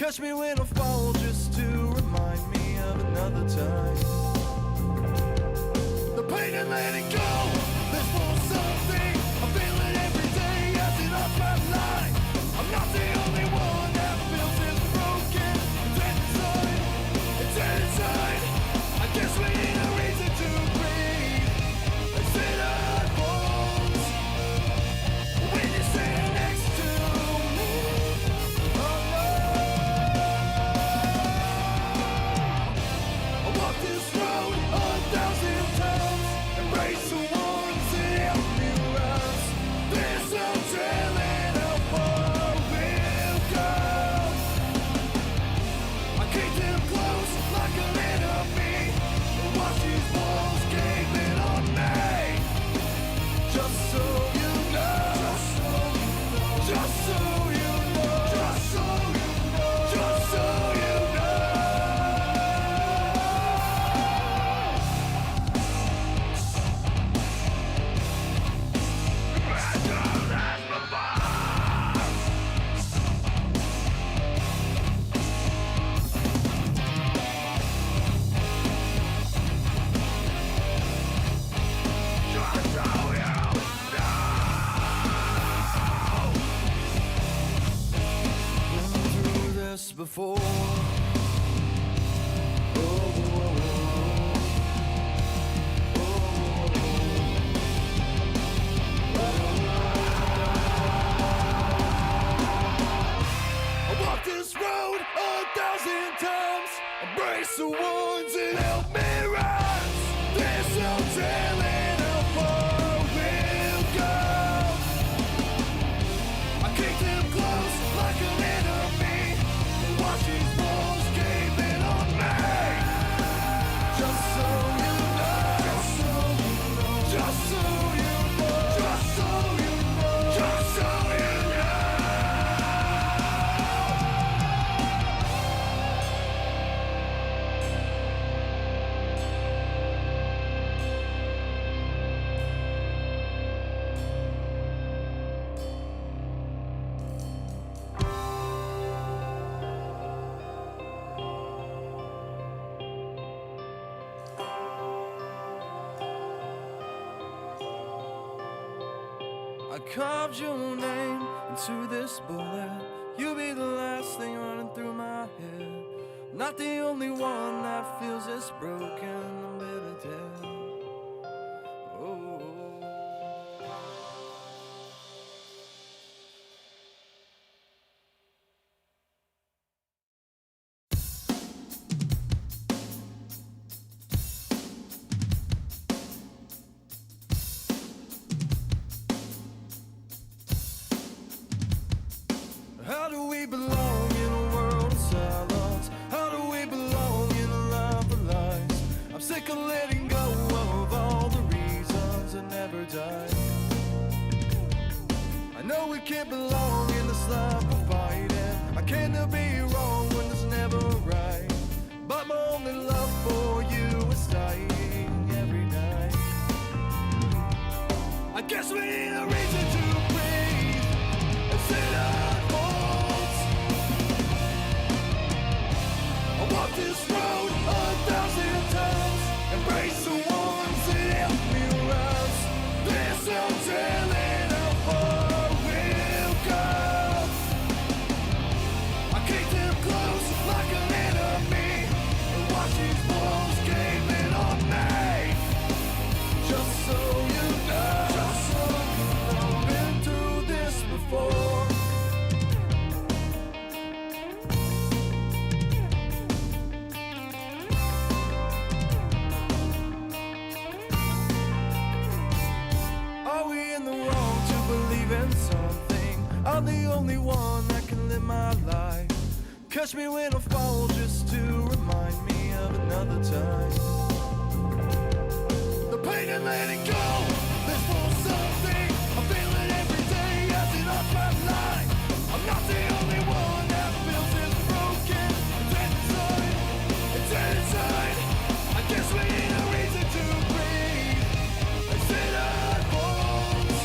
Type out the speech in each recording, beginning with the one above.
Catch me when I fall just to remind me of another time. The pain and letting go, there's more something I feel it every day as it off my line. I'm not the only one that feels this broken. It's dead inside. I guess we need a reason to breathe. Let's hit our bones when you're standing next to me. Oh no, I walk this road 1,000 times, embrace the ones that help me rise. There's no telling how far we'll go. I keep them close like an enemy, and watch these walls gaping on me. Just so you know, just so you know, just so you know, just so you know, just so you know. Been through this before. I walked this road 1,000 times, embrace the ones that help me rise. There's no telling how far we'll go. I keep them close like an enemy, and watch these walls gaping on me. Just so you know, just so you know, just so you know, just so you know, just so you know. I carved your name into this bullet. You'll be the last thing running through my head. Not the only one that feels this broken. I'm better dead. Oh. How do we belong in a world of silence? How do we belong in a life of lies? I'm sick of letting go of all the reasons that never die. I know we can't belong in this life of fighting. I can't be wrong when there's never right. But my only love for you is dying every night. I guess we need a reason to breathe and sit our bones. I walk this road 1,000 times, embrace the ones that help me rise. There's no telling how far we'll go. I keep them close like an enemy, and watch these walls gaping on me. Just so you know, just so you know, been through this before. Are we in the wrong to believe in something? I'm the only one that can live my life. Catch me when I fall just to remind me of another time. The pain and letting go, there's more something I feel it every day as it off my line. I'm not the only one that feels this broken. It's dead inside. I guess we need a reason to breathe. Let's hit our bones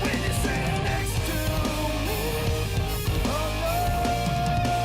when you're standing next to me. Oh no.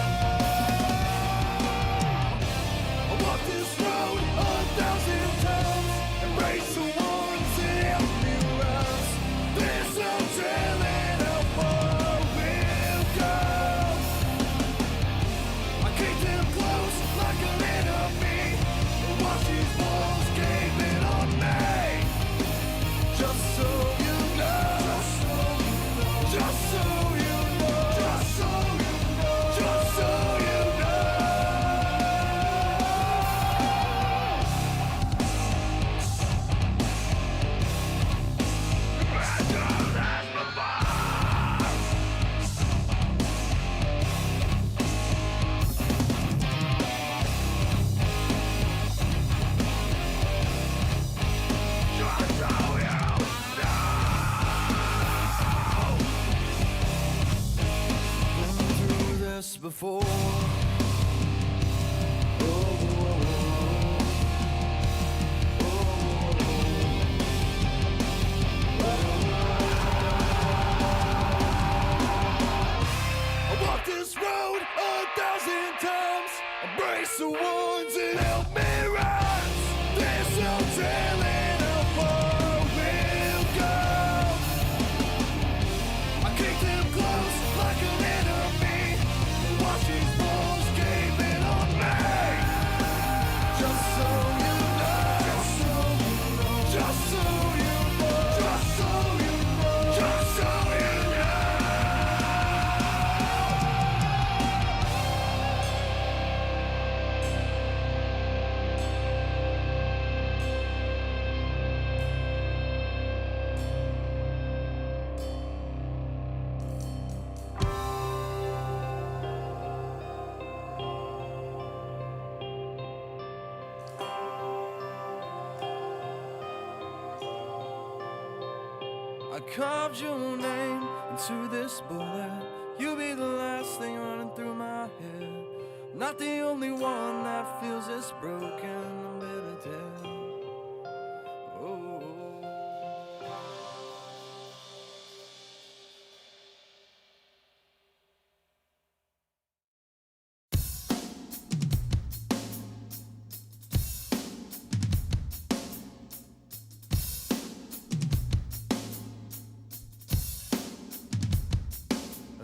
before. I walked this road 1,000 times. Embrace the ones that help me rise. There's no telling how far we'll go. I keep them close like an enemy. Watch these walls gaping on me. Just so you know. Just so you know. Just so you know. Just so you know. Just so you know. I carved your name into this bullet. You'll be the last thing running through my head. Not the only one that feels this broken. I'm better dead. Oh.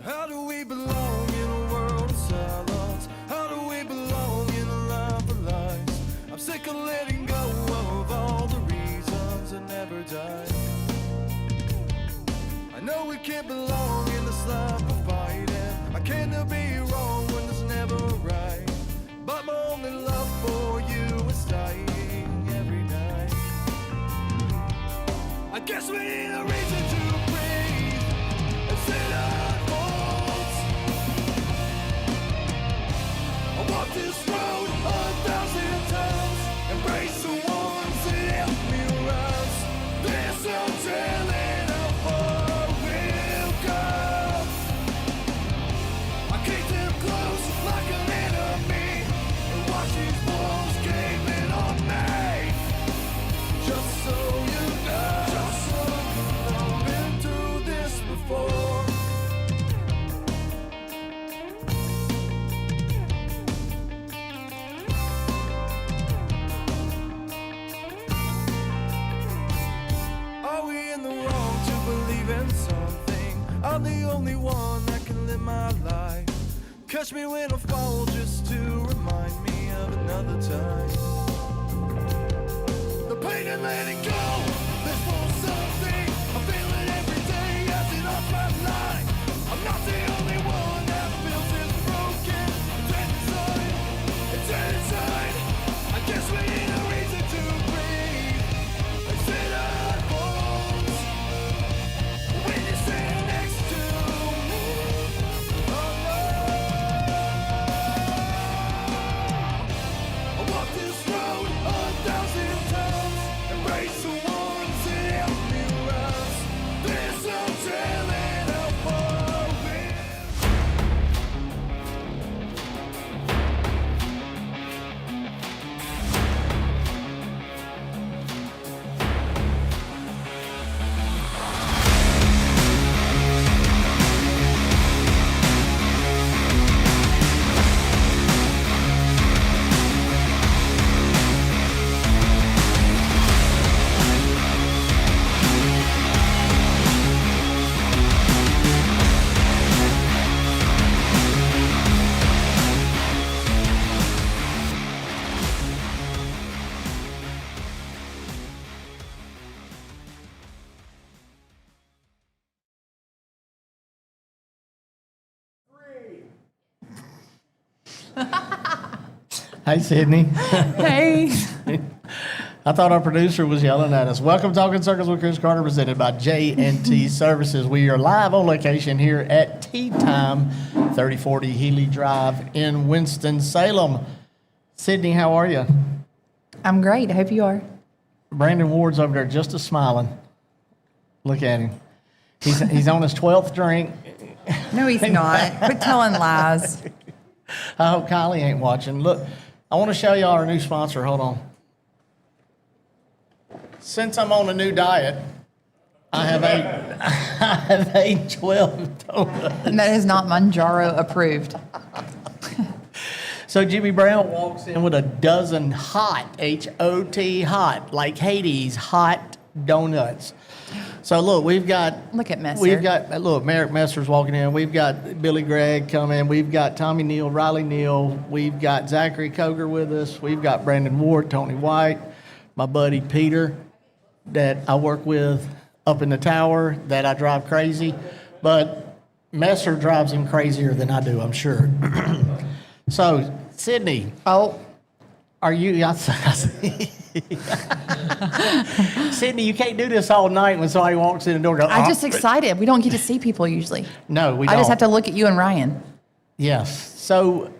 How do we belong in a world of silence? How do we belong in a life of lies? I'm sick of letting go of all the reasons that never died. I know we can't belong in this life of fighting. I can't be wrong when it's never right. But my only love for you is dying every night. I guess we need a reason to breathe and sit unfolds. I walked this road 1,000 times. Embrace the ones that help me rise. There's no telling how far we'll go. I keep them close like an enemy. And watch these walls gaping on me. Just so you know. Just so you know. Been through this before. Are we in the wrong to believe in something? I'm the only one that can live my life. Catch me when I fall just to remind me of another time. The pain and letting go, there's more something. I feel it every day as it off my line. I'm not the only one that feels this broken. It's inside, it's inside. I guess we need a reason to breathe. Like sit on bones. When you stand next to me, oh no. I walked this road 1,000 times. Embrace the ones that help me rise. There's no telling how far we'll. Hey, Sydney. Hey. I thought our producer was yelling at us. Welcome to Talking Circles with Chris Carter, presented by J&T Services. We are live on location here at Tea Time, 3040 Healy Drive in Winston-Salem. Sydney, how are you? I'm great. I hope you are. Brandon Ward's over there just a smiling. Look at him. He's on his 12th drink. No, he's not. Quit telling lies. I hope Kylie ain't watching. Look, I want to show y'all our new sponsor. Hold on. Since I'm on a new diet, I have ate 12 donuts. And that is not Manjaro approved. So Jimmy Brown walks in with a dozen hot, H-O-T, hot, like Hades, hot donuts. So look, we've got. Look at Messer. We've got, look, Merrick Messer's walking in. We've got Billy Gregg coming. We've got Tommy Neal, Riley Neal. We've got Zachary Koger with us. We've got Brandon Ward, Tony White, my buddy Peter that I work with up in the tower that I drive crazy. But Messer drives him crazier than I do, I'm sure. So, Sydney, Oh, are you? Sydney, you can't do this all night when somebody walks in the door. And go, I'm just excited. We don't get to see people usually. No, we I don't. just have to look at you and Ryan. Yes. So,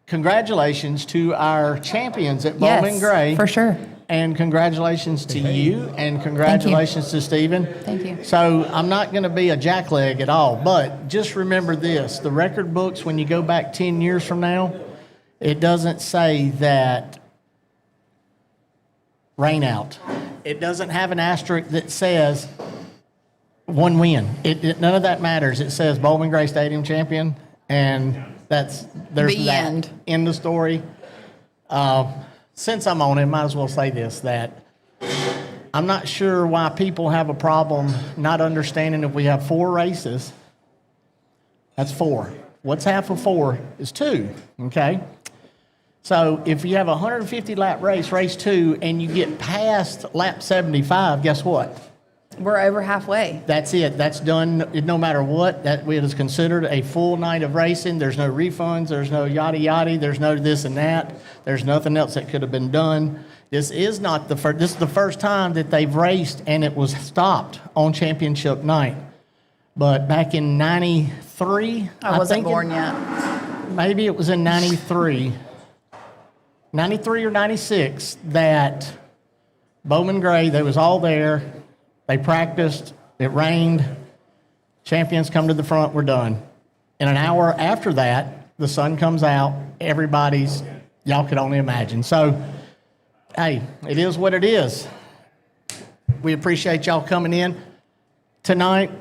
congratulations to our champions at Bowman Yes, Gray. for sure. And congratulations to you, and congratulations to Stephen. Thank you. So, I'm not going to be a jackleg at all, but just remember this. The record books, when you go back 10 years from now, it doesn't say that rain out. It doesn't have an asterisk that says one win. None of that matters. It says Bowman Gray Stadium champion, and there's The that. end. End of story. Since I'm on it, might as well say this, that I'm not sure why people have a problem not understanding if we have 4 races. That's 4. What's half of 4 is 2, okay? So if you have a 150-lap race, race 2, and you get past lap 75, guess what? We're over halfway. That's it. That's done no matter what. That is considered a full night of racing. There's no refunds. There's no yada yada. There's no this and that. There's nothing else that could have been done. This is not the first. This is the first time that they've raced and it was stopped on championship night. But back in '93, I wasn't think born yet. maybe it was in 93 or 96, that Bowman Gray, they was all there. They practiced. It rained. Champions come to the front. We're done. In an hour after that, the sun comes out. Everybody's, y'all could only imagine. So, hey, it is what it is. We appreciate y'all coming in tonight.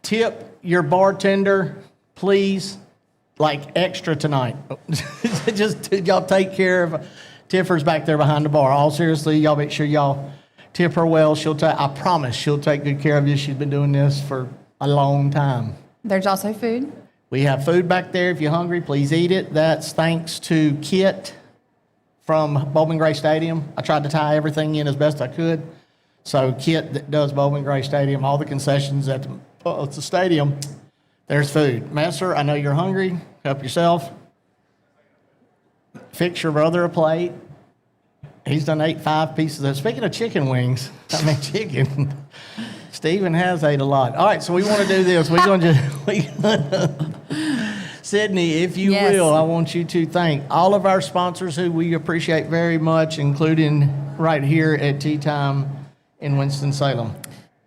Tip your bartender, please, like extra tonight. Just y'all take care of Tiffer's back there behind the bar. All seriously, y'all make sure y'all tip her well. I promise she'll take good care of you. She's been doing this for a long time. There's also food. We have food back there. If you're hungry, please eat it. That's thanks to Kit from Bowman Gray Stadium. I tried to tie everything in as best I could. So Kit that does Bowman Gray Stadium, all the concessions at the stadium, there's food. Messer, I know you're hungry. Help yourself. Fix your brother a plate. He's done 5 pieces of. Speaking of chicken wings, chicken. Stephen has ate a lot. All right, so we want to do this. We're going to. Sydney, if you Yes. will, I want you to thank all of our sponsors who we appreciate very much, including right here at Tea Time in Winston-Salem.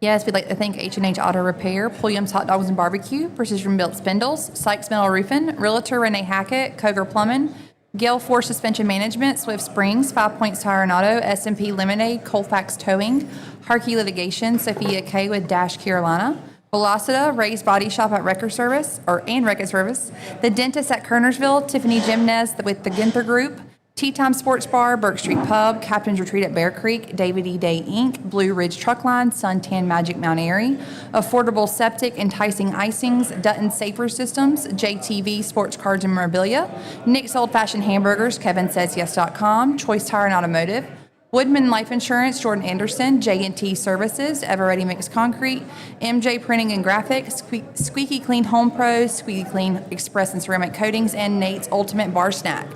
Yes, we'd like to thank H&H Auto Repair, Pulliam's Hot Dogs and Barbecue, Precision Built Spindles, Sykes Metal Roofing, Realtor Renee Hackett, Koger Plumbing, Gale Force Suspension Management, Swift Springs, 5 Points Tire and Auto, S&P Lemonade, Colfax Towing, Harkey Litigation, Sophia K. with Dash Carolina, Velocita, Ray's Body Shop at Record Service, The Dentist at Kernersville, Tiffany Gimnez with the Ginther Group, Tea Time Sports Bar, Burke Street Pub, Captain's Retreat at Bear Creek, David E. Day Inc., Blue Ridge Truck Line, Suntan Magic Mount Airy, Affordable Septic, Enticing Icings, Dutton Safer Systems, JTV Sports Cards and Memorabilia, Nick's Old Fashioned Hamburgers, KevinSaysYes.com, Choice Tire and Automotive, Woodman Life Insurance, Jordan Anderson, J&T Services, Ever Ready Mix Concrete, MJ Printing and Graphics, Squeaky Clean Home Pros, Squeaky Clean Express and Ceramic Coatings, and Nate's Ultimate Bar Snack.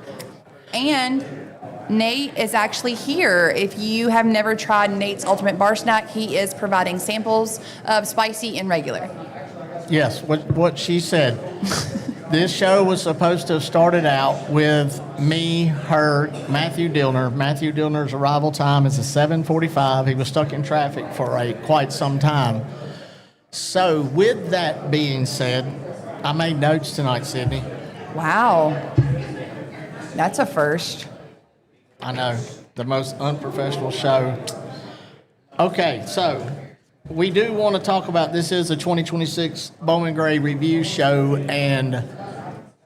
And Nate is actually here. If you have never tried Nate's Ultimate Bar Snack, he is providing samples of spicy and regular. Yes, what she said. This show was supposed to have started out with me, her, Matthew Dillner. Matthew Dillner's arrival time is at 7:45. He was stuck in traffic for quite some time. So with that being said, I made notes tonight, Sydney. Wow. That's a first. I know, the most unprofessional show. Okay, so we do want to talk about, this is a 2026 Bowman Gray review show, and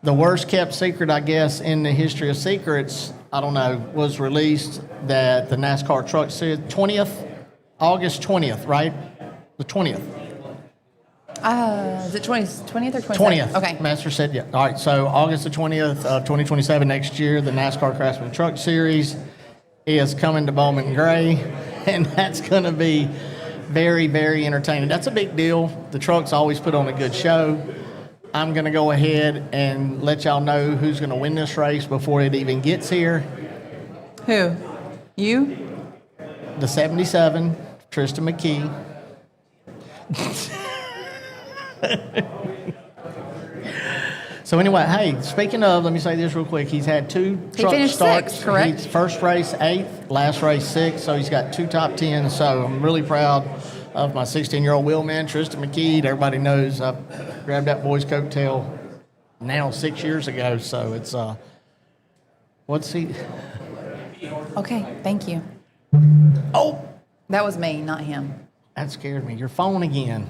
the worst kept secret, I guess, in the history of secrets, I don't know, was released that the NASCAR Truck Series, August 20th, right? The 20th. Is it 20th or 27th? 20th. Okay. Master said, yeah. All right, so August the 20th of 2027 next year, the NASCAR Craftsman Truck Series is coming to Bowman Gray, and that's going to be very, very entertaining. That's a big deal. The trucks always put on a good show. I'm going to go ahead and let y'all know who's going to win this race before it even gets here. Who? You? The 77, Tristan McKee. So anyway, hey, speaking of, let me say this real quick. He's had two truck finished starts. sixth, correct? First race 8th, last race 6th, so he's got 2 top 10s. So I'm really proud of my 16-year-old wheelman, Tristan McKee. Everybody knows I grabbed that boy's coattail now 6 years ago. So it's, what's he? Okay, thank you. Oh, That was me, not him. that scared me. Your phone again.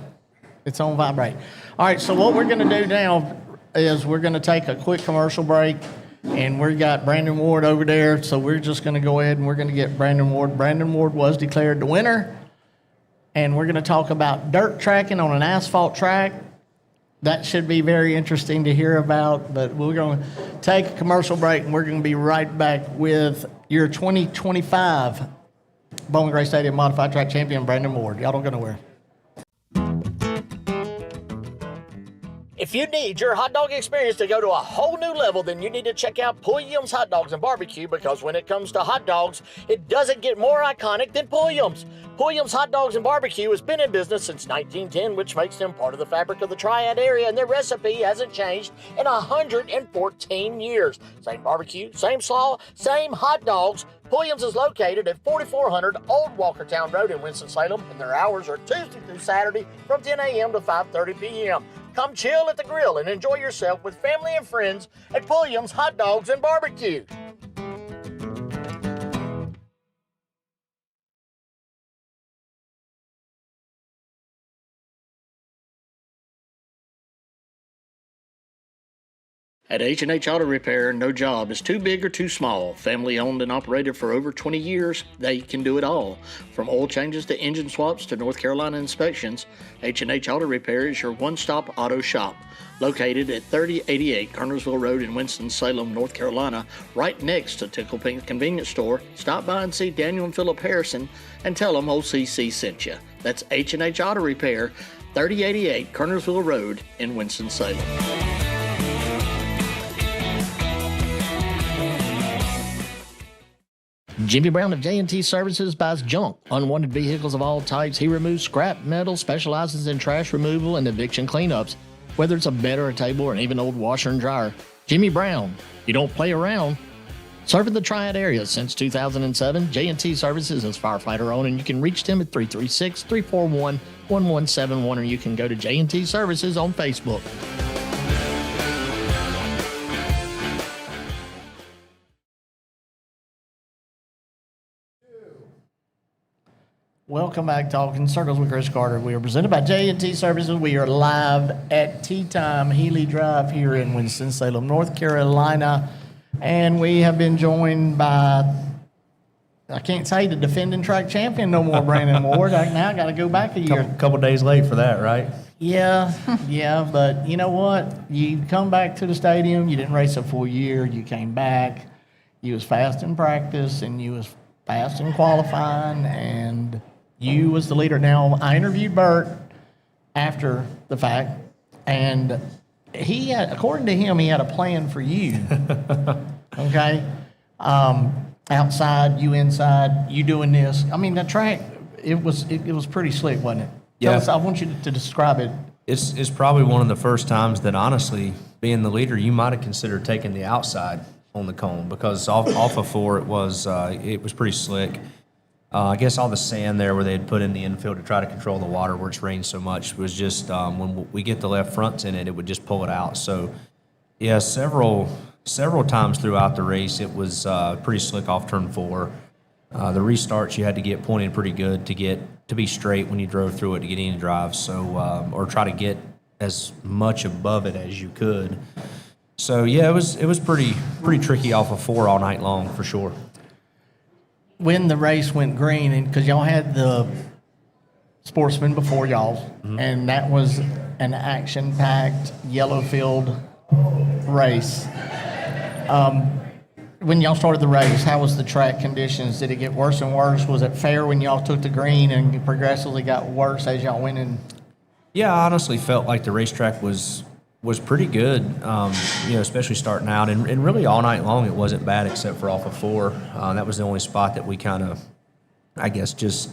It's on vibrate. All right, so what we're going to do now is we're going to take a quick commercial break, and we've got Brandon Ward over there, so we're just going to go ahead and we're going to get Brandon Ward. Brandon Ward was declared the winner, and we're going to talk about dirt tracking on an asphalt track. That should be very interesting to hear about, but we're going to take a commercial break, and we're going to be right back with your 2025 Bowman Gray Stadium Modified Track Champion, Brandon Ward. Y'all don't go nowhere. If you need your hot dog experience to go to a whole new level, then you need to check out Pulliam's Hot Dogs and Barbecue, because when it comes to hot dogs, it doesn't get more iconic than Pulliam's. Pulliam's Hot Dogs and Barbecue has been in business since 1910, which makes them part of the fabric of the Triad area, and their recipe hasn't changed in 114 years. Same barbecue, same slaw, same hot dogs. Pulliam's is located at 4400 Old Walkertown Road in Winston-Salem, and their hours are Tuesday through Saturday from 10 a.m. to 5:30 p.m. Come chill at the grill and enjoy yourself with family and friends at Pulliam's Hot Dogs and Barbecue. At H&H Auto Repair, no job is too big or too small. Family owned and operated for over 20 years, they can do it all. From oil changes to engine swaps to North Carolina inspections, H&H Auto Repair is your one-stop auto shop. Located at 3088 Kernersville Road in Winston-Salem, North Carolina, right next to Tickle Pink Convenience Store. Stop by and see Daniel and Philip Harrison and tell them OCC sent you. That's H&H Auto Repair, 3088 Kernersville Road in Winston-Salem. Jimmy Brown of J&T Services buys junk, unwanted vehicles of all types. He removes scrap metal, specializes in trash removal and eviction cleanups. Whether it's a bed or a table or even old washer and dryer, Jimmy Brown, you don't play around. Serving the Triad area since 2007, J&T Services is firefighter owned, and you can reach them at 336-341-1171, or you can go to J&T Services on Facebook. Welcome back to Talking Circles with Chris Carter. We are presented by J&T Services. We are live at Tea Time Healy Drive here in Winston-Salem, North Carolina. And we have been joined by, I can't say the defending track champion no more, Brandon Ward. I now got to go back a year. Couple days late for that, right? Yeah, but you know what? You come back to the stadium, you didn't race a full year, you came back, you was fast in practice, and you was fast in qualifying, and you was the leader. Now, I interviewed Bert after the fact, and he had, according to him, he had a plan for you. Okay? Outside, you inside, you doing this. I mean, the track, it was pretty slick, wasn't it? Yeah. Tell us, I want you to describe it. It's probably one of the first times that, honestly, being the leader, you might have considered taking the outside on the cone, because off of 4 it was pretty slick. I guess all the sand there where they had put in the infield to try to control the water where it's rained so much was just when we get the left fronts in it, it would just pull it out. So Yeah, several times throughout the race, it was pretty slick off turn 4. The restarts you had to get pointed pretty good to be straight when you drove through it to get any drive. So or try to get as much above it as you could. So yeah, it was pretty tricky off of 4 all night long for sure. When the race went green, and because y'all had the Sportsman before y'all, and that was an action-packed yellow field race. When y'all started the race, how was the track conditions? Did it get worse and worse? Was it fair when y'all took the green and progressively got worse as y'all went in? Yeah, I honestly felt like the racetrack was pretty good, especially starting out. And really all night long it wasn't bad except for off of 4. That was the only spot that we kind of, I guess, just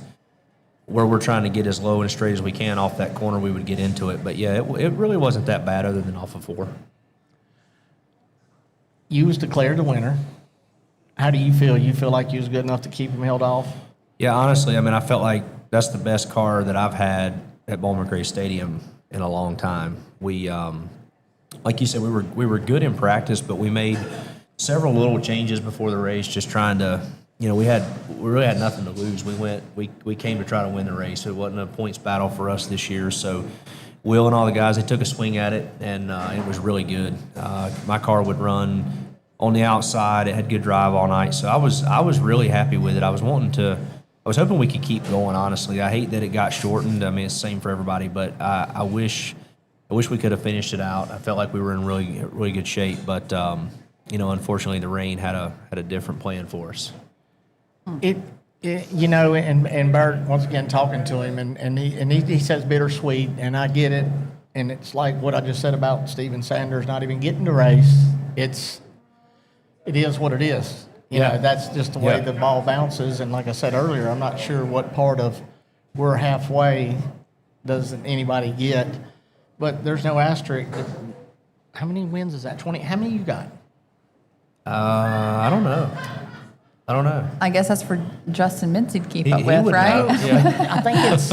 where we're trying to get as low and as straight as we can off that corner, we would get into it. But, yeah, it really wasn't that bad other than off of 4. You was declared the winner. How do you feel? You feel like you was good enough to keep him held off? Yeah, honestly, I mean, I felt like that's the best car that I've had at Bowman Gray Stadium in a long time. We, like you said, we were good in practice, but we made several little changes before the race, just trying to, we really had nothing to lose. We came to try to win the race. It wasn't a points battle for us this year, so Will and all the guys, they took a swing at it, and it was really good. My car would run on the outside. It had good drive all night, so I was really happy with it. I was hoping we could keep going, honestly. I hate that it got shortened. I mean, it's the same for everybody, but I wish we could have finished it out. I felt like we were in really good shape, but unfortunately, the rain had a different plan for us. And Bert, once again, talking to him, and he says bittersweet, and I get it. And it's like what I just said about Steven Sanders not even getting the race. It is what it is. You know, that's just the way the ball bounces. And like I said earlier, I'm not sure what part of we're halfway doesn't anybody get. But there's no asterisk. How many wins is that? 20? How many you got? I don't know. I guess that's for Justin Mincy to keep He up with, would right? know. Yeah. I think it's.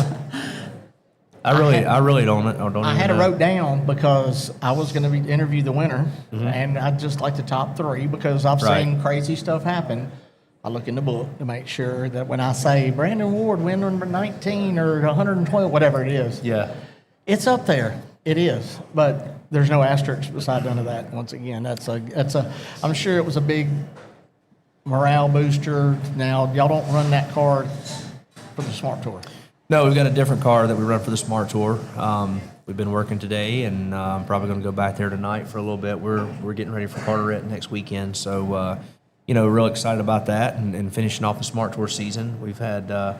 I really don't. I had it wrote down because I was going to interview the winner, Mm-hmm. and I'd just like the top 3 because I've seen crazy stuff happen. I look in the book to make sure that when I say Brandon Ward win number 19 or 112, whatever it is, Yeah. it's up there. It is, but there's no asterisk beside none of that. Once again, that's a. I'm sure it was a big morale booster. Now y'all don't run that car for the Smart Tour. No, we've got a different car that we run for the Smart Tour. We've been working today, and I'm probably going to go back there tonight for a little bit. We're getting ready for Carteret next weekend, so real excited about that and finishing off the Smart Tour season. We've had a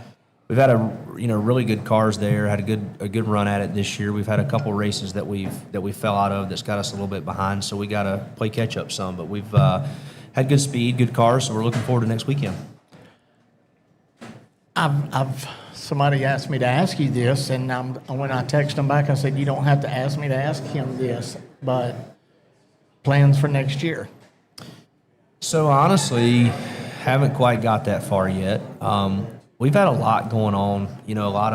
really good cars there. Had a good run at it this year. We've had a couple races that we fell out of that's got us a little bit behind, so we got to play catch up some. But we've had good speed, good cars, so we're looking forward to next weekend. Somebody asked me to ask you this, and when I texted them back, I said, you don't have to ask me to ask him this, but plans for next year? So honestly, haven't quite got that far yet. We've had a lot going on. A lot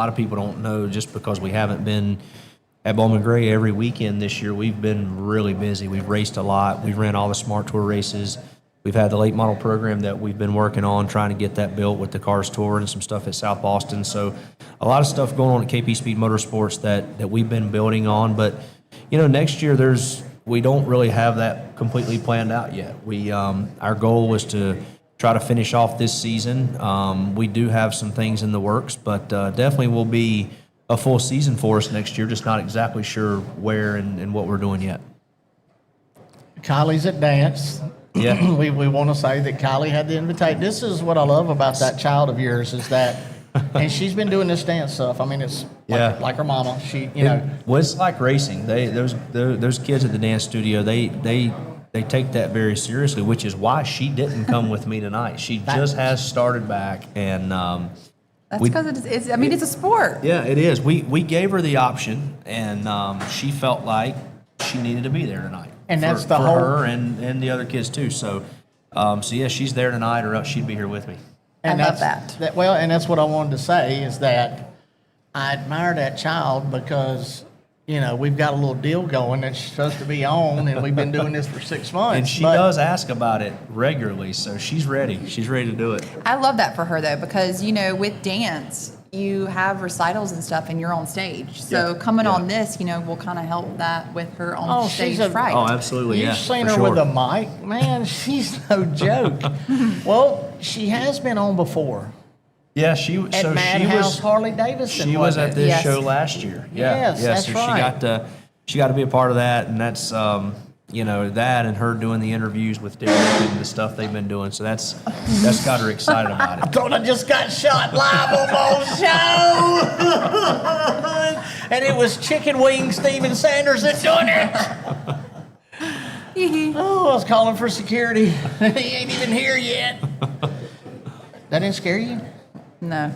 of people don't know just because we haven't been at Bowman Gray every weekend this year. We've been really busy. We've raced a lot. We've ran all the Smart Tour races. We've had the late model program that we've been working on, trying to get that built with the Cars Tour and some stuff at South Boston. So a lot of stuff going on at KP Speed Motorsports that we've been building on. But, next year we don't really have that completely planned out yet. Our goal was to try to finish off this season. We do have some things in the works, but definitely will be a full season for us next year, just not exactly sure where and what we're doing yet. Kylie's at dance. Yeah. we want to say that Kylie had the invitation. This is what I love about that child of yours is that, and she's been doing this dance stuff. I mean, it's like her mama. She, Well, it's like racing. Those kids at the dance studio, they take that very seriously, which is why she didn't come with me tonight. She just has started back, and That's because it's a sport. yeah, it is. We gave her the option, and she felt like she needed to be there tonight. And that's for her and the other kids too. So yeah, she's there tonight, or else she'd be here with me. And I love that's, that. Well, and that's what I wanted to say is that I admire that child because we've got a little deal going that's supposed to be on, and we've been doing this for 6 months. And she but- does ask about it regularly, so she's ready. She's ready to do it. I love that for her though, because with dance, you have recitals and stuff, and you're on stage. So Yeah. coming Yeah. on this, will kind of help that with her on Oh, stage she's a- fright. Oh, absolutely, You've yeah. seen for her sure. with a mic, man. She's no joke. Well, she has been on before Yeah, she at so she Madhouse was Harley Davidson. she was wasn't at it? this Yes. show last year. Yeah, Yes, yeah. that's So right. she got to be a part of that, and that's that and her doing the interviews with Derek and the stuff they've been doing. So that's got her excited about I it. thought I just got shot live on my show, and it was Chicken Wing Steven Sanders that done it. Oh, I was calling for security. He ain't even here yet. That didn't scare you? No,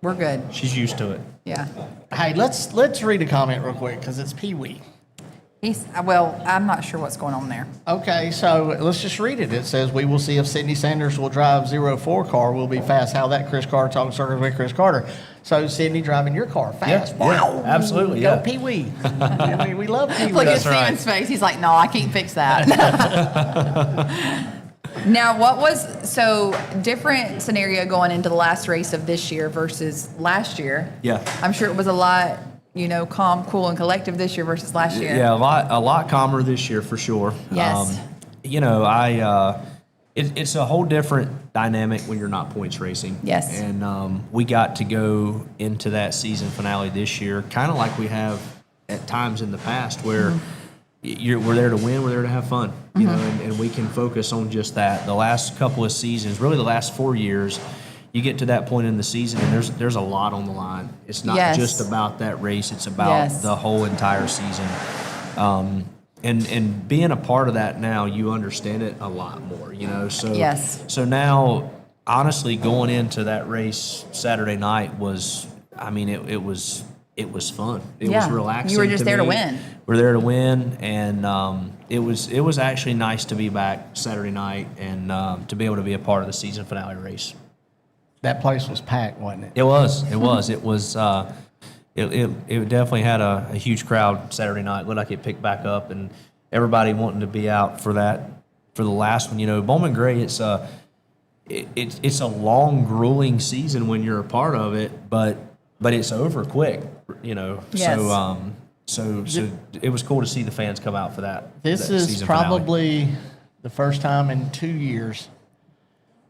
we're good. She's used to it. Yeah. Hey, let's read a comment real quick because it's Pee Wee. I'm not sure what's going on there. Okay, so let's just read it. It says, "We will see if Sydney Sanders will drive 04 car. Will be fast. How that Chris Carter talking circles with Chris Carter." So Sydney driving your car fast. Yeah, Wow, absolutely, Go yeah. Pee Wee. I mean, we love Pee Wee. Look at That's right. Steven's face. He's like, no, I can't fix that. Now, what was different scenario going into the last race of this year versus last year? Yeah. I'm sure it was a lot, calm, cool, and collective this year versus last year. Yeah, a lot calmer this year for sure. Yes. It's a whole different dynamic when you're not points racing. Yes. And we got to go into that season finale this year, kind of like we have at times in the past, where we're there to win, we're there to have fun, and we can focus on just that. The last couple of seasons, really the last 4 years, you get to that point in the season, and there's a lot on the line. It's not Yes. just about that race; it's about Yes. the whole entire season. And being a part of that now, you understand it a lot more, So Yes. So now, honestly, going into that race Saturday night was, it was fun. It was Yeah. relaxing. You were just there to me. win. We're there to win, and it was actually nice to be back Saturday night and to be able to be a part of the season finale race. That place was packed, wasn't it? It was. It was. It was. It definitely had a huge crowd Saturday night. Looked like it picked back up, and everybody wanting to be out for the last one. Bowman Gray. It's a long, grueling season when you're a part of it, but it's over quick. Yes. So it was cool to see the fans come out for that. This that is season finale. probably the first time in 2 years.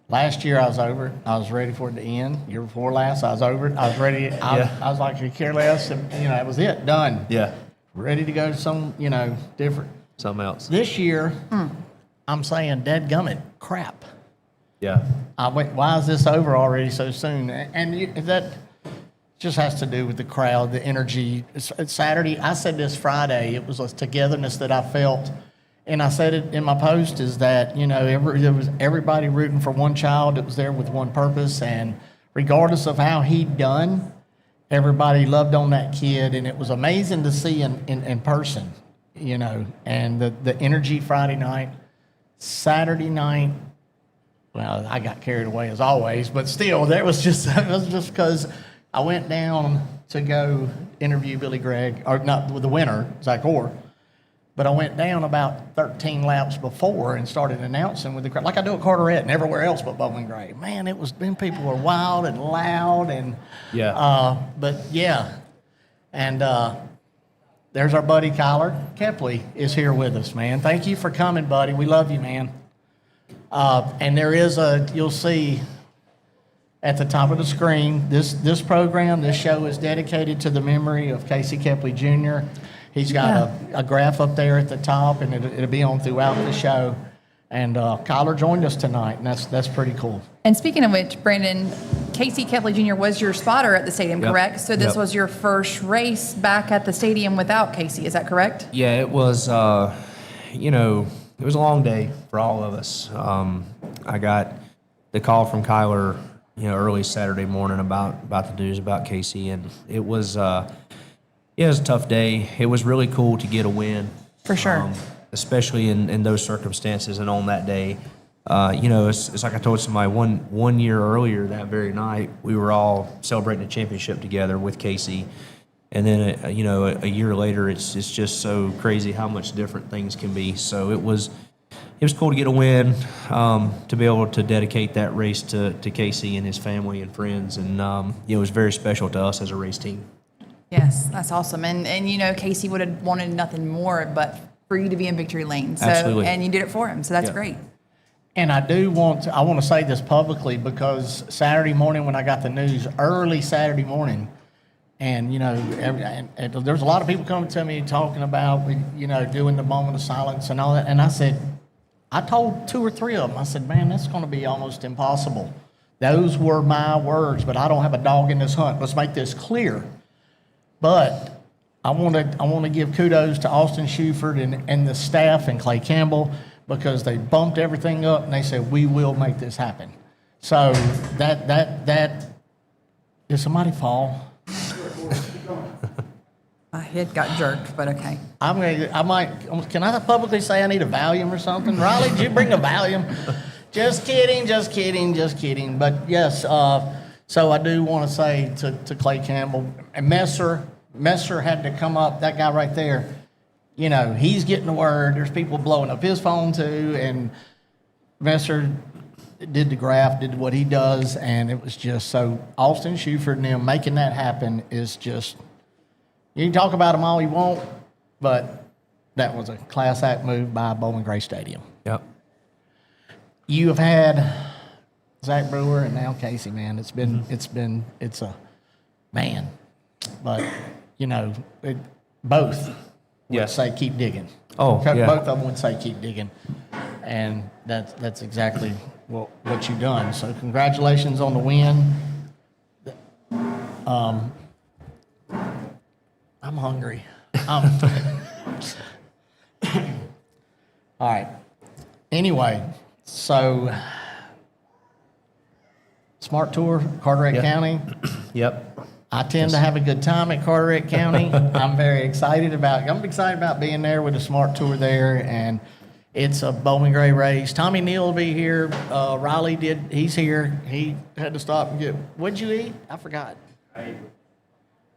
Last year I was over it. I was ready for it to end. Year before last, I was over it. I was ready. I was like, I could care less. And, that was it. Done. Yeah, Ready to go to some, different. something else. This year, I'm saying, dadgummit, crap. Yeah, I went, why is this over already so soon? And that just has to do with the crowd, the energy. It's Saturday, I said this Friday, it was a togetherness that I felt. And I said it in my post is that, there was everybody rooting for one child that was there with one purpose. And regardless of how he'd done, everybody loved on that kid. And it was amazing to see in person, and the energy Friday night, Saturday night. Well, I got carried away as always, but still, it was just because I went down to go interview Billy Gregg, or not with the winner, Zach Orr, but I went down about 13 laps before and started announcing with the crowd, like I do at Carteret and everywhere else but Bowman Gray. Man, them people were wild and loud and and there's our buddy Kyler Kepley is here with us, man. Thank you for coming, buddy. We love you, man. And there is you'll see at the top of the screen, this program, this show is dedicated to the memory of Casey Kepley Jr. He's got a graph up there at the top, and it'll be on throughout the show. And Kyler joined us tonight, and that's pretty cool. And speaking of which, Brandon, Casey Kepley Jr. was your spotter at the stadium, Yep. correct? So this Yep. was your first race back at the stadium without Casey, is that correct? Yeah, it was. It was a long day for all of us. I got the call from Kyler, early Saturday morning about the news about Casey, and it was. It was a tough day. It was really cool to get a win. For sure. Especially in those circumstances and on that day. It's like I told somebody one year earlier that very night, we were all celebrating a championship together with Casey. And then, a year later, it's just so crazy how much different things can be. So it was cool to get a win, to be able to dedicate that race to Casey and his family and friends. And, it was very special to us as a race team. Yes, that's awesome. And Casey would have wanted nothing more but for you to be in victory lane. So, Absolutely. and you did it for him. So that's Yeah. great. And I want to say this publicly because Saturday morning when I got the news, early Saturday morning, and and there's a lot of people coming to me talking about doing the moment of silence and all that, and I told 2 or 3 of them, I said, man, that's going to be almost impossible. Those were my words, but I don't have a dog in this hunt. Let's make this clear. But I want to give kudos to Austin Shuford and the staff and Clay Campbell, because they bumped everything up and they said, we will make this happen. So that did somebody fall? My head got jerked, but okay. Can I publicly say I need a Valium or something? Riley, did you bring a Valium? Just kidding. But yes, so I do want to say to Clay Campbell and Messer had to come up, that guy right there. He's getting the word. There's people blowing up his phone too, and Messer did the graph, did what he does, and it was just so Austin Shuford and them making that happen is just, you can talk about them all you want, but that was a class act move by Bowman Gray Stadium. Yep. You have had Zach Brewer and now Casey, man. It's a man, but both would Yes. say keep digging. Oh, yeah. Both of them would say keep digging, and that's exactly what you've done. So congratulations on the win. I'm hungry. All right. Anyway, so Smart Tour, Carteret Yep. County. Yep. I tend to have a good time at Carteret County. I'm excited about being there with the Smart Tour there, and it's a Bowman Gray race. Tommy Neal will be here. Riley he's here. He had to stop and get, what'd you eat? I forgot.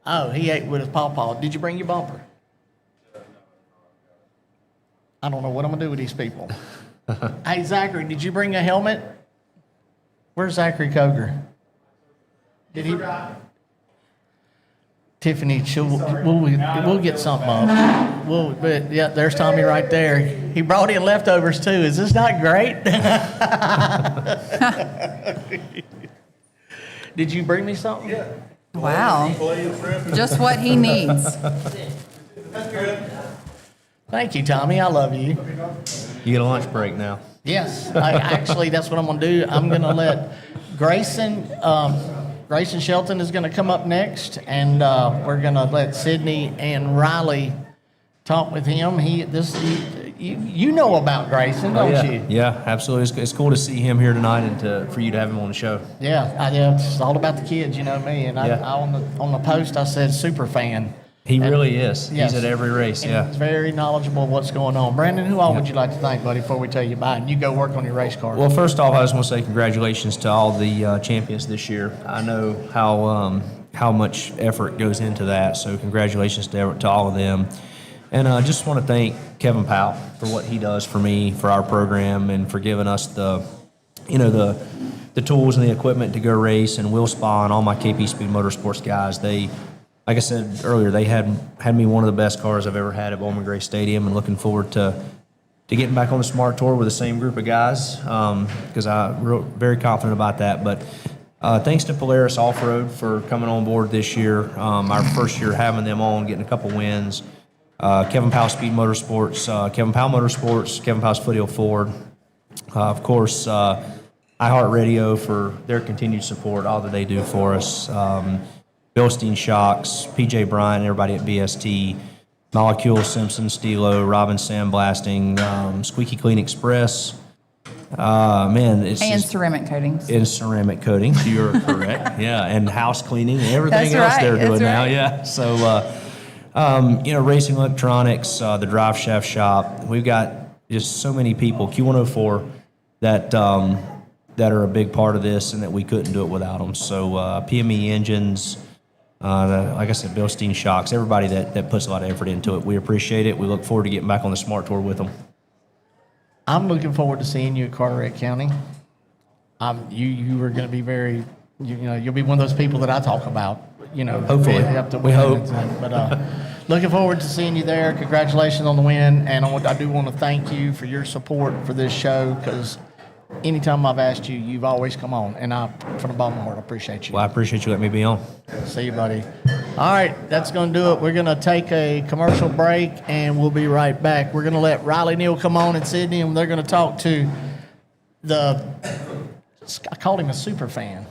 Oh, he ate with his pawpaw. Did you bring your bumper? I don't know what I'm gonna do with these people. Hey, Zachary, did you bring a helmet? Where's Zachary Koger? Did he? Tiffany, we'll get something up. But yeah, there's Tommy right there. He brought in leftovers too. Is this not great? Did you bring me something? Yeah. Wow. Just what he needs. Thank you, Tommy. I love you. You get a lunch break now. Yes, actually, that's what I'm going to do. I'm going to let Grayson Shelton is going to come up next, and we're going to let Sydney and Riley talk with him. You know about Grayson, don't yeah. you? Yeah, absolutely. It's cool to see him here tonight and for you to have him on the show. Yeah, it's all about the kids, you know me. And Yeah. I on the post, I said super fan. He really is. Yes. He's at every race, And yeah. he's very knowledgeable of what's going on. Brandon, who all would you like to thank, buddy, before we tell you bye? And you go work on your race car. Well, first off, I just want to say congratulations to all the champions this year. I know how much effort goes into that, so congratulations to all of them. And I just want to thank Kevin Powell for what he does for me, for our program, and for giving us the tools and the equipment to go race. And Will Spa and all my KP Speed Motorsports guys, like I said earlier, they had me one of the best cars I've ever had at Bowman Gray Stadium, and looking forward to getting back on the Smart Tour with the same group of guys, because I'm very confident about that. But thanks to Polaris Off-Road for coming on board this year, our first year having them on, getting a couple wins. Kevin Powell Speed Motorsports, Kevin Powell Motorsports, Kevin Powell's Foothill Ford. Of course, iHeartRadio for their continued support, all that they do for us. Bilstein Shocks, PJ Bryant, everybody at BST, Molecule, Simpson, Stilo, Robin Sandblasting, Squeaky Clean Express. Man, it's And just, ceramic coatings. in ceramic coating. You're correct. Yeah, and house cleaning, and everything That's else right, they're doing that's now. right. Yeah. So, Racing Electronics, the Drive Shaft Shop. We've got just so many people. Q104 that are a big part of this, and that we couldn't do it without them. So, PME Engines. Like I said, Bill Steen Shocks, everybody that puts a lot of effort into it. We appreciate it. We look forward to getting back on the Smart Tour with them. I'm looking forward to seeing you at Carteret County. You are going to be very, you'll be one of those people that I talk about. Hopefully. Up to We win hope. and things. But looking forward to seeing you there. Congratulations on the win, and I do want to thank you for your support for this show, because anytime I've asked you, you've always come on, and from the bottom of my heart, I appreciate you. Well, I appreciate you letting me be on. See you, buddy. All right, that's going to do it. We're going to take a commercial break, and we'll be right back. We're going to let Riley Neal come on in Sydney, and they're going to talk to I called him a super fan.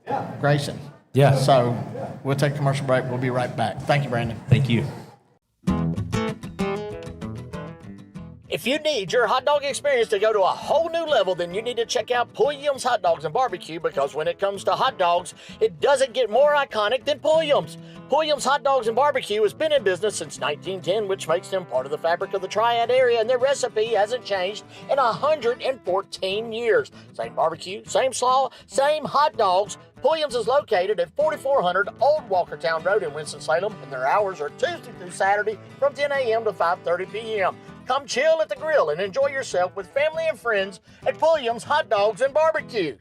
Yeah. Grayson. Yeah. So we'll take a commercial break. We'll be right back. Thank you, Brandon. Thank you. If you need your hot dog experience to go to a whole new level, then you need to check out Pulliam's Hot Dogs and Barbecue, because when it comes to hot dogs, it doesn't get more iconic than Pulliam's. Pulliam's Hot Dogs and Barbecue has been in business since 1910, which makes them part of the fabric of the Triad area, and their recipe hasn't changed in 114 years. Same barbecue, same slaw, same hot dogs. Pulliam's is located at 4400 Old Walkertown Road in Winston-Salem, and their hours are Tuesday through Saturday from 10 a.m. to 5:30 p.m. Come chill at the grill and enjoy yourself with family and friends at Pulliam's Hot Dogs and Barbecue.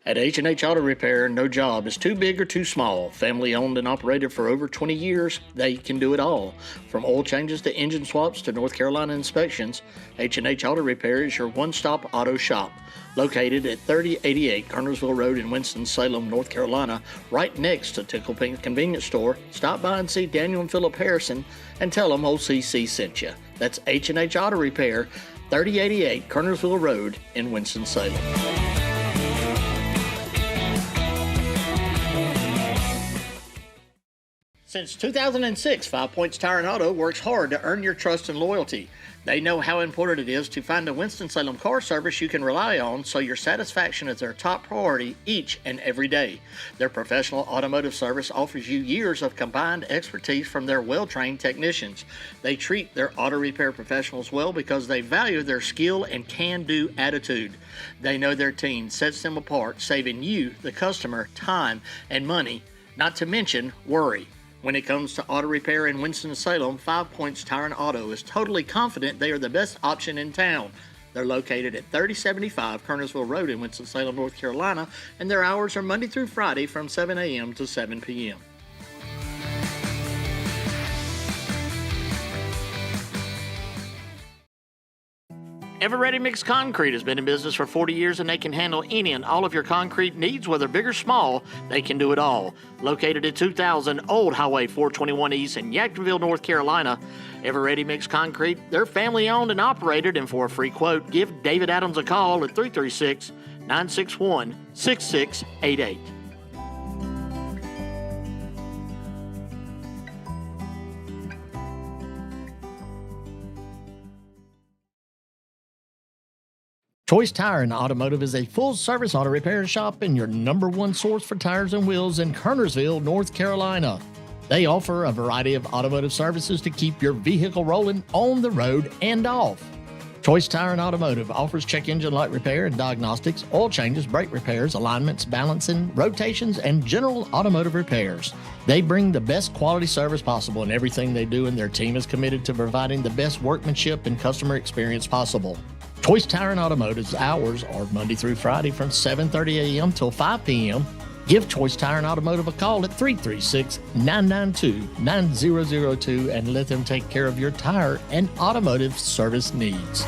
At H&H Auto Repair, no job is too big or too small. Family owned and operated for over 20 years, they can do it all. From oil changes to engine swaps to North Carolina inspections, H&H Auto Repair is your one-stop auto shop. Located at 3088 Kernersville Road in Winston-Salem, North Carolina, right next to Tickle Pink Convenience Store, stop by and see Daniel and Philip Harrison and tell them OCC sent you. That's H&H Auto Repair, 3088 Kernersville Road in Winston-Salem. Since 2006, 5 Points Tire and Auto works hard to earn your trust and loyalty. They know how important it is to find a Winston-Salem car service you can rely on, so your satisfaction is their top priority each and every day. Their professional automotive service offers you years of combined expertise from their well-trained technicians. They treat their auto repair professionals well because they value their skill and can-do attitude. They know their team sets them apart, saving you, the customer, time and money, not to mention worry. When it comes to auto repair in Winston-Salem, 5 Points Tire and Auto is totally confident they are the best option in town. They're located at 3075 Kernersville Road in Winston-Salem, North Carolina, and their hours are Monday through Friday from 7 a.m. to 7 p.m. Ever Ready Mix Concrete has been in business for 40 years, and they can handle any and all of your concrete needs, whether big or small. They can do it all. Located at 2000 Old Highway 421 East in Yadkinville, North Carolina, Ever Ready Mix Concrete, they're family owned and operated, and for a free quote, give David Adams a call at 336-961-6688. Choice Tire and Automotive is a full-service auto repair shop and your number one source for tires and wheels in Kernersville, North Carolina. They offer a variety of automotive services to keep your vehicle rolling on the road and off. Choice Tire and Automotive offers check engine light repair and diagnostics, oil changes, brake repairs, alignments, balancing, rotations, and general automotive repairs. They bring the best quality service possible in everything they do, and their team is committed to providing the best workmanship and customer experience possible. Choice Tire and Automotive's hours are Monday through Friday from 7:30 a.m. till 5 p.m. Give Choice Tire and Automotive a call at 336-992-9002 and let them take care of your tire and automotive service needs.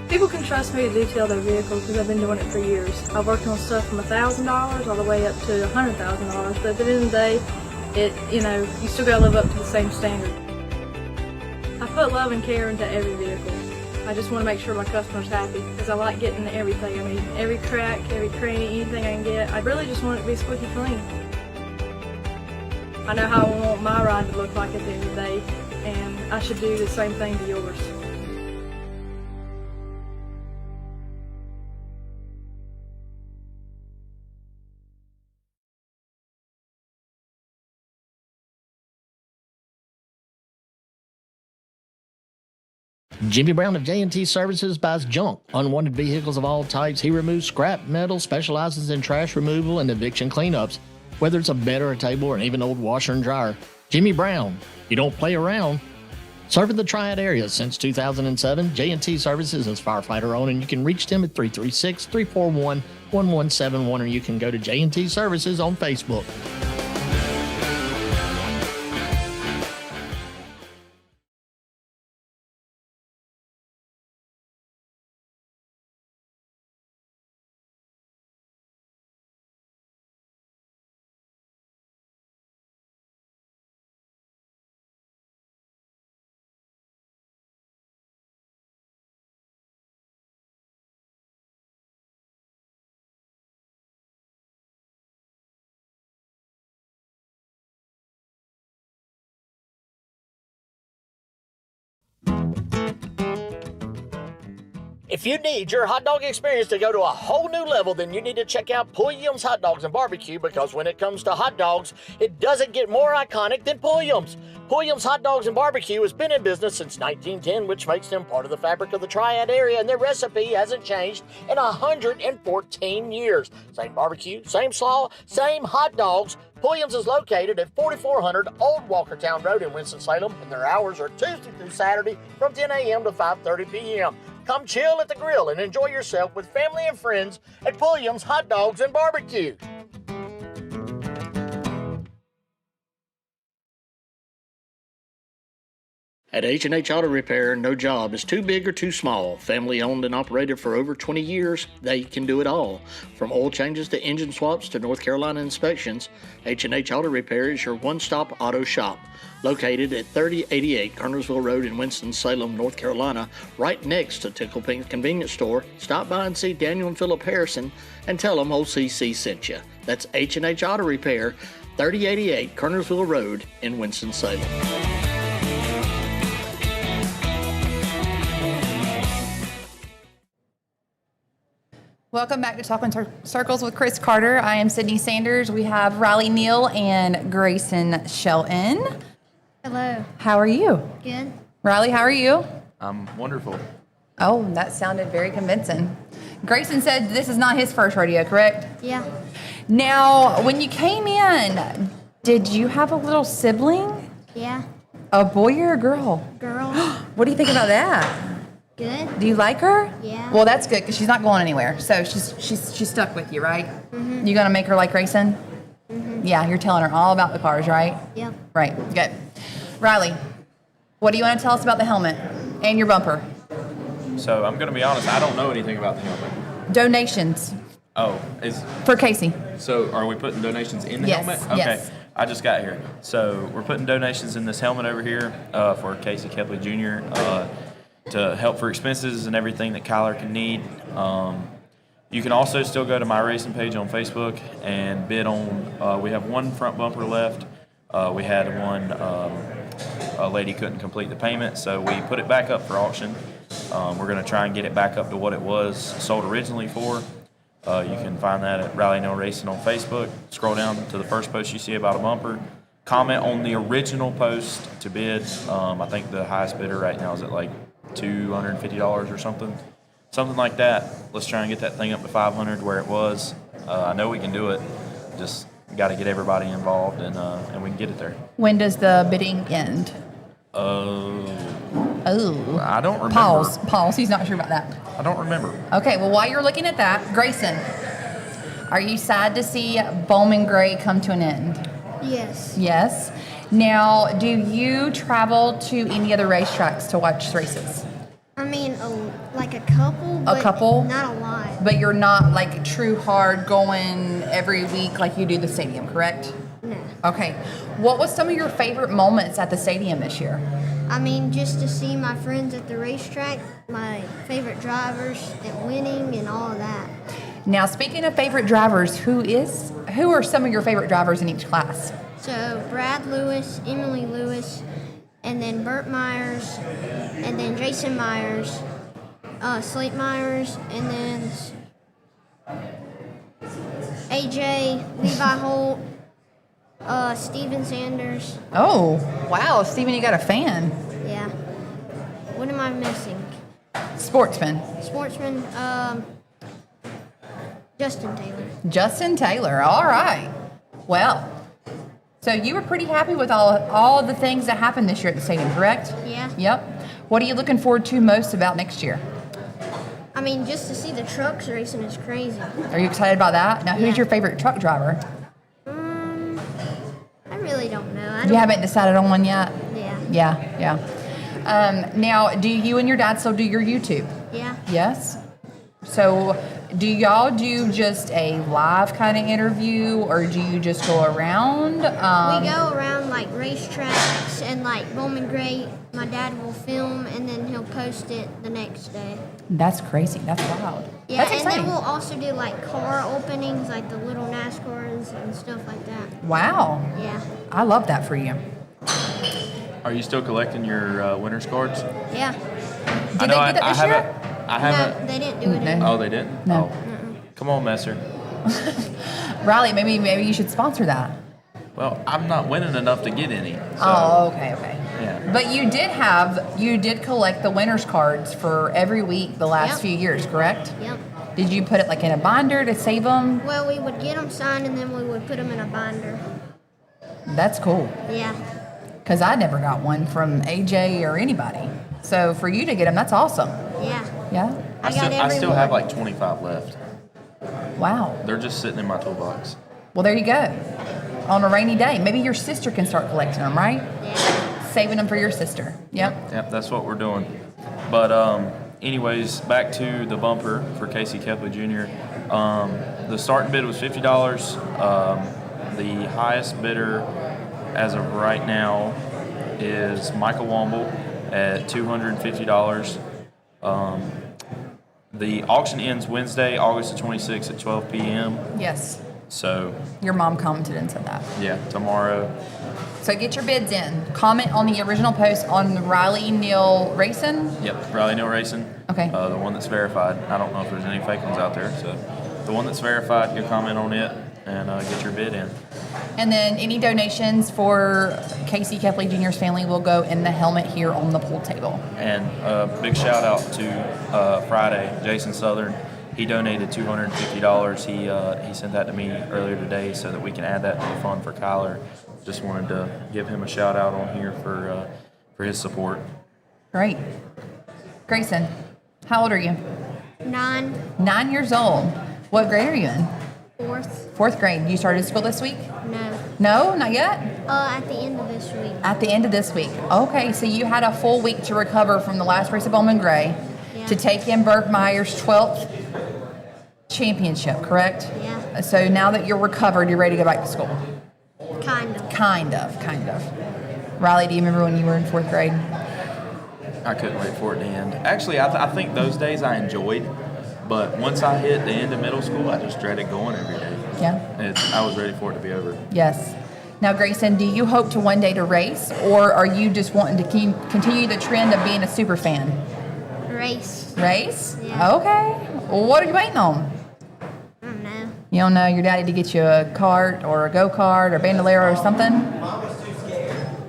People can trust me to detail their vehicles because I've been doing it for years. I've worked on stuff from $1,000 all the way up to $100,000, but at the end of the day, you still gotta live up to the same standard. I put love and care into every vehicle. I just want to make sure my customer's happy because I like getting everything. I mean, every crack, every cranny, anything I can get. I really just want it to be squeaky clean. I know how I want my ride to look like at the end of the day, and I should do the same thing to yours. Jimmy Brown of J&T Services buys junk, unwanted vehicles of all types. He removes scrap metal, specializes in trash removal and eviction cleanups. Whether it's a bed or a table or an even old washer and dryer, Jimmy Brown, you don't play around. Serving the Triad area since 2007, J&T Services is firefighter owned, and you can reach them at 336-341-1171, or you can go to J&T Services on Facebook. If you need your hot dog experience to go to a whole new level, then you need to check out Pulliam's Hot Dogs and Barbecue, because when it comes to hot dogs, it doesn't get more iconic than Pulliam's. Pulliam's Hot Dogs and Barbecue has been in business since 1910, which makes them part of the fabric of the Triad area, and their recipe hasn't changed in 114 years. Same barbecue, same slaw, same hot dogs. Pulliam's is located at 4400 Old Walkertown Road in Winston-Salem, and their hours are Tuesday through Saturday from 10 a.m. to 5:30 p.m. Come chill at the grill and enjoy yourself with family and friends at Pulliam's Hot Dogs and Barbecue. At H&H Auto Repair, no job is too big or too small. Family owned and operated for over 20 years, they can do it all. From oil changes to engine swaps to North Carolina inspections, H&H Auto Repair is your one-stop auto shop. Located at 3088 Kernersville Road in Winston-Salem, North Carolina, right next to Tickle Pink Convenience Store, stop by and see Daniel and Philip Harrison and tell them OCC sent you. That's H&H Auto Repair, 3088 Kernersville Road in Winston-Salem. Welcome back to Talking Circles with Chris Carter. I am Sydney Sanders. We have Riley Neal and Grayson Shelton. Hello. How are you? Good. Riley, how are you? I'm wonderful. Oh, that sounded very convincing. Grayson said this is not his first rodeo, correct? Yeah. Now, when you came in, did you have a little sibling? Yeah. A boy or a girl? Girl. What do you think about that? Good. Do you like her? Yeah. Well, that's good because she's not going anywhere. So she's stuck with you, right? Mm-hmm. You gonna make her like Grayson? Mm-hmm. Yeah, you're telling her all about the cars, right? Yep. Right. Good. Riley, what do you want to tell us about the helmet and your bumper? So I'm gonna be honest, I don't know anything about the helmet. Donations Oh, is for Casey. so are we putting donations in the Yes, helmet? Okay. yes. I just got here. So we're putting donations in this helmet over here for Casey Kepley Jr. To help for expenses and everything that Kyler can need. You can also still go to my racing page on Facebook and bid on. We have one front bumper left. We had one. A lady couldn't complete the payment, so we put it back up for auction. We're going to try and get it back up to what it was sold originally for. You can find that at Riley Neal Racing on Facebook. Scroll down to the first post you see about a bumper. Comment on the original post to bid. I think the highest bidder right now is at like $250 or something like that. Let's try and get that thing up to $500 where it was. I know we can do it. Just got to get everybody involved, and we can get it there. When does the bidding end? Oh, I don't remember. Pause. He's not sure about that. I don't remember. Okay, well, while you're looking at that, Grayson, are you sad to see Bowman Gray come to an end? Yes. Yes. Now, do you travel to any other racetracks to watch races? I mean, like a couple. But couple? Not a lot. But you're not like true hard going every week like you do the stadium, correct? No. Okay. What was some of your favorite moments at the stadium this year? I mean, just to see my friends at the racetrack, my favorite drivers, and winning, and all of that. Now, speaking of favorite drivers, who are some of your favorite drivers in each class? So Brad Lewis, Emily Lewis, and then Burt Myers, and then Jason Myers, Slate Myers, and then AJ, Levi Holt, Steven Sanders. Oh, wow, Steven, you got a fan. Yeah. What am I missing? Sportsman. Sportsman, Justin Taylor. Justin Taylor. All right. Well, so you were pretty happy with all of the things that happened this year at the stadium, correct? Yeah. Yep. What are you looking forward to most about next year? I mean, just to see the trucks racing is crazy. Are you excited about that? Now, who's Yeah. your favorite truck driver? I really don't know. I You don't, haven't decided on one yet? Yeah. Yeah. Now, do you and your dad still do your YouTube? Yeah. Yes. So, do y'all do just a live kind of interview, or do you just go around? We go around like racetracks and like Bowman Gray. My dad will film and then he'll post it the next day. That's crazy. That's wild. Yeah, That's and exciting. then we'll also do like car openings, like the little NASCARs and stuff like that. Wow. Yeah. I love that for you. Are you still collecting your winner's cards? Yeah. Did they do that this year? I haven't. No, they didn't do it. No. in- Oh, they didn't? No. Oh. Come on, Messer. Riley, maybe you should sponsor that. Well, I'm not winning enough to get any. So, Oh, okay. Yeah. But you did collect the winners cards for every week the last Yep. few years, correct? Yep. Did you put it like in a binder to save them? Well, we would get them signed and then we would put them in a binder. That's cool. Yeah. Because I never got one from AJ or anybody. So for you to get them, that's awesome. Yeah. Yeah? I got I still have everyone. like 25 left. Wow. They're just sitting in my toolbox. Well, there you go. On a rainy day, maybe your sister can start collecting them, right? Yeah. Saving them for your sister. Yep. Yep, that's what we're doing. But anyways, back to the bumper for Casey Kepley Jr. The starting bid was $50. The highest bidder as of right now is Michael Womble at $250. The auction ends Wednesday, August the 26th at 12 p.m. Yes. So, Your mom commented and said that. yeah, tomorrow. So get your bids in. Comment on the original post on Riley Neal Racing. Yep, Riley Neal Racing. Okay. The one that's verified. I don't know if there's any fake ones out there. So, the one that's verified, you comment on it and get your bid in. And then any donations for Casey Kepley Jr.'s family will go in the helmet here on the pool table. And big shout out to Friday, Jason Southern. He donated $250. He sent that to me earlier today so that we can add that to the fund for Kyler. Just wanted to give him a shout out on here for his support. Great. Grayson, how old are you? 9, 9 years old. What grade are you in? 4th. 4th grade. You started school this week? No. No, not yet? At the end of this week. At the end of this week. Okay, so you had a full week to recover from the last race of Bowman Gray Yeah. to take in Burke Meyer's 12th championship, correct? Yeah. So now that you're recovered, you're ready to go back to school? Kind of. Kind of. Riley, do you remember when you were in 4th grade? I couldn't wait for it to end. Actually, I think those days I enjoyed, but once I hit the end of middle school, I just dreaded going every day. Yeah? I was ready for it to be over. Yes. Now, Grayson, do you hope to one day to race, or are you just wanting to continue the trend of being a super fan? Race. Race? Yeah. Okay. Well, what are you waiting on? I don't know. You don't know your daddy to get you a kart or a go-kart or bandolero or something?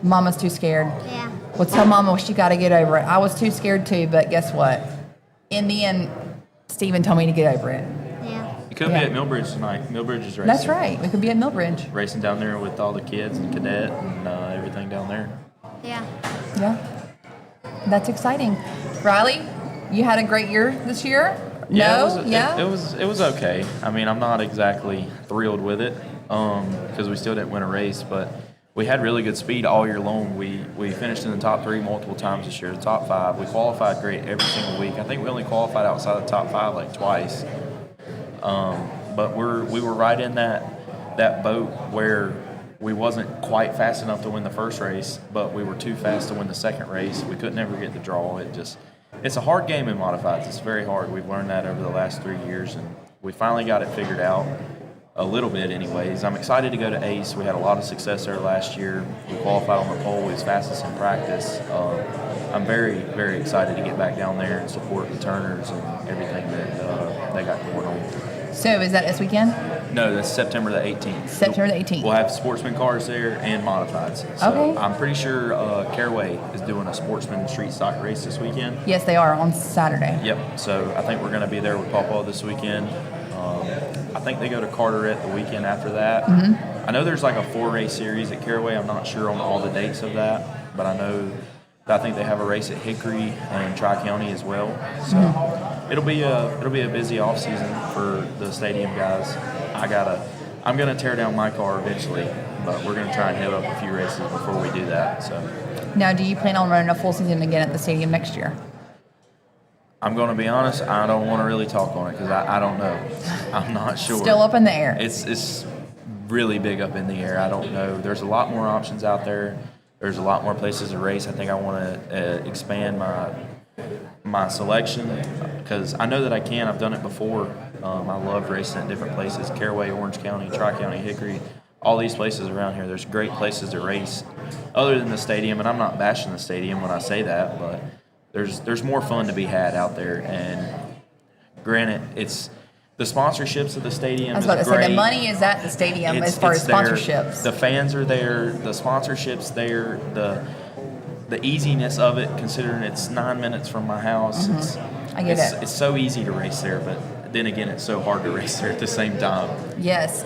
Mama's too scared. Yeah. Well, tell Mama she got to get over it. I was too scared too, but guess what? In the end, Steven told me to get over it. Yeah. You could Yeah. be at Millbridge tonight. Millbridge is racing. That's right. We could be at Millbridge. Racing down there with all the kids and cadet and everything down there. Yeah. Yeah. That's exciting. Riley, you had a great year this year? No? It was okay. I mean, I'm not exactly thrilled with it because we still didn't win a race, but we had really good speed all year long. We finished in the top 3 multiple times this year, the top 5. We qualified great every single week. I think we only qualified outside the top 5 like twice. But we were right in that boat where we wasn't quite fast enough to win the first race, but we were too fast to win the second race. We couldn't ever get the draw. It's a hard game in modifieds. It's very hard. We've learned that over the last 3 years, and we finally got it figured out a little bit anyways. I'm excited to go to ACE. We had a lot of success there last year. We qualified on the pole. We was fastest in practice. I'm very, very excited to get back down there and support the Turners and everything that they got going on. So is that this weekend? No, that's September the 18th. September the 18th. We'll have sportsman cars there and modifieds. So Okay. I'm pretty sure Caraway is doing a sportsman street stock race this weekend. Yes, they are on Saturday. Yep. So I think we're going to be there with Pawpaw this weekend. I think they go to Carteret the weekend after that. Mm-hmm. I know there's like a 4-race series at Caraway. I'm not sure on all the dates of that, but I know I think they have a race at Hickory and Tri-County as well. So Mm-hmm. it'll be a busy off season for the stadium guys. I'm gonna tear down my car eventually, but we're gonna try and hit up a few races before we do that. So Now, do you plan on running a full season again at the stadium next year? I'm gonna be honest, I don't want to really talk on it because I don't know. I'm not sure. Still up in the air. It's really big up in the air. I don't know. There's a lot more options out there. There's a lot more places to race. I think I want to expand my selection because I know that I can. I've done it before. I love racing at different places: Caraway, Orange County, Tri-County, Hickory. All these places around here. There's great places to race, other than the stadium. And I'm not bashing the stadium when I say that, but there's more fun to be had out there. And granted, it's the sponsorships of the stadium. I was about to is say, great. the money is at the stadium It's- as far as it's there. sponsorships. The fans are there. The sponsorships there. The easiness of it, considering it's 9 minutes from my house. I get it. It's so easy to race there, but then again, it's so hard to race there at the same time. Yes,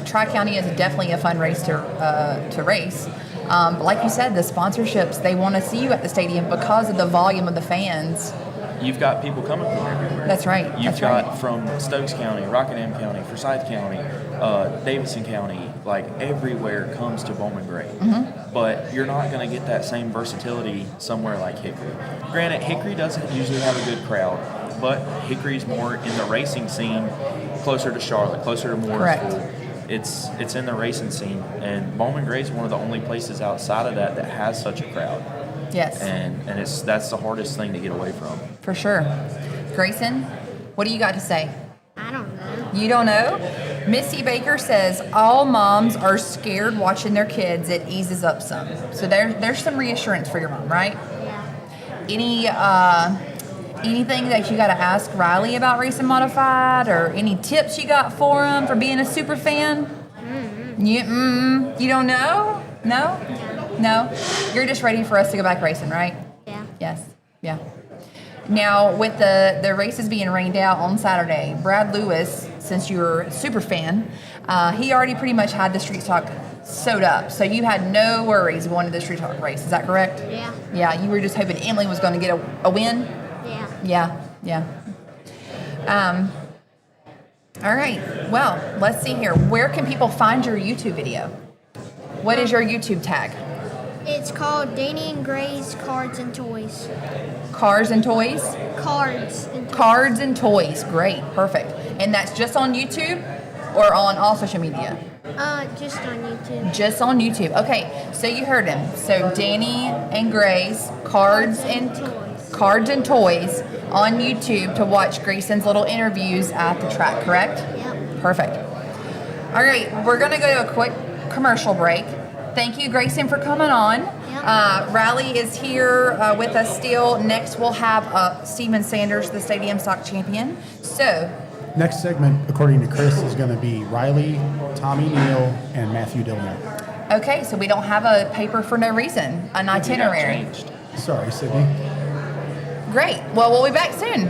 Tri-County is definitely a fun race to race. But like you said, the sponsorships, they want to see you at the stadium because of the volume of the fans. You've got people coming from everywhere. That's right, You've that's got right. from Stokes County, Rockingham County, Forsyth County, Davidson County, like everywhere comes to Bowman Gray. Mm-hmm. But you're not going to get that same versatility somewhere like Hickory. Granted, Hickory doesn't usually have a good crowd, but Hickory's more in the racing scene, closer to Charlotte, closer to Mooresville. Correct. It's in the racing scene, and Bowman Gray is one of the only places outside of that that has such a crowd. Yes, And that's the hardest thing to get away from. for sure. Grayson, what do you got to say? I don't know. You don't know? Missy Baker says all moms are scared watching their kids. It eases up some. So there's some reassurance for your mom, right? Yeah. Anything that you got to ask Riley about racing modified, or any tips you got for him for being a super fan? You don't know? No. You're just ready for us to go back racing, right? Yeah. Yes. Yeah. Now, with the races being rained out on Saturday, Brad Lewis, since you're a super fan, he already pretty much had the street stock sewed up. So you had no worries going to the street stock race. Is that correct? Yeah. Yeah, you were just hoping Emily was going to get a win? Yeah. Yeah. All right. Well, let's see here. Where can people find your YouTube video? What is your YouTube tag? It's called Danny and Gray's Cards and Toys. Cars and Toys? Cards and Toys. Cards and Toys. Great. Perfect. And that's just on YouTube or on all social media? Just on YouTube. Just on YouTube. Okay, so you heard him. So Danny and Gray's Cards and Toys on YouTube to watch Grayson's little interviews at the track, correct? Yep. Perfect. All right, we're going to go to a quick commercial break. Thank you, Grayson, for coming on. Yep. Riley is here with us still. Next, we'll have Steven Sanders, the Stadium Stock Champion. So, Next segment, according to Chris, is going to be Riley, Tommy Neal, and Matthew Dillon. okay, so we don't have a paper for no reason, an itinerary. Sorry, Sydney. Great. Well, we'll be back soon.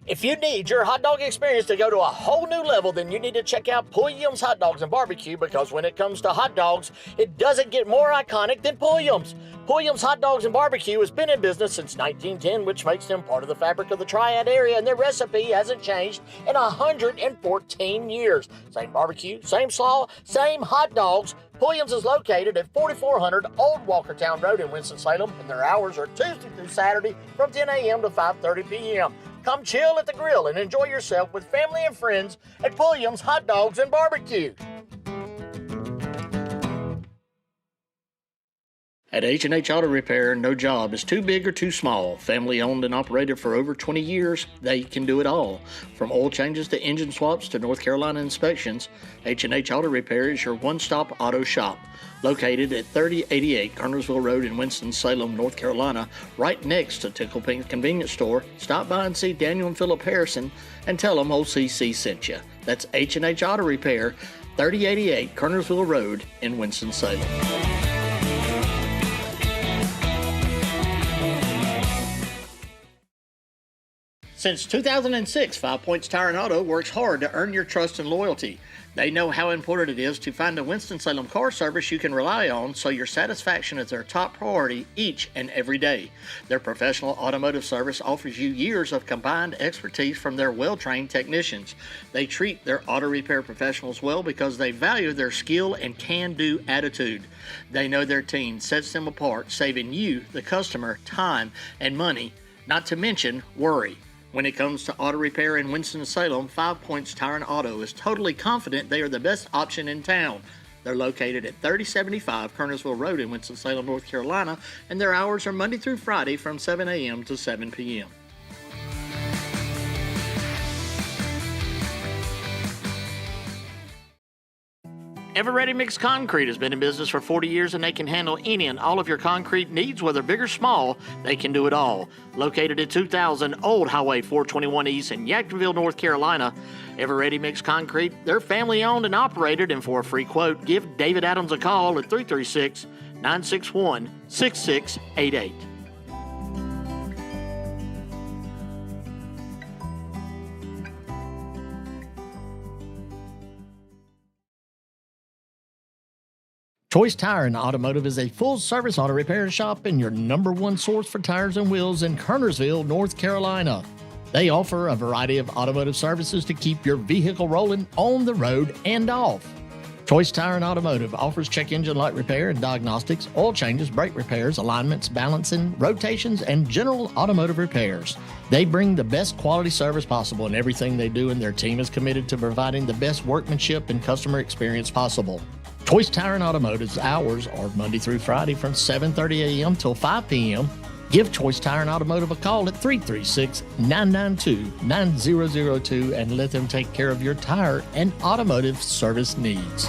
If you need your hot dog experience to go to a whole new level, then you need to check out Pulliam's Hot Dogs and Barbecue, because when it comes to hot dogs, it doesn't get more iconic than Pulliam's. Pulliam's Hot Dogs and Barbecue has been in business since 1910, which makes them part of the fabric of the Triad area, and their recipe hasn't changed in 114 years. Same barbecue, same slaw, same hot dogs. Pulliam's is located at 4400 Old Walkertown Road in Winston-Salem, and their hours are Tuesday through Saturday from 10 a.m. to 5:30 p.m. Come chill at the grill and enjoy yourself with family and friends at Pulliam's Hot Dogs and Barbecue. At H&H Auto Repair, no job is too big or too small. Family owned and operated for over 20 years, they can do it all. From oil changes to engine swaps to North Carolina inspections, H&H Auto Repair is your one-stop auto shop. Located at 3088 Kernersville Road in Winston-Salem, North Carolina, right next to Tickle Pink Convenience Store, stop by and see Daniel and Philip Harrison and tell them old CC sent you. That's H&H Auto Repair, 3088 Kernersville Road in Winston-Salem. Since 2006, 5 Points Tire and Auto works hard to earn your trust and loyalty. They know how important it is to find a Winston-Salem car service you can rely on, so your satisfaction is their top priority each and every day. Their professional automotive service offers you years of combined expertise from their well-trained technicians. They treat their auto repair professionals well because they value their skill and can-do attitude. They know their team sets them apart, saving you, the customer, time and money, not to mention worry. When it comes to auto repair in Winston-Salem, 5 Points Tire and Auto is totally confident they are the best option in town. They're located at 3075 Kernersville Road in Winston-Salem, North Carolina, and their hours are Monday through Friday from 7 a.m. to 7 p.m. Everready Mix Concrete has been in business for 40 years and they can handle any and all of your concrete needs, whether big or small. They can do it all. Located at 2000 Old Highway 421 East in Yadkinville, North Carolina, Everready Mix Concrete, they're family owned and operated, and for a free quote, give David Adams a call at 336-961-6688. Choice Tire and Automotive is a full-service auto repair shop and your number one source for tires and wheels in Kernersville, North Carolina. They offer a variety of automotive services to keep your vehicle rolling on the road and off. Choice Tire and Automotive offers check engine light repair and diagnostics, oil changes, brake repairs, alignments, balancing, rotations, and general automotive repairs. They bring the best quality service possible in everything they do, and their team is committed to providing the best workmanship and customer experience possible. Choice Tire and Automotive's hours are Monday through Friday from 7:30 a.m. till 5 p.m. Give Choice Tire and Automotive a call at 336-992-9002 and let them take care of your tire and automotive service needs.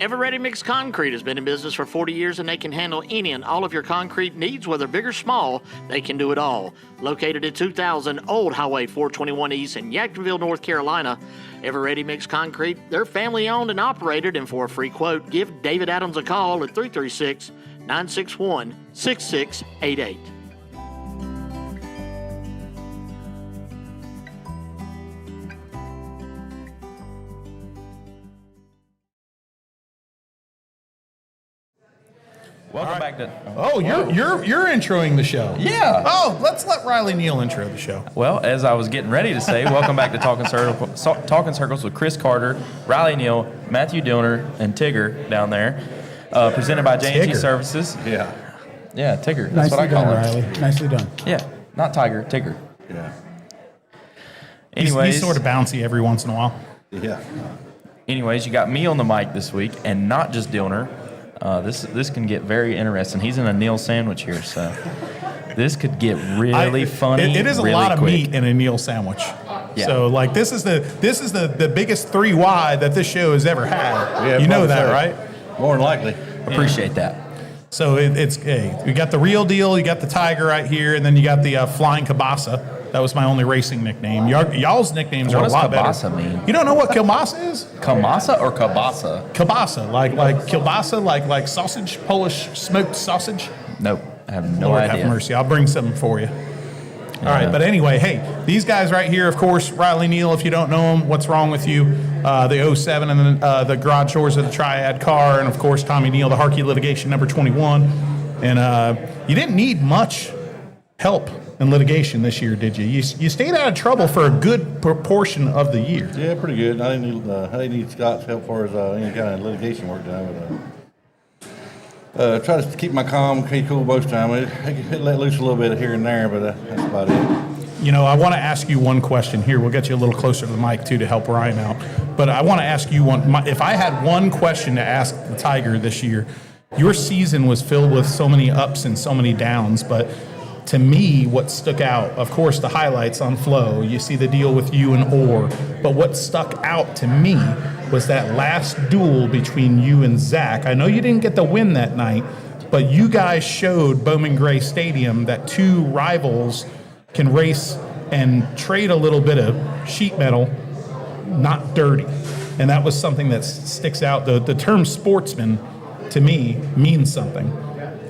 Everready Mix Concrete has been in business for 40 years and they can handle any and all of your concrete needs, whether big or small. They can do it all. Located at 2000 Old Highway 421 East in Yadkinville, North Carolina, Everready Mix Concrete, they're family owned and operated, and for a free quote, give David Adams a call at 336-961-6688. Welcome back to. Oh, you're introing the show. Yeah. Oh, let's let Riley Neal intro the show. Well, as I was getting ready to say, welcome back to Talking Circles with Chris Carter, Riley Neal, Matthew Dillner, and Tigger down there. Presented by J&T Tigger. Services. Yeah. Yeah, Tigger. That's Nicely what I call done, her. Riley. Nicely done. Yeah, not Tiger, Tigger. Yeah. Anyways, He's sort of bouncy every once in a while. Yeah. Anyways, you got me on the mic this week, and not just Dillner. This can get very interesting. He's in a Neil sandwich here, so this could get really funny. It is a really lot of quick. meat in a Neil sandwich. Yeah. So like this is the biggest 3Y that this show has ever had. Yeah, you know probably that, so. right? More than likely. Appreciate that. So it's we got the real deal, you got the Tiger right here, and then you got the Flying Kabasa. That was my only racing nickname. Y'all's nicknames What are a does lot kielbasa better. mean? You don't know what kielbasa is? Kamasa or kabasa? Kielbasa, like kielbasa, like sausage, Polish smoked sausage. Nope, I have no Lord idea. have mercy. I'll bring something for you. All right, but anyway, hey, these guys right here, of course, Riley Neal, if you don't know him, what's wrong with you? The 07 and then the garage doors of the Triad car, and of course, Tommy Neal, the Harkey litigation number 21. And you didn't need much help in litigation this year, did you? You stayed out of trouble for a good proportion of the year. Yeah, pretty good. I didn't need Scott's help for any kind of litigation work done. But try to keep my calm, keep cool most time. It let loose a little bit here and there, but that's about it. I want to ask you one question here. We'll get you a little closer to the mic, too, to help Ryan out. But I want to ask you if I had one question to ask the Tiger this year, your season was filled with so many ups and so many downs, but to me, what stuck out, of course, the highlights on Flow, you see the deal with you and Orr, but what stuck out to me was that last duel between you and Zach. I know you didn't get the win that night, but you guys showed Bowman Gray Stadium that two rivals can race and trade a little bit of sheet metal, not dirty. And that was something that sticks out. The term sportsman, to me, means something.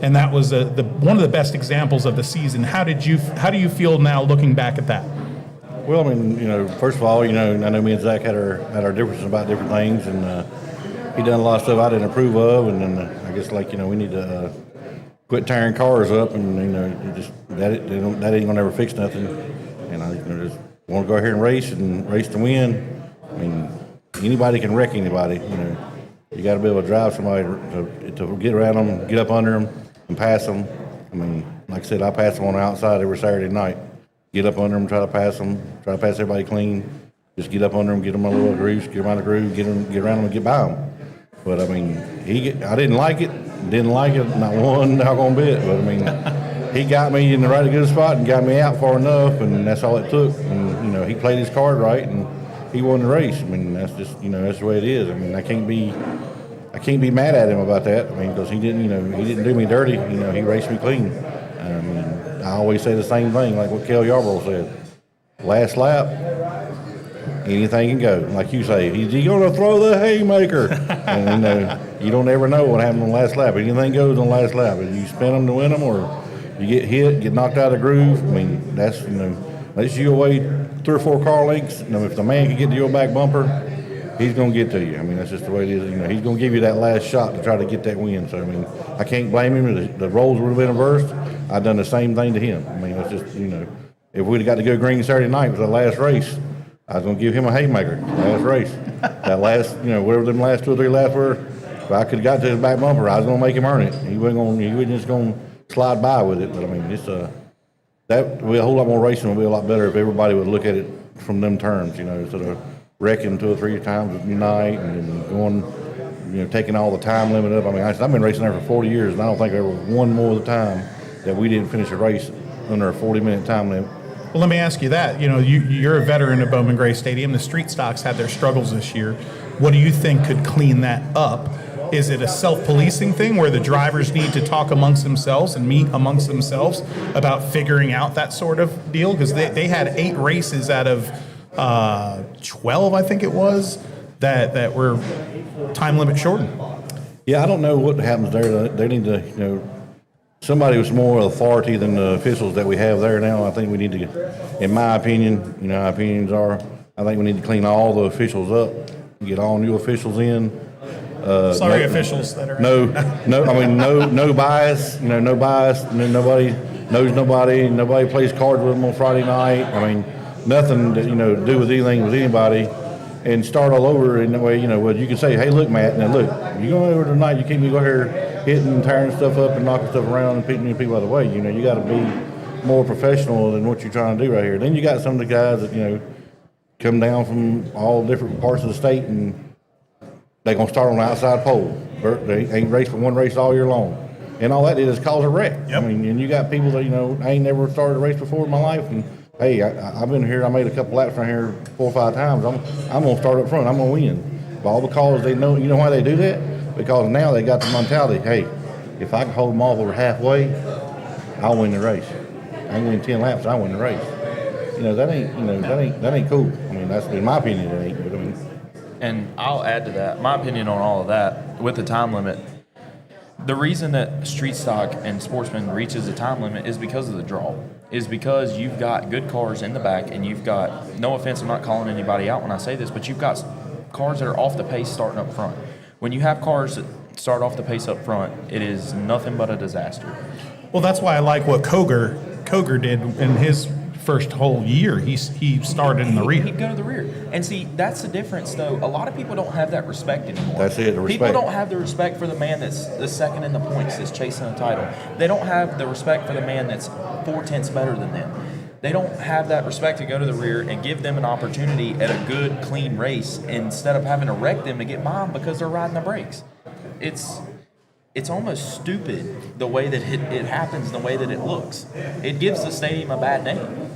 And that was one of the best examples of the season. How do you feel now looking back at that? Well, I mean, first of all, I know me and Zach had our differences about different things, and he done a lot of stuff I didn't approve of, and then I guess we need to quit tearing cars up, and that ain't gonna ever fix nothing. And I just want to go out here and race to win. I mean, anybody can wreck anybody. You got to be able to drive somebody to get around them, get up under them, and pass them. I mean, like I said, I pass them on the outside every Saturday night. Get up under them, try to pass everybody clean. Just get up under them, get them a little grooves, get them out of the groove, get around them and get by them. But I mean, I didn't like it, not one doggone bit. But I mean, he got me in the right good spot and got me out far enough, and that's all it took. And he played his card right, and he won the race. I mean, that's just that's the way it is. I mean, I can't be mad at him about that. I mean, because he didn't do me dirty. He raced me clean. I mean, I always say the same thing, like what Kel Yarborough said. Last lap, anything can go. Like you say, is he going to throw the haymaker? And you don't ever know what happened on the last lap. Anything goes on the last lap. If you spin them to win them, or you get hit, get knocked out of the groove. I mean, that's unless you away 3 or 4 car lengths. If the man can get to your back bumper, he's going to get to you. I mean, that's just the way it is. He's going to give you that last shot to try to get that win. So I mean, I can't blame him. The roles would have been reversed. I've done the same thing to him. I mean, it's just if we'd have got to go green Saturday night was the last race, I was going to give him a haymaker. Last race, that last whatever them last 2 or 3 laps were. If I could have got to his back bumper, I was going to make him earn it. He wasn't just going to slide by with it. But I mean, that would be a whole lot more racing. Would be a lot better if everybody would look at it from them terms. Instead of wrecking 2 or 3 times a night and going, taking all the time limit up. I mean, I've been racing there for 40 years, and I don't think I ever won more of the time that we didn't finish a race under a 40-minute time limit. Well, let me ask you that. You're a veteran of Bowman Gray Stadium. The street stocks had their struggles this year. What do you think could clean that up? Is it a self-policing thing where the drivers need to talk amongst themselves and meet amongst themselves about figuring out that sort of deal? Because they had 8 races out of 12, I think it was, that were time limit shortened. Yeah, I don't know what happens there. They need to, somebody with more authority than the officials that we have there now. I think we need to, in my opinion, our opinions are, I think we need to clean all the officials up, get all new officials in. Officials that are no bias. No bias. Nobody knows nobody. Nobody plays cards with them on Friday night. I mean, nothing to do with anything with anybody, and start all over in that way. You can say, hey, look, Matt. Now look, you go over tonight. You can't be go here hitting and tearing stuff up and knocking stuff around and pitching people out of the way. You got to be more professional than what you're trying to do right here. Then you got some of the guys that come down from all different parts of the state, and they're going to start on the outside pole. They ain't raced for one race all year long. And all that is cause a wreck. Yep. I mean, and you got people that, I ain't never started a race before in my life. And, hey, I've been here. I made a couple laps around here 4 or 5 times. I'm going to start up front. I'm going to win. But all because they know, why they do that? Because now they got the mentality, hey, if I can hold them off over halfway, I'll win the race. I can win 10 laps, I win the race. That ain't cool. I mean, that's in my opinion, it ain't. But I mean, And I'll add to that, my opinion on all of that, with the time limit. The reason that street stock and sportsman reaches the time limit is because of the draw. Is because you've got good cars in the back, and you've got, no offense, I'm not calling anybody out when I say this, but you've got cars that are off the pace starting up front. When you have cars that start off the pace up front, it is nothing but a disaster. Well, that's why I like what Koger did in his first whole year. He started in the rear. He'd go to the rear. And see, that's the difference, though. A lot of people don't have that respect anymore. That's it, the respect. People don't have the respect for the man that's the second in the points, that's chasing a title. They don't have the respect for the man that's 4/10 better than them. They don't have that respect to go to the rear and give them an opportunity at a good, clean race instead of having to wreck them to get by them because they're riding the brakes. It's almost stupid the way that it happens, the way that it looks. It gives the stadium a bad name.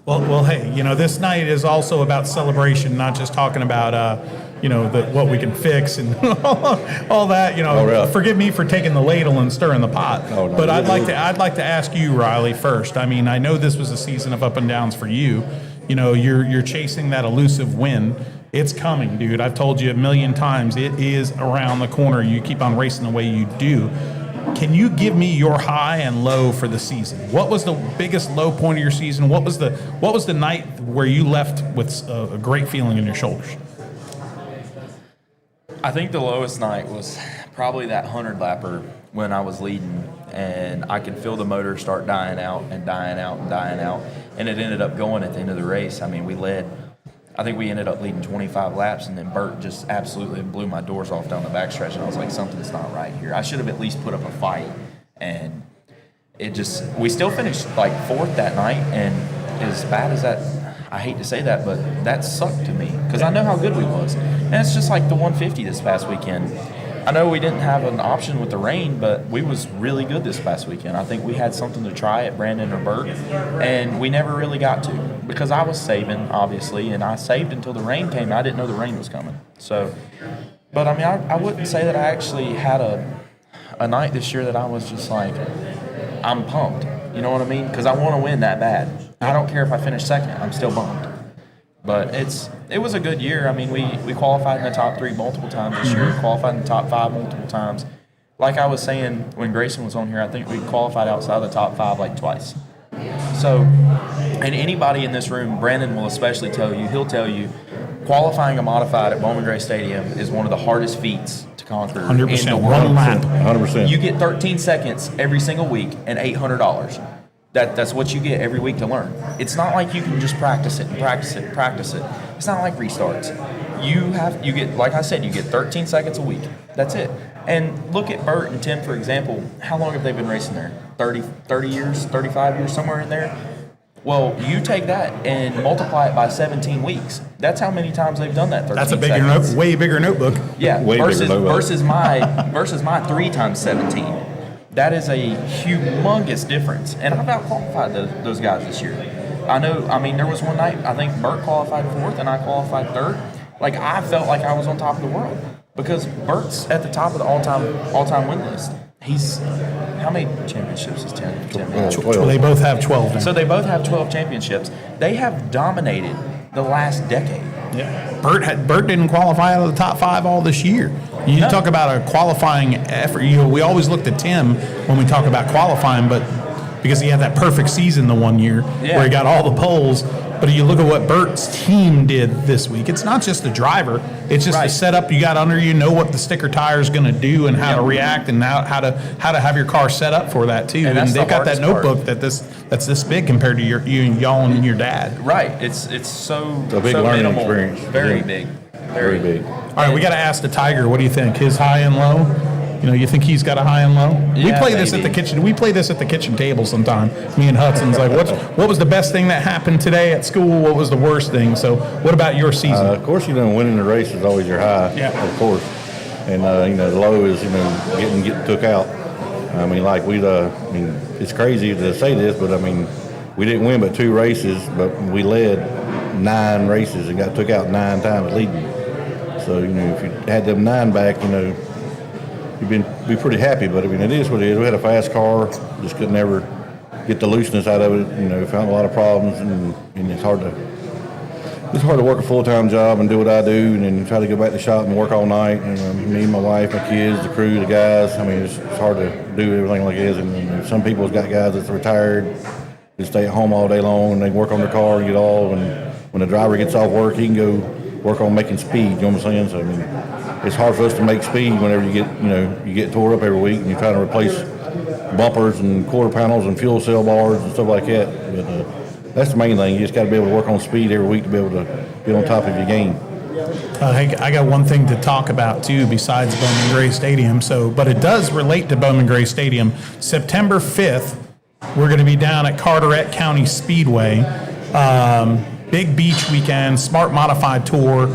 Well, hey, this night is also about celebration, not just talking about, what we can fix and all that. really? Forgive me for taking the ladle and stirring the pot. Oh, no, but I'd you're like to ask you, Riley, first. I mean, I know this was a season of up and downs for you. You're chasing that elusive win. It's coming, dude. I've told you a million times. It is around the corner. You keep on racing the way you do. Can you give me your high and low for the season? What was the biggest low point of your season? What was the night where you left with a great feeling in your shoulders? I think the lowest night was probably that 100-lapper when I was leading, and I could feel the motor start dying out and dying out and dying out, and it ended up going at the end of the race. I mean, I think we ended up leading 25 laps, and then Bert just absolutely blew my doors off down the backstretch, and I was like, something's not right here. I should have at least put up a fight, and we still finished like fourth that night, and as bad as that, I hate to say that, but that sucked to me, because I know how good we was. And it's just like the 150 this past weekend. I know we didn't have an option with the rain, but we was really good this past weekend. I think we had something to try at Brandon or Bert, and we never really got to because I was saving, obviously, and I saved until the rain came. I didn't know the rain was coming. So, but I mean, I wouldn't say that I actually had a night this year that I was just like, I'm pumped. You know what I mean? Because I want to win that bad. I don't care if I finish second. I'm still bummed. But it was a good year. I mean, we qualified in the top 3 multiple times this year. Qualified in the top 5 multiple times. Like I was saying when Grayson was on here, I think we qualified outside the top 5 like twice. So, and anybody in this room, Brandon will especially tell you, he'll tell you, qualifying a modified at Bowman Gray Stadium is one of the hardest feats to conquer 100%, in the world. one lap. 100%. You get 13 seconds every single week and $800. That's what you get every week to learn. It's not like you can just practice it and practice it and practice it. It's not like restarts. You get, like I said, you get 13 seconds a week. That's it. And look at Bert and Tim, for example. How long have they been racing there? 30 years, 35 years, somewhere in there? Well, you take that and multiply it by 17 weeks. That's how many times they've done that. 13 That's a seconds. way bigger notebook. Yeah, Way bigger notebook. versus my 3 times 17. That is a humongous difference. And I've out-qualified those guys this year. I mean, there was one night, I think Bert qualified 4th and I qualified 3rd. Like, I felt like I was on top of the world. Because Bert's at the top of the all-time win list. How many championships is Tim? 12. Well, they both have 12 now. So they both have 12 championships. They have dominated the last decade. Yeah. Bert didn't qualify out of the top 5 all this year. You talk about a qualifying effort. We always looked at Tim when we talk about qualifying, but because he had that perfect season the one year where he got all the poles. But you look at what Bert's team did this week. It's not just the driver. It's just the setup you got under you. Know what the sticker tire is going to do and how to react and how to have your car set up for that too. And they've got that notebook that's this big compared to y'all and your dad. Right. It's so a big so learning minimal. experience. Very Yeah. big. Very big. All right, we got to ask the Tiger. What do you think? His high and low? You think he's got a high and low? We Yeah, play this at the maybe. kitchen. We play this at the kitchen table sometime. Me and Hudson's like, what was the best thing that happened today at school? What was the worst thing? So, what about your season? Of course, winning the race is always your high. Yeah. Of course. And, the low is, getting took out. I mean, like it's crazy to say this, but I mean, we didn't win but 2 races, but we led 9 races and got took out 9 times leading. So, if you had them 9 back, you'd be pretty happy. But I mean, it is what it is. We had a fast car, just couldn't ever get the looseness out of it. Found a lot of problems, and it's hard to work a full-time job and do what I do, and then try to go back to the shop and work all night. And me, my wife, my kids, the crew, the guys. I mean, it's hard to do everything like it is. And some people's got guys that's retired, they stay at home all day long and they work on their car and get all. And when the driver gets off work, he can go work on making speed. You know what I'm saying? So I mean, it's hard for us to make speed whenever you get tore up every week and you're trying to replace bumpers and quarter panels and fuel cell bars and stuff like that. But that's the main thing. You just got to be able to work on speed every week to be able to get on top of your game. I got one thing to talk about too besides Bowman Gray Stadium. But it does relate to Bowman Gray Stadium. September 5th, We're going to be down at Carteret County Speedway. Big beach weekend, smart modified tour.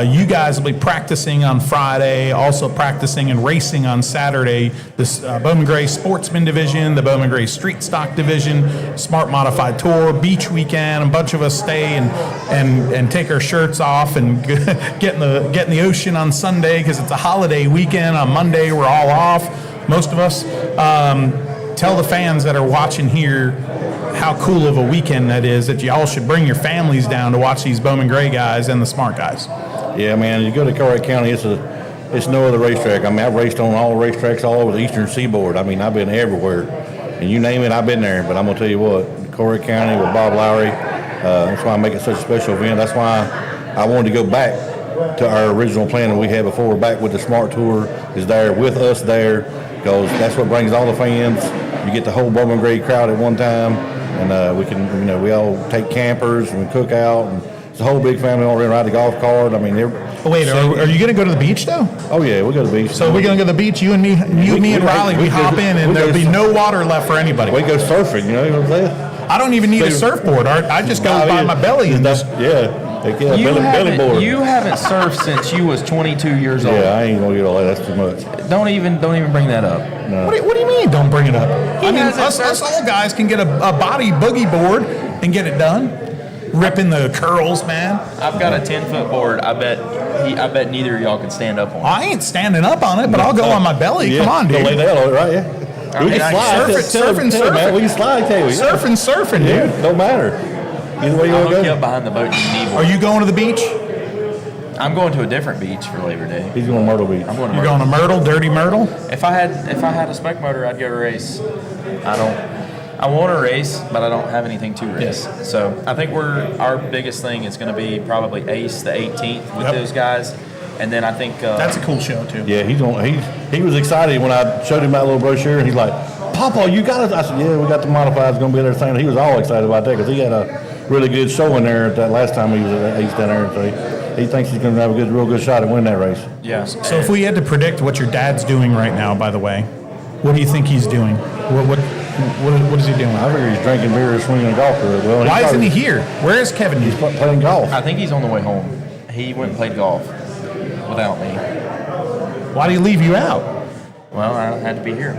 You guys will be practicing on Friday, also practicing and racing on Saturday. This Bowman Gray Sportsman Division, the Bowman Gray Street Stock Division, smart modified tour, beach weekend. A bunch of us stay and take our shirts off and get in the ocean on Sunday because it's a holiday weekend. On Monday, we're all off, most of us. Tell the fans that are watching here how cool of a weekend that is, that y'all should bring your families down to watch these Bowman Gray guys and the smart guys. Yeah, man, you go to Carteret County, it's no other racetrack. I mean, I've raced on all the racetracks all over the eastern seaboard. I mean, I've been everywhere. And you name it, I've been there. But I'm going to tell you what, Carteret County with Bob Lowry, that's why I make it such a special event. That's why I wanted to go back to our original plan that we had before. Back with the Smart Tour is there with us there, because that's what brings all the fans. You get the whole Bowman Gray crowd at one time. And we can, we all take campers and we cook out, and it's a whole big family all ride the golf cart. I mean, wait, are you going to go to the beach though? Oh yeah, we go to the beach. So we're going to go to the beach. You and me, and Riley, we hop in, and there'll be no water left for anybody. We go surfing. You know what I'm saying? I don't even need a surfboard. I just go by my belly and just belly board. You haven't surfed since you was 22 years old. Yeah, I ain't gonna get all that. That's too much. Don't even bring that up. No. What do you mean? Don't bring it up. I mean, us old guys can get a body boogie board and get it done. Ripping the curls, man. I've got a 10-foot board. I bet neither of y'all can stand up on it. I ain't standing up on it, but I'll go on my belly. Yeah. Come on, dude. Lay down on it, right? Yeah. We can slide. Surfing, man. We can slide, can't we? Surfing, dude. Yeah, don't matter. Either way you I'll want to hook you go. up behind the boat and Are you going to the beach? I'm going to a different beach for Labor Day. He's going to Myrtle Beach. I'm going to You're Myrtle. going to Myrtle, Dirty Myrtle? If I had a spec motor, I'd go to race. I want to race, but I don't have anything to race. Yeah. So I think our biggest thing is going to be probably Ace the 18th with those guys, and then I think That's a cool show too. Yeah, he was excited when I showed him that little brochure, and he's like, "Papa, you got it?" I said, "Yeah, we got the modifieds going to be there." Saying he was all excited about that because he had a really good show in there that last time he was at Ace down there. So he thinks he's going to have a real good shot at winning that race. yeah. So if we had to predict what your dad's doing right now, by the way, what do you think he's doing? What is he doing? I figure he's drinking beer or swinging a golf club. Well, Why isn't he here? Where is Kevin? He's playing golf. I think he's on the way home. He went and played golf without me. Why do he leave you out? Well, I had to be here.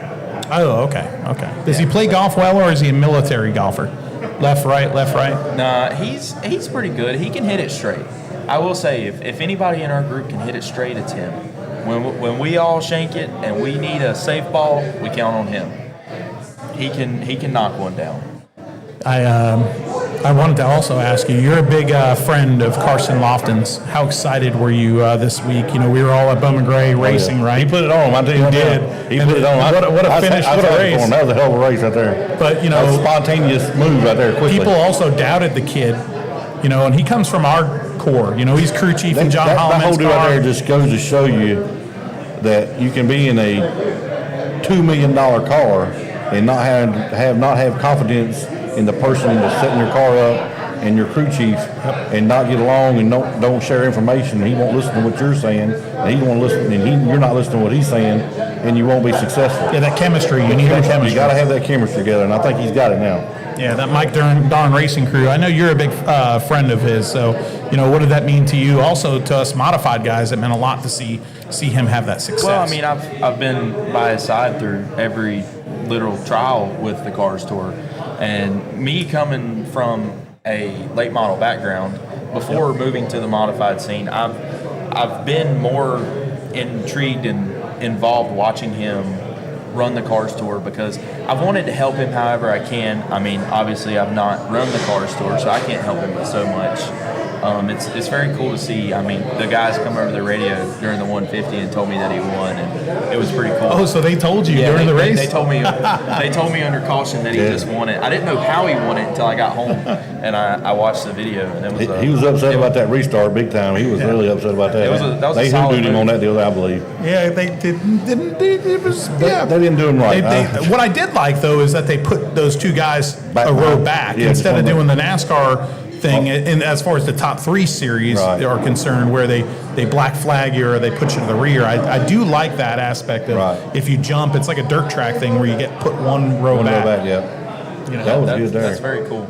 Oh, okay. Does he play golf well, or is he a military golfer? Left, right. Nah, he's pretty good. He can hit it straight. I will say, if anybody in our group can hit it straight, it's him. When we all shank it and we need a safe ball, we count on him. He can knock one down. I wanted to also ask you. You're a big friend of Carson Lofton's. How excited were you this week? You know, we were all at Bowman Gray racing, right? He put it on. I tell you, He what, did. He And put it on. what a finish! What a race! That was a hell of a race right there. But you That was a know, spontaneous move right there, quickly. people also doubted the kid. You know, and he comes from our core. You know, he's crew chief in John that whole Holloman's deal right car. there just goes to show you that you can be in a $2 million car and not have confidence in the person that's setting your car up and your crew chief, and not get along and don't share information. He won't listen to what you're saying, and he won't listen, and you're not listening to what he's saying, and you won't be successful. Yeah, that chemistry. You need that chemistry. You got to have that chemistry together, and I think he's got it now. Yeah, that Mike Darn Racing crew. I know you're a big friend of his, so you know, what did that mean to you? Also, to us modified guys, it meant a lot to see him have that success. Well, I mean, I've been by his side through every literal trial with the Cars Tour, and me coming from a late model background before moving to the modified scene, I've been more intrigued and involved watching him run the Cars Tour because I've wanted to help him however I can. I mean, obviously I've not run the Cars Tour, so I can't help him with so much. It's very cool to see. I mean, the guys come over the radio during the 150 and told me that he won, and it was pretty cool. Oh, so they told you during the race? They told me under caution that he just won it. I didn't know how he won it until I got home, and I watched the video. And it was He was upset about that restart big time. He was really upset about that. That was a they solid hoodooed him move. on that deal, I believe. Yeah, they didn't. It was They didn't do him right. What I did like though is that they put those two guys Back a row behind. back Yeah, instead of just doing the NASCAR thing. And as far as the top three series Right. are concerned, where they black flag you or they put you to the rear, I do like that aspect of Right. if you jump, it's like a dirt track thing where you get put one row back. Yeah. You know, That was That's, good there. that's very cool.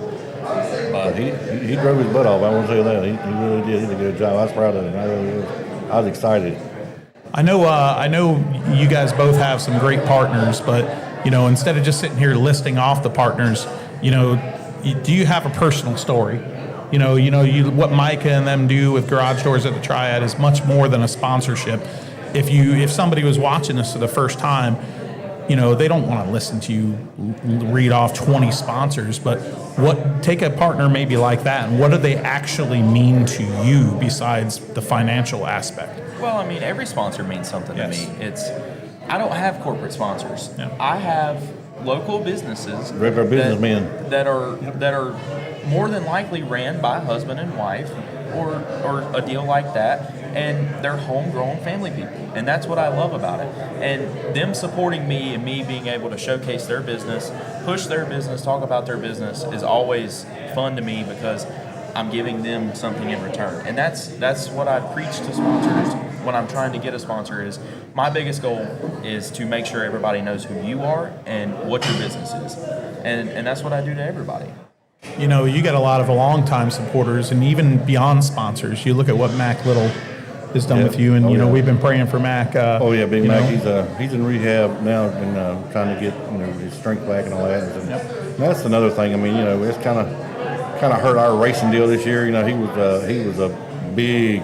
But he drove his butt off. I want to say that. He really did. He did a good job. I was proud of him. I really was. I was excited. I know you guys both have some great partners, but you know, instead of just sitting here listing off the partners, you know, do you have a personal story? You know, what Micah and them do with Garage Doors at the Triad is much more than a sponsorship. If somebody was watching this for the first time, you know, they don't want to listen to you read off 20 sponsors, but take a partner maybe like that, and what do they actually mean to you besides the financial aspect? Well, I mean, every sponsor means something Yes. to me. I don't have corporate sponsors. Yeah. I have local businesses, Regular businessmen. that are more than likely ran by husband and wife, or a deal like that, and they're homegrown family people, and that's what I love about it. And them supporting me and me being able to showcase their business, push their business, talk about their business is always fun to me because I'm giving them something in return. And that's what I preach to sponsors when I'm trying to get a sponsor. Is my biggest goal is to make sure everybody knows who you are and what your business is, and that's what I do to everybody. You know, you got a lot of longtime supporters, and even beyond sponsors. You look at what Mac Little has done Yeah. with you, and Oh, you know yeah. we've been praying for Mac. Oh yeah, Big you Mac. know. He's in rehab now and trying to get his strength back and all that. And that's another thing. I mean, you know, it's kind of hurt our racing deal this year. You know, he was a big,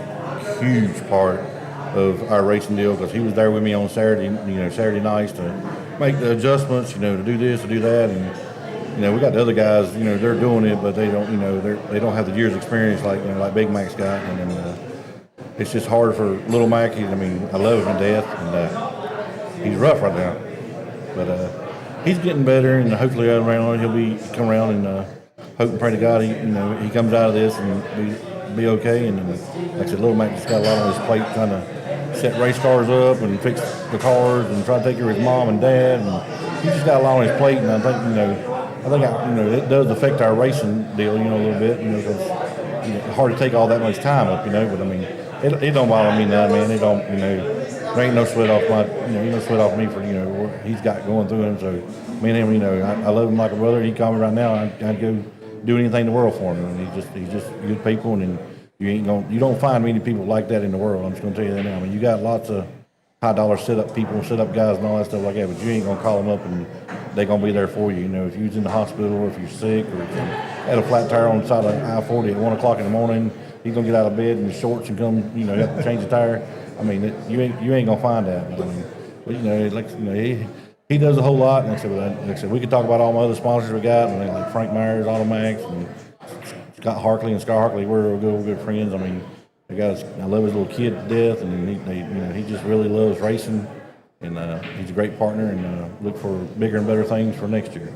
huge part of our racing deal because he was there with me on Saturday nights to make the adjustments. You know, to do this, to do that, and you know, we got the other guys. You know, they're doing it, but they don't. You know, they don't have the years experience like Big Mac's got, and then. It's just hard for Little Mac. I love him to death, and he's rough right now. But he's getting better, and hopefully around he'll come around and hope and pray to God he comes out of this and be okay. And like I said, Little Mac just got a lot on his plate, trying to set race cars up and fix the cars and try to take care of his mom and dad. And he's just got a lot on his plate, and I think it does affect our racing deal, a little bit, because it's hard to take all that much time up, but I mean. It don't bother me none, man. It don't, there ain't no sweat off no sweat off me for, what he's got going through him. So, me and him, I love him like a brother. He called me right now. I'd go do anything in the world for him. And he's just good people, and you don't find many people like that in the world. I'm just gonna tell you that now. I mean, you got lots of high dollar sit up people, sit up guys, and all that stuff like that. But you ain't gonna call them up and they're gonna be there for you. If you're in the hospital, or if you're sick, or if you had a flat tire on the side of I-40 at 1 o'clock in the morning. He's gonna get out of bed in his shorts and come, have to change the tire. I mean, you ain't gonna find that. He does a whole lot. And like I said, we could talk about all my other sponsors we got, like Frank Myers, Automax, and Scott Harkley and Scott Harkley. We're good friends. I mean, I love his little kid to death, and he just really loves racing. And he's a great partner, and look for bigger and better things for next year.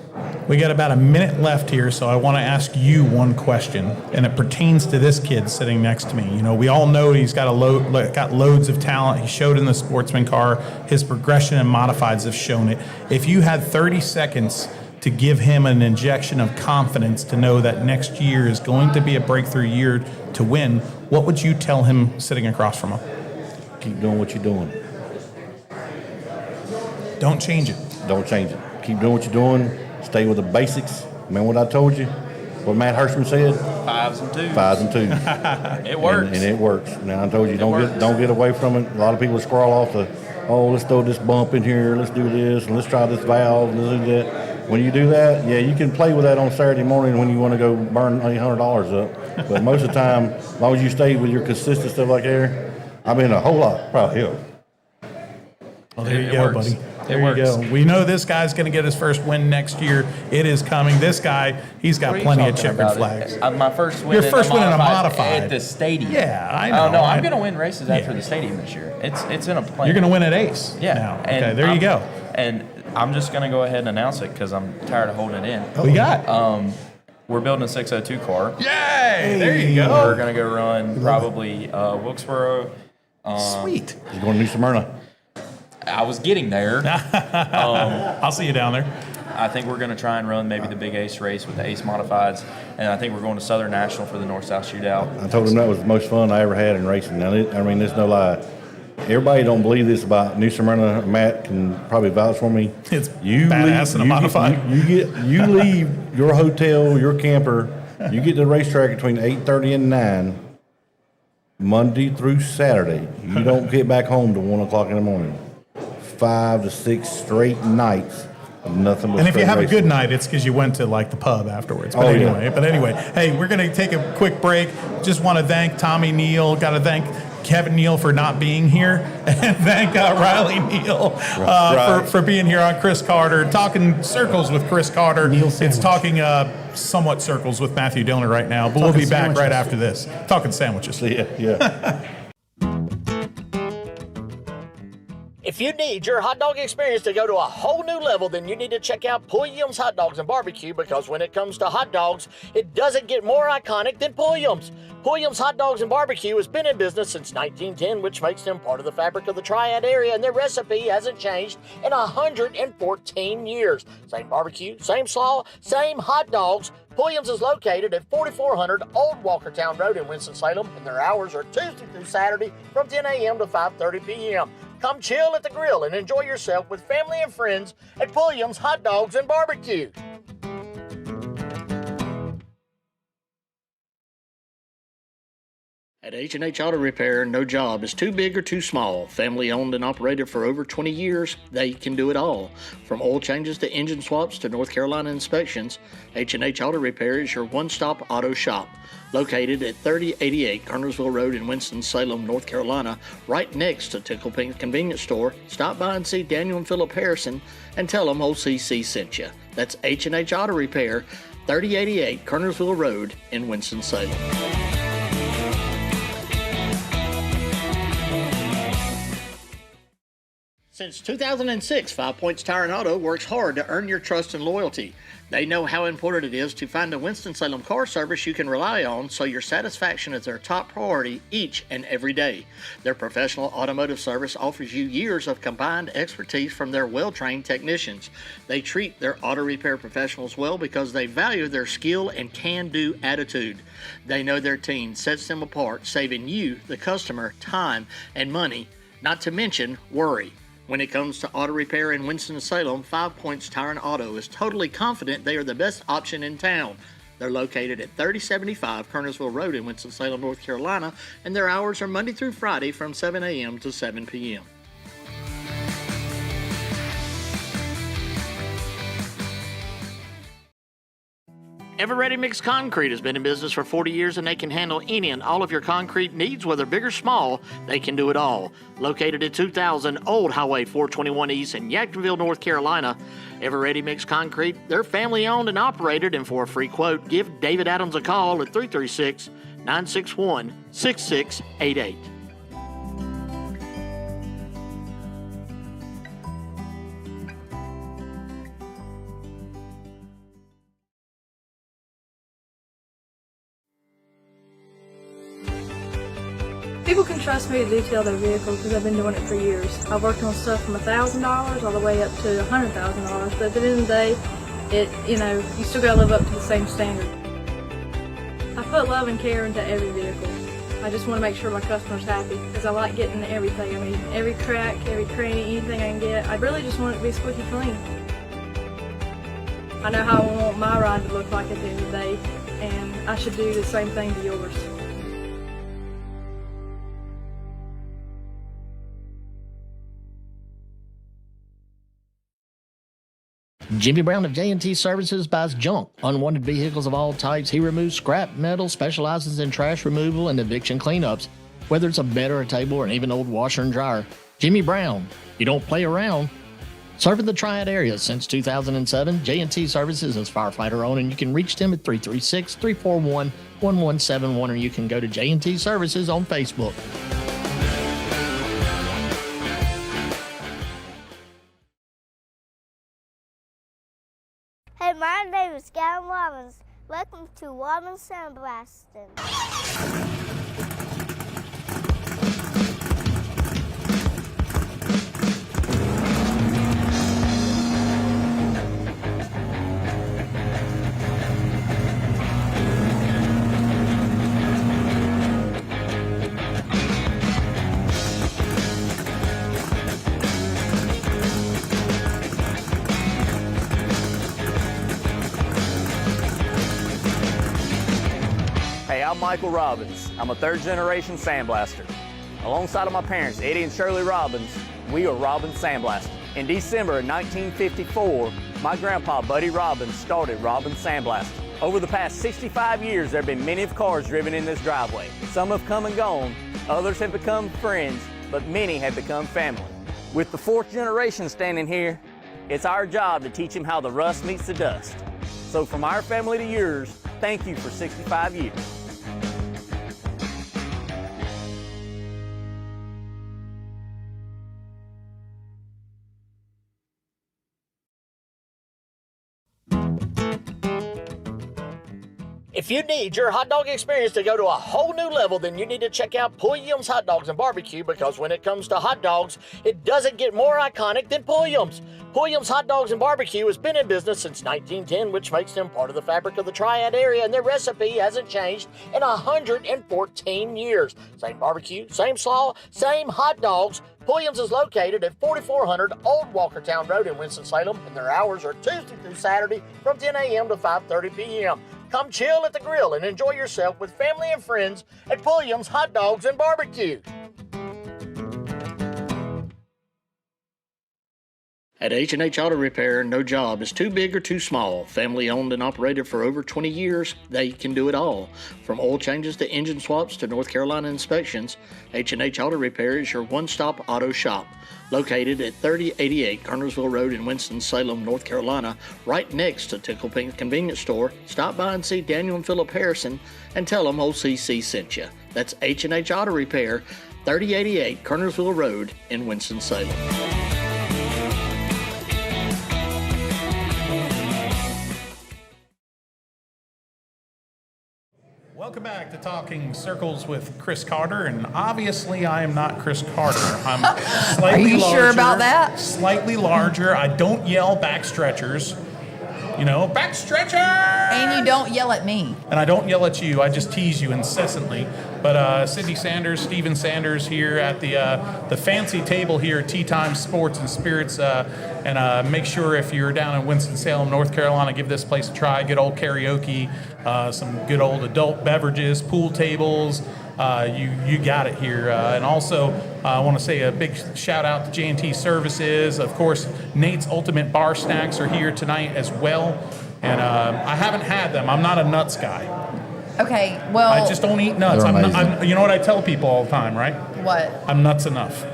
We got about a minute left here, so I want to ask you one question, and it pertains to this kid sitting next to me. We all know he's got loads of talent. He showed in the sportsman car. His progression and modifieds have shown it. If you had 30 seconds to give him an injection of confidence to know that next year is going to be a breakthrough year to win, what would you tell him sitting across from him? Keep doing what you're doing. Don't change it. Don't change it. Keep doing what you're doing. Stay with the basics. Remember what I told you? What Matt Hirschman said? 5s and 2s. 5s and 2s. It works. And it works. Now I told you, don't get away from it. A lot of people scroll off let's throw this bump in here, let's do this, and let's try this valve, and let's do that. When you do that, yeah, you can play with that on Saturday morning when you want to go burn $800 up. But most of the time, as long as you stay with your consistent stuff like that, I mean, a whole lot, probably help. Well, there you It go, works. buddy. There you go. We know this guy's going to get his first win next year. It is coming. This guy, he's got plenty of checkered flags. My first win. Your first win in a modified. At the stadium. Yeah, I know. Oh no, I'm going to win races after the stadium this year. It's in a plan. You're going to win at Ace. Yeah. Now. And Okay, there you go. And I'm just going to go ahead and announce it because I'm tired of holding it in. We got. We're building a 602 car. Yay! There you go. We're going to go run probably Wilkesboro. Sweet. You're going to New Smyrna. I was getting there. I'll see you down there. I think we're going to try and run maybe the big Ace race with the Ace Modifieds, and I think we're going to Southern National for the North-South Shootout. I told him that was the most fun I ever had in racing. Now, there's no lie. everybody don't believe this about New Smyrna. Matt can probably vouch for me. It's badass in a modified. You leave your hotel, your camper, you get to the racetrack between 8:30 and 9, Monday through Saturday. You don't get back home till 1 o'clock in the morning. 5 to 6 straight nights of nothing but And if you straight have a racing. good night, it's because you went to like the pub afterwards. But Oh, anyway, yeah. hey, we're gonna take a quick break. Just want to thank Tommy Neal. Got to thank Kevin Neal for not being here, and thank Riley Neal for being here on Chris Carter, talking circles with Chris Carter. It's talking somewhat circles with Matthew Dillner right now, but we'll be back right after this. Talking sandwiches. Yeah. If you need your hot dog experience to go to a whole new level, then you need to check out Pulliam's Hot Dogs and Barbecue, because when it comes to hot dogs, it doesn't get more iconic than Pulliam's. Pulliam's Hot Dogs and Barbecue has been in business since 1910, which makes them part of the fabric of the Triad area, and their recipe hasn't changed in 114 years. Same barbecue, same slaw, same hot dogs. Pulliam's is located at 4400 Old Walkertown Road in Winston-Salem, and their hours are Tuesday through Saturday from 10 a.m. to 5:30 p.m. Come chill at the grill and enjoy yourself with family and friends at Pulliam's Hot Dogs and Barbecue. At H&H Auto Repair, no job is too big or too small. Family owned and operated for over 20 years, they can do it all. From oil changes to engine swaps to North Carolina inspections, H&H Auto Repair is your one-stop auto shop. Located at 3088 Kernersville Road in Winston-Salem, North Carolina, right next to Tickle Pink Convenience Store, stop by and see Daniel and Philip Harrison and tell them old CC sent you. That's H&H Auto Repair, 3088 Kernersville Road in Winston-Salem. Since 2006, 5 Points Tire and Auto works hard to earn your trust and loyalty. They know how important it is to find a Winston-Salem car service you can rely on, so your satisfaction is their top priority each and every day. Their professional automotive service offers you years of combined expertise from their well-trained technicians. They treat their auto repair professionals well because they value their skill and can-do attitude. They know their team sets them apart, saving you, the customer, time and money, not to mention worry. When it comes to auto repair in Winston-Salem, 5 Points Tire and Auto is totally confident they are the best option in town. They're located at 3075 Kernersville Road in Winston-Salem, North Carolina, and their hours are Monday through Friday from 7 a.m. to 7 p.m. Ever Ready Mix Concrete has been in business for 40 years, and they can handle any and all of your concrete needs, whether big or small. They can do it all. Located at 2000 Old Highway 421 East in Yadkinville, North Carolina, Ever Ready Mix Concrete, they're family owned and operated, and for a free quote, give David Adams a call at 336-961-6688. People can trust me to detail their vehicle because I've been doing it for years. I've worked on stuff from $1,000 all the way up to $100,000, but at the end of the day, you still gotta live up to the same standard. I put love and care into every vehicle. I just want to make sure my customer's happy because I like getting everything. I mean, every crack, every cranny, anything I can get. I really just want it to be squeaky clean. I know how I want my ride to look like at the end of the day, and I should do the same thing to yours. Jimmy Brown of J&T Services buys junk, unwanted vehicles of all types. He removes scrap metal, specializes in trash removal and eviction cleanups. Whether it's a bed or a table or even old washer and dryer, Jimmy Brown, you don't play around. Serving the Triad area since 2007, J&T Services is firefighter owned, and you can reach them at 336-341-1171, or you can go to J&T Services on Facebook. Hey, my name is Gavin Robbins. Welcome to Robbins Sandblasting. I'm Michael Robbins. I'm a third-generation sandblaster. Alongside of my parents, Eddie and Shirley Robbins, we are Robbins Sandblasting. In December of 1954, my grandpa, Buddy Robbins, started Robbins Sandblasting. Over the past 65 years, there have been many of cars driven in this driveway. Some have come and gone, others have become friends, but many have become family. With the fourth generation standing here, it's our job to teach them how the rust meets the dust. So from our family to yours, thank you for 65 years. If you need your hot dog experience to go to a whole new level, then you need to check out Pulliam's Hot Dogs and Barbecue, because when it comes to hot dogs, it doesn't get more iconic than Pulliam's. Pulliam's Hot Dogs and Barbecue has been in business since 1910, which makes them part of the fabric of the Triad area, and their recipe hasn't changed in 114 years. Same barbecue, same slaw, same hot dogs. Pulliam's is located at 4400 Old Walkertown Road in Winston-Salem, and their hours are Tuesday through Saturday from 10 a.m. to 5:30 p.m. Come chill at the grill and enjoy yourself with family and friends at Pulliam's Hot Dogs and Barbecue. At H&H Auto Repair, no job is too big or too small. Family owned and operated for over 20 years, they can do it all. From oil changes to engine swaps to North Carolina inspections, H&H Auto Repair is your one-stop auto shop. Located at 3088 Kernersville Road in Winston-Salem, North Carolina, right next to Tickle Pink Convenience Store, stop by and see Daniel and Philip Harrison and tell them OCC sent you. That's H&H Auto Repair, 3088 Kernersville Road in Winston-Salem. Welcome back to Talking Circles with Chris Carter, and obviously I am not Chris Carter. I'm slightly Are you larger, sure about that? Slightly larger. I don't yell back stretchers. You know, back stretcher! And you don't yell at me. And I don't yell at you. I just tease you incessantly. But Sydney Sanders, Steven Sanders here at the fancy table here at Tea Time Sports and Spirits. And make sure if you're down in Winston-Salem, North Carolina, give this place a try. Good old karaoke, some good old adult beverages, pool tables. You got it here. And also, I want to say a big shout out to J&T Services. Of course, Nate's Ultimate Bar Snacks are here tonight as well. And I haven't had them. I'm not a nuts guy. Okay, well. I just don't eat nuts. You know what I tell people all the time, right? What? I'm nuts enough.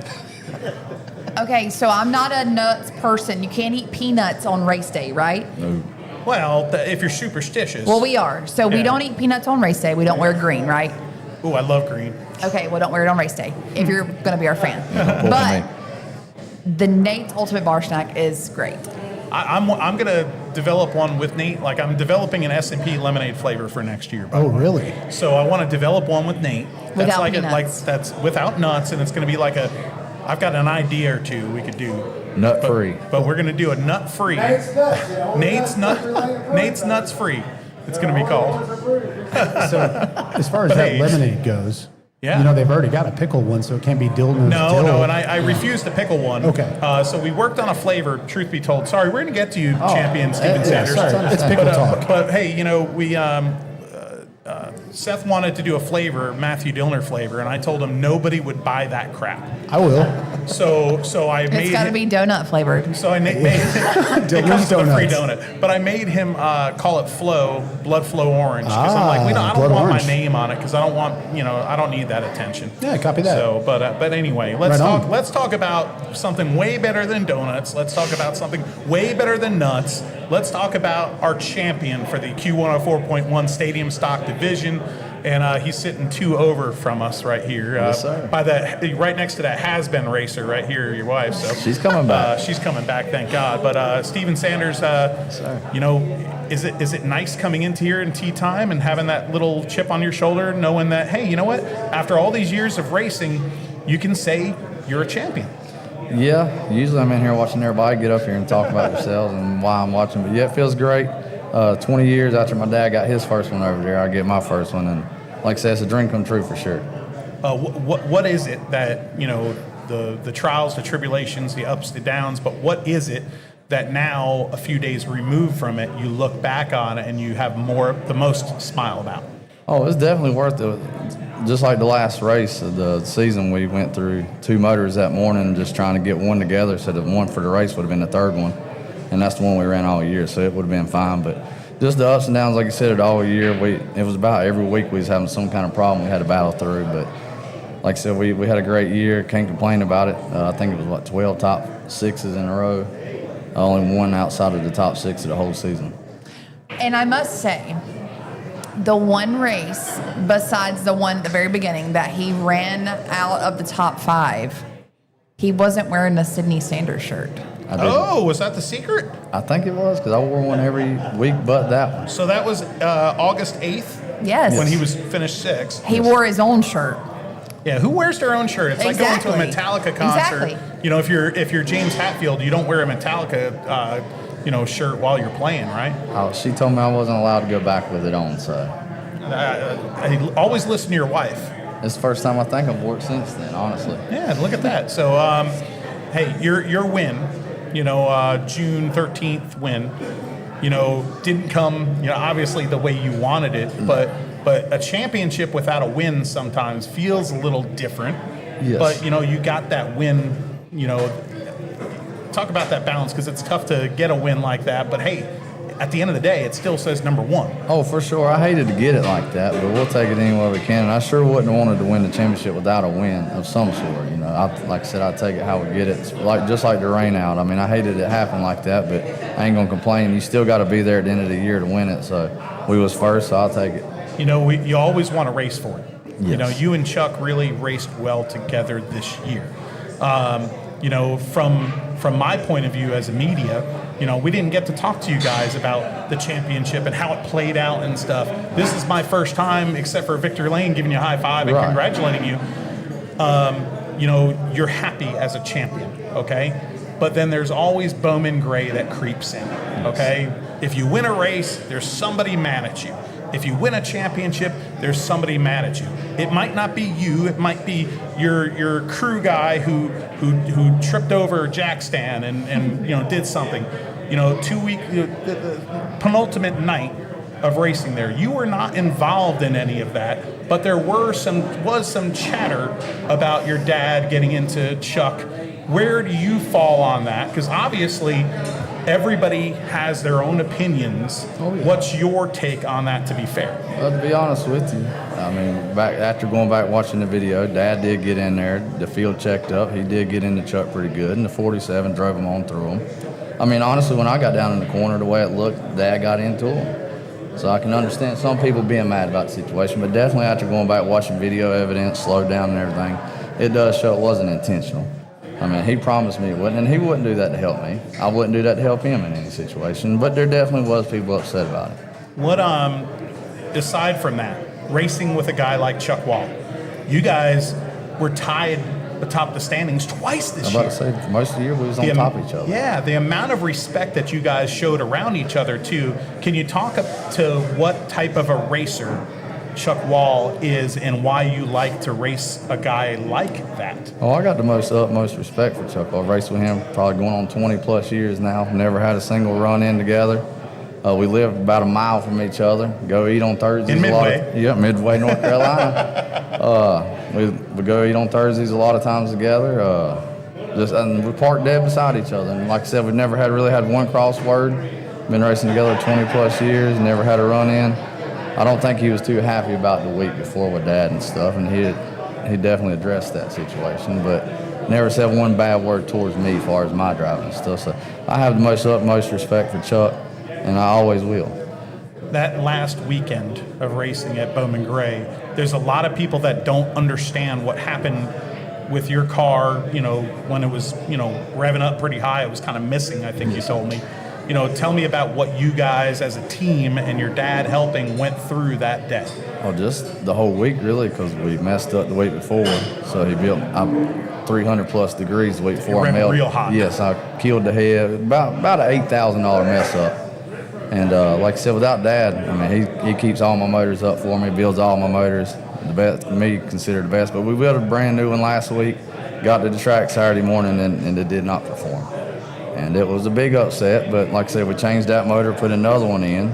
Okay, so I'm not a nuts person. You can't eat peanuts on race day, right? No. Well, if you're superstitious. Well, we are. So we don't eat peanuts on race day. We don't wear green, right? Ooh, I love green. Okay, well, don't wear it on race day if you're going to be our fan. But the Nate's Ultimate Bar Snack is great. I'm going to develop one with Nate. Like, I'm developing an S&P lemonade flavor for next year. Oh, really? So I want to develop one with Nate. Without peanuts. That's without nuts, and it's going to be like I've got an idea or two we could do. Nut free. But we're going to do a nut free. Nate's nuts free. It's going to be called. So, as far as that lemonade goes, yeah. You know, they've already got a pickle one, so it can't be Dillner's No, and I refuse to pickle one. Okay. So we worked on a flavor, truth be told. Sorry, we're going to get to you, champion Steven Sanders. Sorry, it's pickle talk. But hey, you know, we Seth wanted to do a flavor, Matthew Dillner flavor, and I told him nobody would buy that crap. I will. So I made. It's got to be donut flavored. So I made it comes with a free donut, but I made him call it Blood Flow Orange, because I'm like, I don't want my name on it, because I don't want, I don't need that attention. Yeah, copy that. So, but anyway, let's talk about something way better than donuts. Let's talk about something way better than nuts. Let's talk about our champion for the Q104.1 Stadium Stock Division. And he's sitting 2 over from us right here. Yes, sir. Right next to that has-been racer right here, your wife. So she's coming back. She's coming back, thank God. But Steven Sanders, is it nice coming into here in tea time and having that little chip on your shoulder, knowing that, hey, you know what? After all these years of racing, you can say you're a champion. Yeah, usually I'm in here watching everybody get up here and talk about themselves and why I'm watching. But yeah, it feels great. 20 years after my dad got his first one over there, I get my first one, and like I said, it's a dream come true for sure. What is it that, the trials, the tribulations, the ups, the downs, but what is it that now, a few days removed from it, you look back on it and you have the most smile about? Oh, it's definitely worth it. Just like the last race of the season, we went through 2 motors that morning just trying to get one together, so the one for the race would have been the third one, and that's the one we ran all year, so it would have been fine. But just the ups and downs, like you said, all year, it was about every week we was having some kind of problem we had to battle through. But like I said, we had a great year, can't complain about it. I think it was, 12 top 6s in a row, only one outside of the top 6 of the whole season. And I must say, the one race besides the one at the very beginning that he ran out of the top 5, he wasn't wearing a Sydney Sanders shirt. Oh, was that the secret? I think it was, because I wore one every week but that one. So that was August 8th? Yes. When he was finished 6th? He wore his own shirt. Yeah, who wears their own shirt? It's Exactly. like going to a Metallica concert. Exactly. You know, if you're James Hetfield, you don't wear a Metallica shirt while you're playing, right? Oh, she told me I wasn't allowed to go back with it on, so. Always listen to your wife. It's the first time I think I've wore it since then, honestly. Yeah, look at that. So, hey, your win, June 13th win, didn't come, obviously the way you wanted it, but a championship without a win sometimes feels a little different. Yes. But, you got that win, talk about that balance, because it's tough to get a win like that. But, hey, at the end of the day, it still says number 1. Oh, for sure. I hated to get it like that, but we'll take it any way we can. And I sure wouldn't have wanted to win the championship without a win of some sort. Like I said, I'd take it how we get it. It's just like the rain out. I mean, I hated it happen like that, but I ain't going to complain. You still got to be there at the end of the year to win it. So we was first, so I'll take it. You always want to race for it. Yes. You and Chuck really raced well together this year. From my point of view as a media, we didn't get to talk to you guys about the championship and how it played out and stuff. This is my first time, except for Victor Lane giving you a high five and congratulating you. You're happy as a champion, okay? But then there's always Bowman Gray that creeps in, okay? If you win a race, there's somebody mad at you. If you win a championship, there's somebody mad at you. It might not be you. It might be your crew guy who tripped over a jack stand and did something. 2 week the penultimate night of racing there, you were not involved in any of that. But there was some chatter about your dad getting into Chuck. Where do you fall on that? Because obviously, everybody has their own opinions. Oh, yeah. What's your take on that, to be fair? Well, to be honest with you, I mean, after going back watching the video, Dad did get in there. The field checked up. He did get into Chuck pretty good, and the 47 drove him on through him. I mean, honestly, when I got down in the corner, the way it looked, Dad got into him. So I can understand some people being mad about the situation, but definitely after going back watching video evidence, slowed down and everything, it does show it wasn't intentional. I mean, he promised me it wouldn't, and he wouldn't do that to help me. I wouldn't do that to help him in any situation, but there definitely was people upset about it. What, aside from that, racing with a guy like Chuck Wall, you guys were tied atop the standings twice this year. I'm about to say, most of the year we was on top of each other. Yeah, the amount of respect that you guys showed around each other, too. Can you talk up to what type of a racer Chuck Wall is and why you like to race a guy like that? Oh, I got the utmost respect for Chuck. I've raced with him probably going on 20 plus years now. Never had a single run in together. We live about a mile from each other. Go eat on Thursdays. In Midway? Midway, North Carolina. We go eat on Thursdays a lot of times together. And we park dead beside each other. And like I said, we've never really had one crossword. Been racing together 20 plus years. Never had a run in. I don't think he was too happy about the week before with Dad and stuff, and he definitely addressed that situation, but never said one bad word towards me as far as my driving and stuff. So I have the utmost respect for Chuck, and I always will. That last weekend of racing at Bowman Gray, there's a lot of people that don't understand what happened with your car, when it was, revving up pretty high. It was kind of missing, I think you told me. Tell me about what you guys as a team and your dad helping went through that day. Well, just the whole week, really, because we messed up the week before. So he built 300 plus degrees the week before. It ran real hot. Yes, I killed the head. About an $8,000 mess up. And like I said, without Dad, I mean, he keeps all my motors up for me, builds all my motors. The best, me considered the best. But we built a brand new one last week, got to the track Saturday morning, and it did not perform. And it was a big upset, but like I said, we changed that motor, put another one in,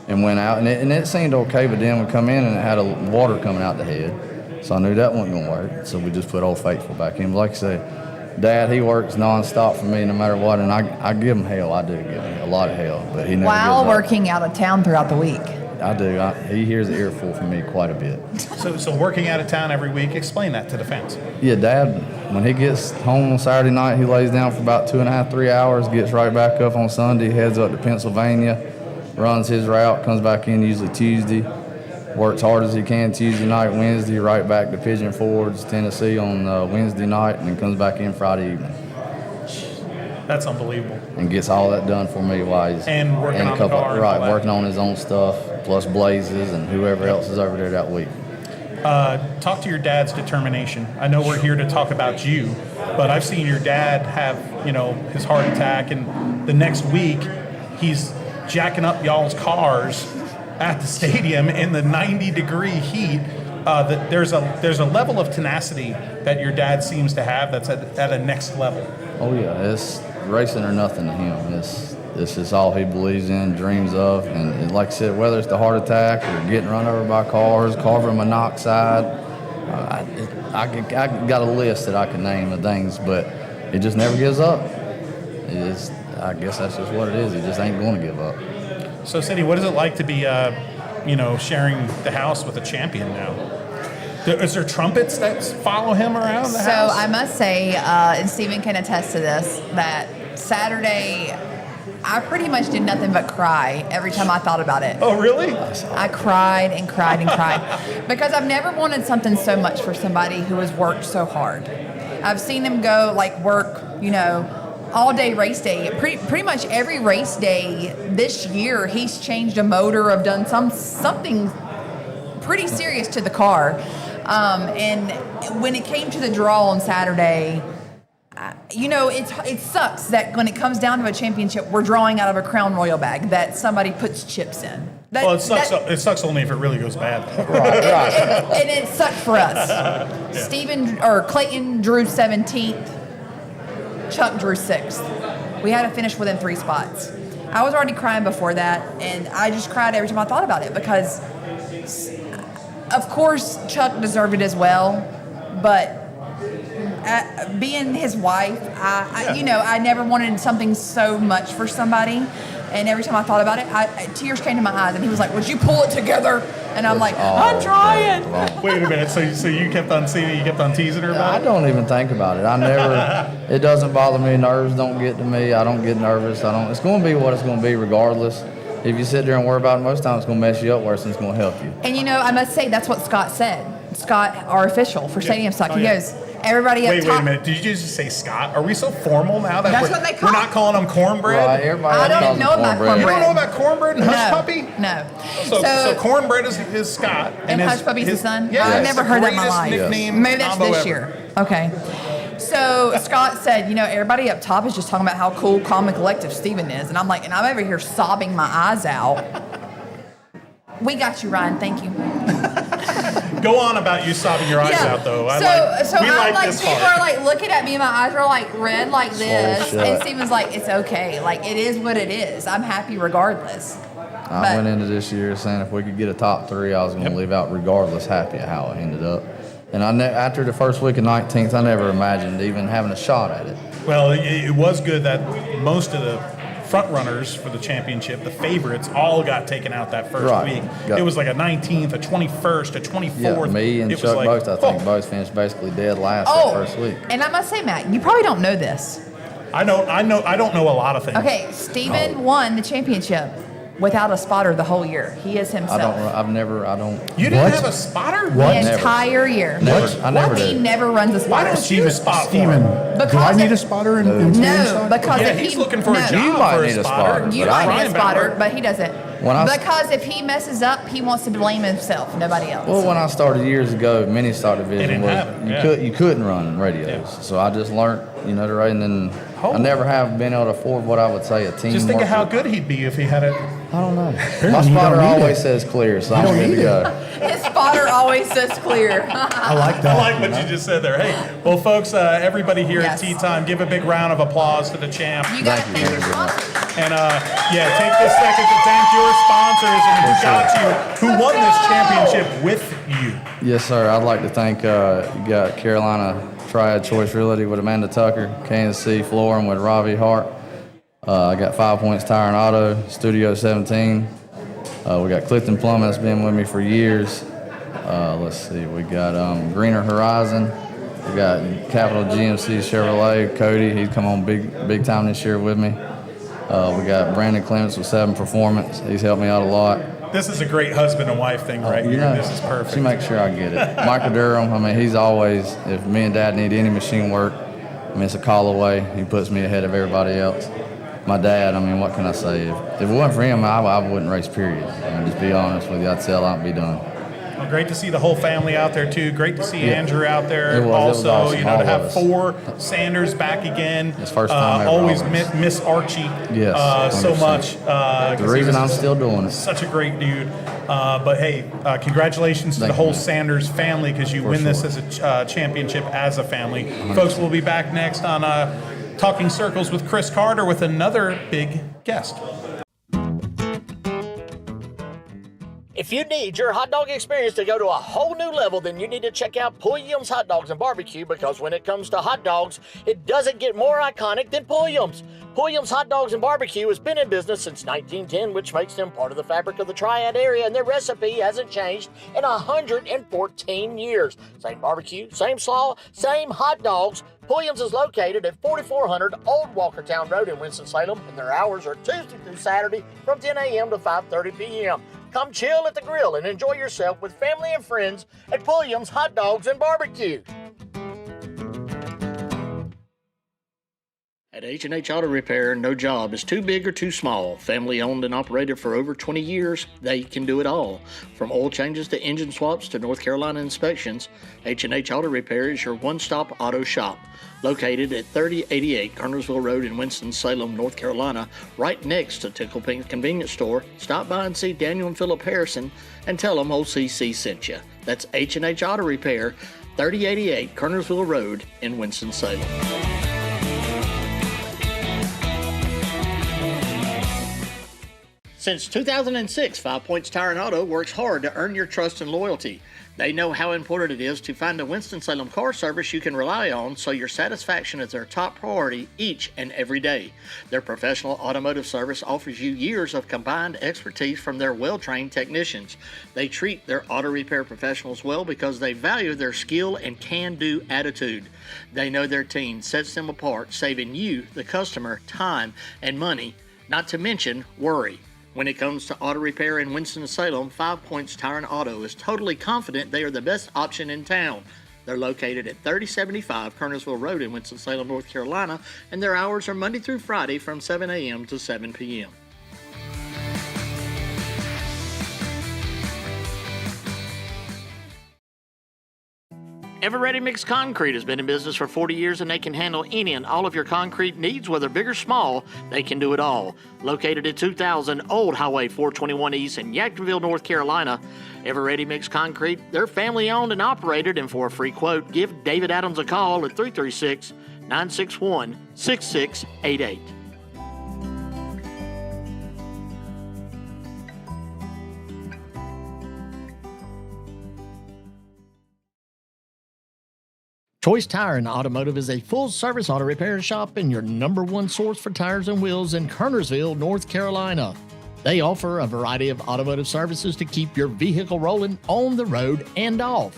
and went out, and it seemed okay, but then we come in and it had a water coming out the head. So I knew that wasn't going to work. So we just put Old Faithful back in. But like I say, Dad, he works nonstop for me no matter what, and I give him hell. I do give him a lot of hell, but he never While gives up. working out of town throughout the week. I do. He hears the earful from me quite a bit. So working out of town every week, explain that to the fans. Yeah, Dad, when he gets home on Saturday night, he lays down for about 2.5, 3 hours, gets right back up on Sunday, heads up to Pennsylvania, runs his route, comes back in usually Tuesday, works hard as he can Tuesday night, Wednesday, right back to Pigeon Forge, Tennessee on Wednesday night, and then comes back in Friday evening. That's unbelievable. And gets all that done for me while he's And working on the car and all right, that. working on his own stuff, plus Blazes and whoever else is over there that week. Talk to your dad's determination. I know we're here to talk about you, but I've seen your dad have, his heart attack, and the next week he's jacking up y'all's cars at the stadium in the 90-degree heat. That there's a level of tenacity that your dad seems to have that's at a next level. Oh yeah, it's racing or nothing to him. This is all he believes in, dreams of, and like I said, whether it's the heart attack or getting run over by cars, carving monoxide, I got a list that I can name of things, but it just never gives up. I guess that's just what it is. He just ain't going to give up. So, Cindy, what is it like to be, sharing the house with a champion now? Is there trumpets that follow him around the So house? I must say, and Stephen can attest to this, that Saturday, I pretty much did nothing but cry every time I thought about it. Oh, really? I cried and cried and cried because I've never wanted something so much for somebody who has worked so hard. I've seen him go work, all day race day. Pretty much every race day this year, he's changed a motor, or done something pretty serious to the car. And when it came to the draw on Saturday, it sucks that when it comes down to a championship, we're drawing out of a Crown Royal bag that somebody puts chips in. It sucks only if it really goes bad. And it sucked for us. Clayton drew 17th. Chuck drew 6th. We had to finish within 3 spots. I was already crying before that, and I just cried every time I thought about it because, of course, Chuck deserved it as well, but being his wife, I never wanted something so much for somebody, and every time I thought about it, tears came to my eyes, and he was like, "Would you pull it together?" And I'm like, "I'm trying." Wait a minute. So you kept on seeing it? You kept on teasing her about I it? don't even think about it. It doesn't bother me. Nerves don't get to me. I don't get nervous. It's going to be what it's going to be regardless. If you sit there and worry about it, most times it's going to mess you up worse than it's going to help you. And I must say, that's what Scott said. Scott, our official for Stadium Stock, he goes, everybody up Wait top. a minute. Did you just say Scott? Are we so formal now that That's what they call we're not calling him cornbread? Right, everybody I don't calls even him know about cornbread. You don't cornbread. know about cornbread and Hush Puppy? No. So cornbread is Scott. And his- Hush Puppy's his son? Yeah, I've it's never the heard that in my greatest life. nickname Maybe that's combo this ever. year. Okay. So Scott said, everybody up top is just talking about how cool, calm, and collective Steven is. And I'm over here sobbing my eyes out. We got you, Ryan. Thank you. Go on about you sobbing your eyes out, though. So we I'm like this people part. are looking at me, and my eyes are red like this. shut. And Steven's like, it's okay. It is what it is. I'm happy regardless. I went into this year saying if we could get a top 3, I was going to leave out regardless happy at how it ended up. And after the first week of 19th, I never imagined even having a shot at it. Well, it was good that most of the front runners for the championship, the favorites, all got taken out that first Right. week. Got- It was like a 19th, a 21st, a 24th. Yeah, me and It was Chuck like, both, I think, oh, both finished basically dead last Oh, that first week. and I must say, Matt, you probably don't know this. I don't know a lot of things. Okay, Steven won the championship without a spotter the whole year. He is himself. You didn't have a spotter? The entire year. I never He did. never runs a spotter. Why don't you spot for Steven, him? do I Because need it- a spotter in No, Stadium Stock? because Yeah, if he's he, looking for a no, job You might for a need a spotter. spotter. You But might Ryan need a spotter, Bauer. but he doesn't. Because if he messes up, he wants to blame himself, nobody else. Well, when I started years ago, mini stock division didn't was have it, yeah. you couldn't run radios, Yeah. so I just learned to rate, and then I never have been able to afford what I would say a team. Just think of how worker. good he'd be if he had a I don't know. Apparently My you spotter don't need always it. says clear, so You I'm don't good to need go. His spotter always says clear. I like I that. like what you just said there. Hey, well, folks, everybody here Yes. at Tea Time, give a big round of applause to the champ. You got Thank you. to pick your sponsor. And yeah, take this second to thank your sponsors and who got you, who won this championship with you. Yes, sir. I'd like to thank you got Carolina Triad Choice Realty with Amanda Tucker, Kansas City Flooring with Ravi Hart. I got 5 Points Tire and Auto, Studio 17. We got Clifton Plumbing that's been with me for years. Let's see, we got Greener Horizon. We got Capital GMC Chevrolet, Cody. He's come on big time this year with me. We got Brandon Clements with 7 Performance. He's helped me out a lot. This is a great husband and wife thing right here. This is perfect. She makes sure I get it. Michael Durham, I mean, he's always, if me and Dad need any machine work, I mean, it's a call away. He puts me ahead of everybody else. My dad, I mean, what can I say? If it wasn't for him, I wouldn't race, period. I mean, just be honest with you, I'd sell out and be done. Well, great to see the whole family out there too. Great to see Yeah. Andrew out there. It was Also, awesome. you know, All to of have us. 4 Sanders back again. It's first time ever, Always always. miss Archie. Yes, so 100%. much. The reason I'm still doing it. Such a great dude. But hey, congratulations to Thank the whole you. Sanders family because you For win this sure. as a championship as a family. Folks, we'll be back next on Talking Circles with Chris Carter with another big guest. If you need your hot dog experience to go to a whole new level, then you need to check out Pulliam's Hot Dogs and Barbecue, because when it comes to hot dogs, it doesn't get more iconic than Pulliam's. Pulliam's Hot Dogs and Barbecue has been in business since 1910, which makes them part of the fabric of the Triad area, and their recipe hasn't changed in 114 years. Same barbecue, same slaw, same hot dogs. Pulliam's is located at 4400 Old Walkertown Road in Winston-Salem, and their hours are Tuesday through Saturday from 10 a.m. to 5:30 p.m. Come chill at the grill and enjoy yourself with family and friends at Pulliam's Hot Dogs and Barbecue. At H&H Auto Repair, no job is too big or too small. Family owned and operated for over 20 years, they can do it all. From oil changes to engine swaps to North Carolina inspections, H&H Auto Repair is your one-stop auto shop. Located at 3088 Kernersville Road in Winston-Salem, North Carolina, right next to Tickle Pink Convenience Store, stop by and see Daniel and Philip Harrison and tell them old CC sent you. That's H&H Auto Repair, 3088 Kernersville Road in Winston-Salem. Since 2006, 5 Points Tire and Auto works hard to earn your trust and loyalty. They know how important it is to find a Winston-Salem car service you can rely on, so your satisfaction is their top priority each and every day. Their professional automotive service offers you years of combined expertise from their well-trained technicians. They treat their auto repair professionals well because they value their skill and can-do attitude. They know their team sets them apart, saving you, the customer, time and money, not to mention worry. When it comes to auto repair in Winston-Salem, 5 Points Tire and Auto is totally confident they are the best option in town. They're located at 3075 Kernersville Road in Winston-Salem, North Carolina, and their hours are Monday through Friday from 7 a.m. to 7 p.m. Ever Ready Mix Concrete has been in business for 40 years, and they can handle any and all of your concrete needs, whether big or small. They can do it all. Located at 2000 Old Highway 421 East in Yadkinville, North Carolina, Ever Ready Mix Concrete, they're family owned and operated, and for a free quote, give David Adams a call at 336-961-6688. Choice Tire and Automotive is a full-service auto repair shop and your #1 source for tires and wheels in Kernersville, North Carolina. They offer a variety of automotive services to keep your vehicle rolling on the road and off.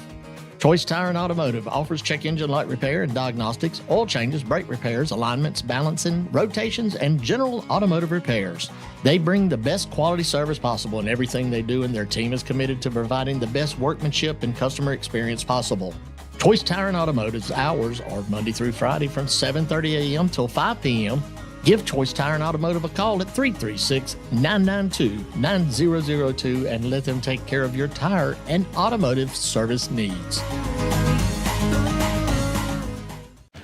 Choice Tire and Automotive offers check engine light repair and diagnostics, oil changes, brake repairs, alignments, balancing, rotations, and general automotive repairs. They bring the best quality service possible in everything they do, and their team is committed to providing the best workmanship and customer experience possible. Choice Tire and Automotive's hours are Monday through Friday from 7:30 a.m. till 5 p.m. Give Choice Tire and Automotive a call at 336-992-9002 and let them take care of your tire and automotive service needs.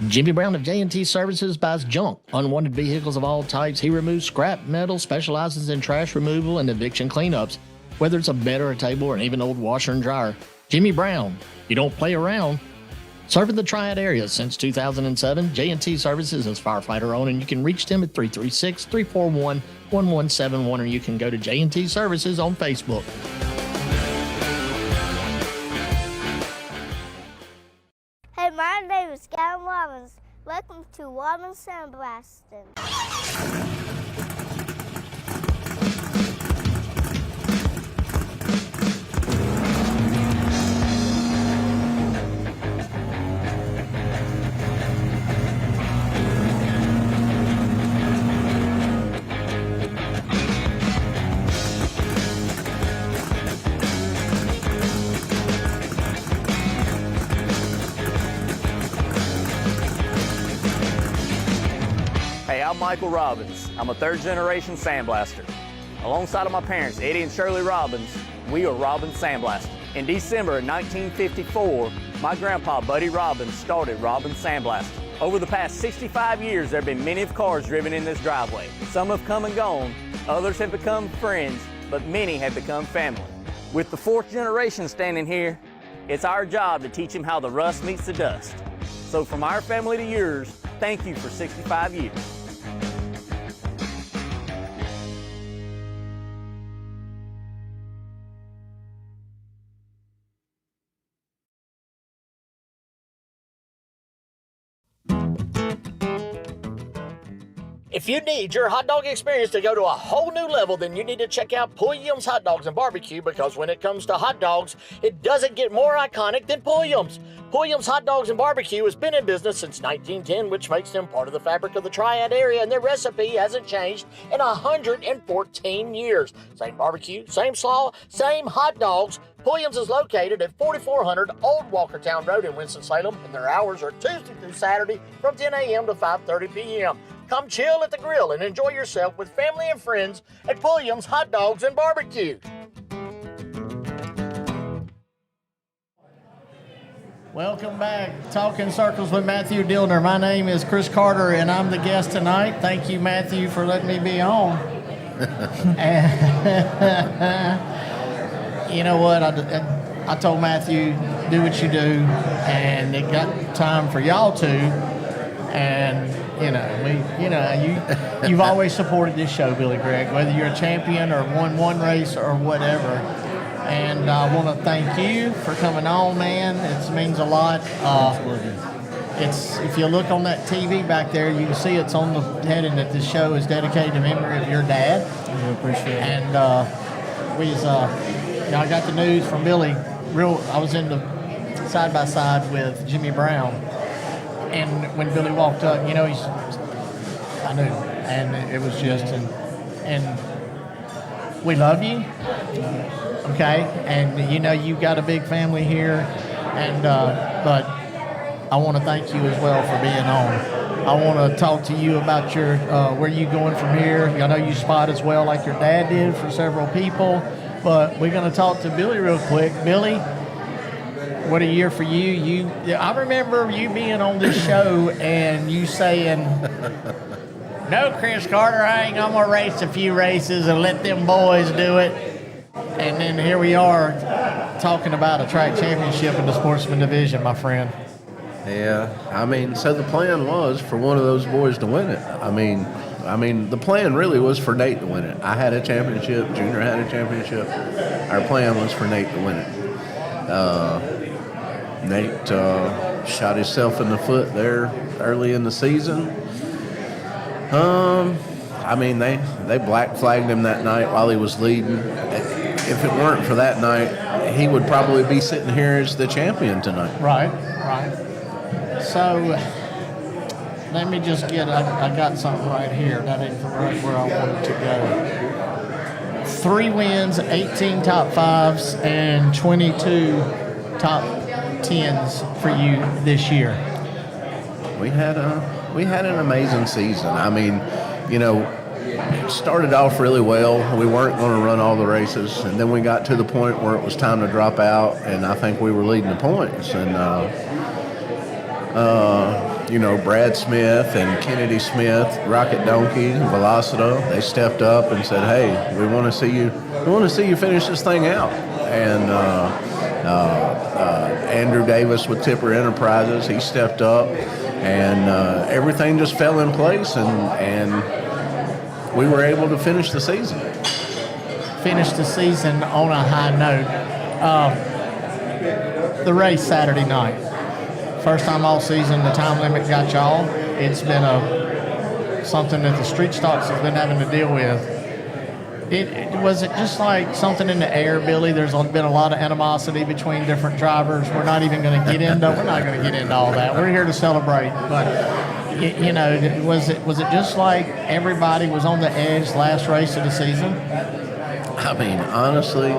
Jimmy Brown of J&T Services buys junk, unwanted vehicles of all types. He removes scrap metal, specializes in trash removal and eviction cleanups. Whether it's a bed or a table or even old washer and dryer, Jimmy Brown, you don't play around. Serving the Triad area since 2007, J&T Services is firefighter owned, and you can reach them at 336-341-1171, or you can go to J&T Services on Facebook. Hey, my name is Gavin Robbins. Welcome to Robbins Sandblasting. Hey, I'm Michael Robbins. I'm a third-generation sandblaster. Alongside of my parents, Eddie and Shirley Robbins, we are Robbins Sandblasting. In December of 1954, my grandpa, Buddy Robbins, started Robbins Sandblasting. Over the past 65 years, there have been many of cars driven in this driveway. Some have come and gone, others have become friends, but many have become family. With the fourth generation standing here, it's our job to teach them how the rust meets the dust. So from our family to yours, thank you for 65 years. If you need your hot dog experience to go to a whole new level, then you need to check out Pulliam's Hot Dogs and Barbecue, because when it comes to hot dogs, it doesn't get more iconic than Pulliam's. Pulliam's Hot Dogs and Barbecue has been in business since 1910, which makes them part of the fabric of the Triad area, and their recipe hasn't changed in 114 years. Same barbecue, same slaw, same hot dogs. Pulliam's is located at 4400 Old Walkertown Road in Winston-Salem, and their hours are Tuesday through Saturday from 10 a.m. to 5:30 p.m. Come chill at the grill and enjoy yourself with family and friends at Pulliam's Hot Dogs and Barbecue. Welcome back. Talking Circles with Matthew Dillner. My name is Chris Carter, and I'm the guest tonight. Thank you, Matthew, for letting me be on. You know what? I told Matthew, do what you do, and it got time for y'all to. And you've always supported this show, Billy Gregg, whether you're a champion or won one race or whatever. And I want to thank you for coming on, man. It means a lot. If you look on that TV back there, you can see it's on the heading that this show is dedicated to memory of your dad. I appreciate it. And I got the news from Billy. I was in the side by side with Jimmy Brown. And when Billy walked up, I knew, and it was just, and we love you, okay? And you've got a big family here, and but I want to thank you as well for being on. I want to talk to you about your where you going from here. I know you spot as well, like your dad did for several people, but we're going to talk to Billy real quick. Billy, what a year for you. I remember you being on this show and you saying, no, Chris Carter, I ain't going to race a few races and let them boys do it. And then here we are talking about a track championship in the sportsman division, my friend. Yeah, so the plan was for one of those boys to win it. I mean, the plan really was for Nate to win it. I had a championship, Junior had a championship. Our plan was for Nate to win it. Nate shot himself in the foot there early in the season. They black flagged him that night while he was leading. If it weren't for that night, he would probably be sitting here as the champion tonight. Right. So let me just I got something right here. That ain't right where I wanted to go. 3 wins, 18 top 5s, and 22 top 10s for you this year. We had an amazing season. It started off really well. We weren't going to run all the races, and then we got to the point where it was time to drop out, and I think we were leading the points. And Brad Smith and Kennedy Smith, Rocket Donkey, Velocito, they stepped up and said, "Hey, we want to see you. We want to see you finish this thing out." And Andrew Davis with Tipper Enterprises, he stepped up, and everything just fell in place, and we were able to finish the season. Finish the season on a high note. The race Saturday night. First time all season the time limit got y'all. It's been something that the street stocks has been having to deal with. Was it just like something in the air, Billy? There's been a lot of animosity between different drivers. We're not even going to get into. We're not going to get into all that. We're here to celebrate. But was it just like everybody was on the edge last race of the season? I mean, honestly,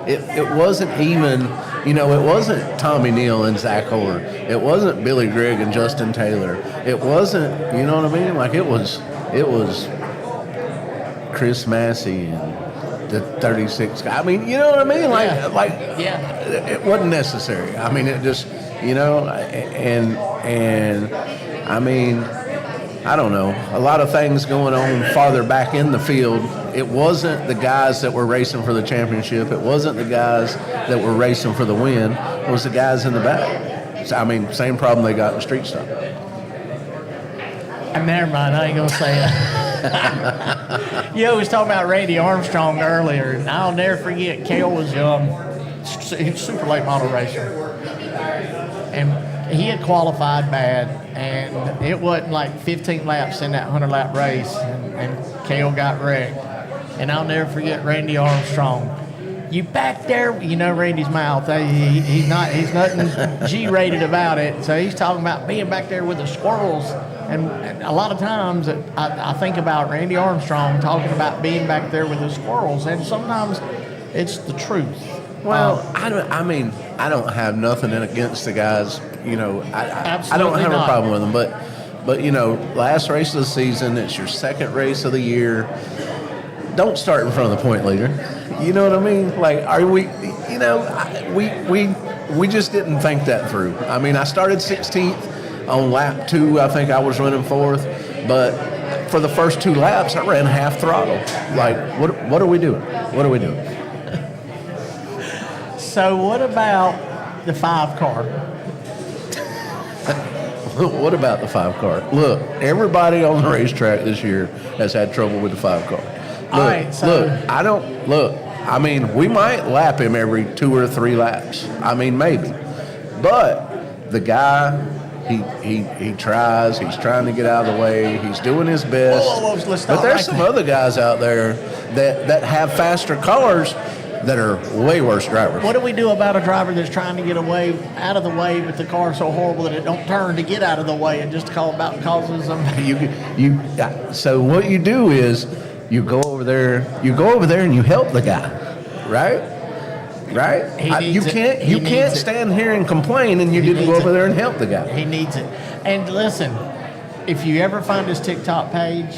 it wasn't even. It wasn't Tommy Neal and Zach Orr. It wasn't Billy Grigg and Justin Taylor. It wasn't. You know what I mean? Like it was Chris Massey and the 36 guy. I mean, you know what I mean? It wasn't necessary. I mean, it just, and I mean, I don't know, a lot of things going on farther back in the field. It wasn't the guys that were racing for the championship. It wasn't the guys that were racing for the win. It was the guys in the back. So, I mean, same problem they got in street stock. Never mind, I ain't going to say it. Was talking about Randy Armstrong earlier, and I'll never forget, Cale was he was a super late model racer. And he had qualified bad, and it wasn't like 15 laps in that 100-lap race, and Cale got wrecked. And I'll never forget Randy Armstrong. You back there, Randy's mouth. He's nothing G-rated about it. So he's talking about being back there with the squirrels. And a lot of times I think about Randy Armstrong talking about being back there with the squirrels, and sometimes it's the truth. Well, I don't have nothing against the guys. I don't have a problem with them. But last race of the season, it's your second race of the year. Don't start in front of the point leader. You know what I mean? Like, are we? We just didn't think that through. I mean, I started 16th. On lap 2, I think I was running 4th, but for the first 2 laps, I ran half throttle. Like, what are we doing? What are we doing? So what about the 5 car? What about the 5 car? Look, everybody on the racetrack this year has had trouble with the 5 car. I mean, we might lap him every 2 or 3 laps. I mean, maybe. But the guy... He tries. He's trying to get out of the way. He's doing his best. But there's some other guys out there that have faster cars that are way worse drivers. What do we do about a driver that's trying to get out of the way, but the car's so horrible that it don't turn to get out of the way and just causes them? So what you do is you go over there and you help the guy, right? Right? You can't stand here and complain and you didn't go over there and help the guy. He needs it. And listen, if you ever find his TikTok page,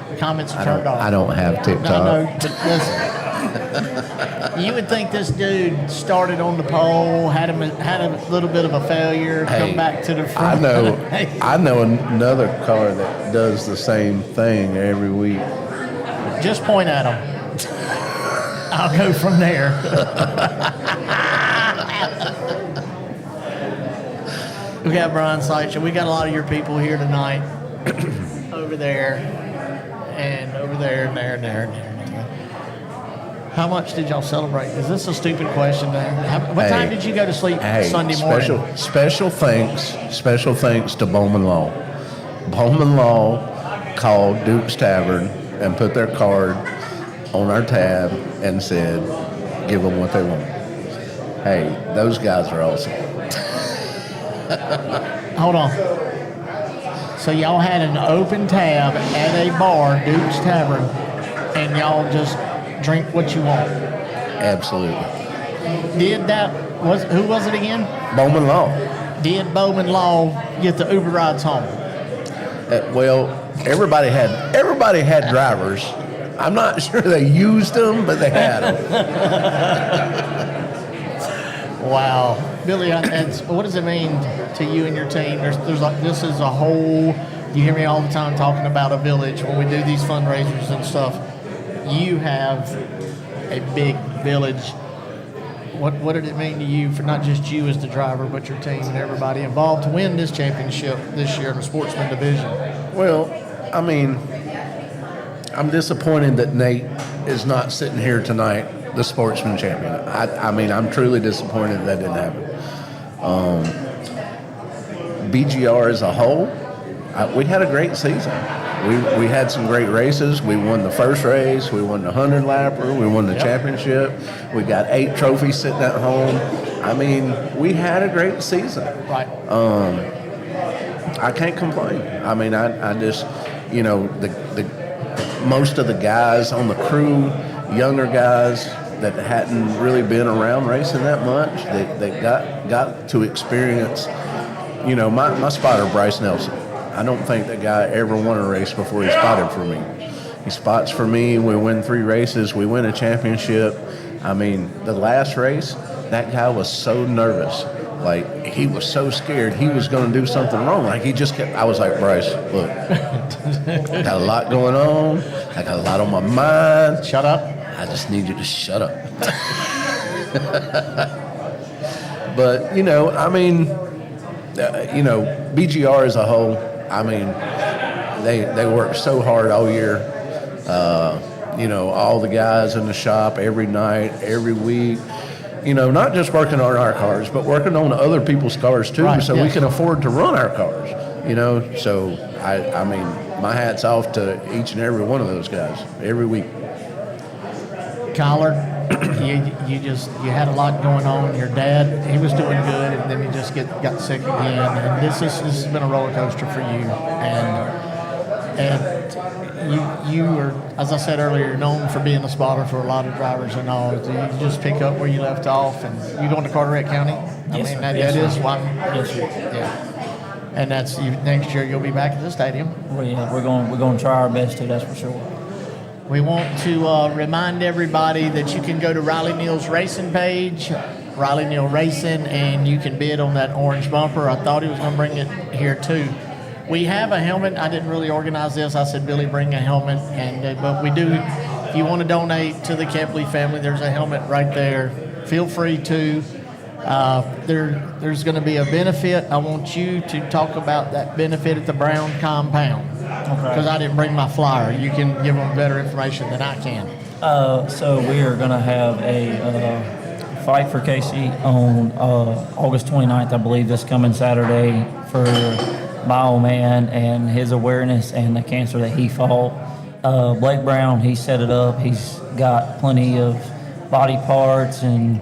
the comments are turned off. I don't have TikTok. I know, but listen, you would think this dude started on the pole, had a little bit of a failure, come back to the front. I know another car that does the same thing every week. Just point at him. I'll go from there. We got Brian Seitzer. We got a lot of your people here tonight. Over there, and over there, and there, and there, and there, and there. How much did y'all celebrate? Is this a stupid question? What time did you go to sleep Sunday morning? Special thanks to Bowman Law. Bowman Law called Duke's Tavern and put their card on our tab and said, give them what they want. Hey, those guys are awesome. Hold on. So y'all had an open tab at a bar, Duke's Tavern, and y'all just drink what you want. Absolutely. Who was it again? Bowman Law. Did Bowman Law get the Uber rides home? Well, everybody had drivers. I'm not sure they used them, but they had them. Wow, Billy, what does it mean to you and your team? There's like, this is a whole. You hear me all the time talking about a village when we do these fundraisers and stuff. You have a big village. What did it mean to you for not just you as the driver, but your team and everybody involved to win this championship this year in the sportsman division? Well, I mean, I'm disappointed that Nate is not sitting here tonight, the sportsman champion. I mean, I'm truly disappointed that didn't happen. BGR as a whole, we had a great season. We had some great races. We won the first race. We won the 100-lapper. We won the championship. We got 8 trophies sitting at home. I mean, we had a great season. Right. I can't complain. I mean, I just, you know, the most of the guys on the crew, younger guys that hadn't really been around racing that much, they got to experience, you know, my spotter, Bryce Nelson. I don't think that guy ever won a race before he spotted for me. He spots for me. We win 3 races. We win a championship. I mean, the last race, that guy was so nervous. Like, he was so scared he was going to do something wrong. Like, he just kept, I was like, Bryce, look, I got a lot going on. I got a lot on my mind. Shut up. I just need you to shut up. But, you know, I mean, you know, BGR as a whole, I mean, they work so hard all year. You know, all the guys in the shop every night, every week. You know, not just working on our cars, but working on other people's cars too, Right, so yes. we can afford to run our cars. You know, so I mean, my hat's off to each and every one of those guys every week. Kyler, you had a lot going on. Your dad, he was doing good, and then he just got sick again. And this has been a roller coaster for you. And you are, as I said earlier, you're known for being a spotter for a lot of drivers and all. Do you just pick up where you left off, and you going to Carteret County? Yes, sir. That Yes, is sir. why. Yes, sir. Yeah. And that's next year. You'll be back at the stadium. Well, yeah, we're going to try our best to. That's for sure. We want to remind everybody that you can go to Riley Neal's racing page, Riley Neal Racing, and you can bid on that orange bumper. I thought he was going to bring it here too. We have a helmet. I didn't really organize this. I said, Billy, bring a helmet. But we do, if you want to donate to the Kepley family, there's a helmet right there. Feel free to. There's going to be a benefit. I want you to talk about that benefit at the Brown compound. Because I didn't bring my flyer. You can give them better information than I can. So we are going to have a fight for Casey on August 29th, I believe, this coming Saturday for my old man and his awareness and the cancer that he fought. Blake Brown, he set it up. He's got plenty of body parts and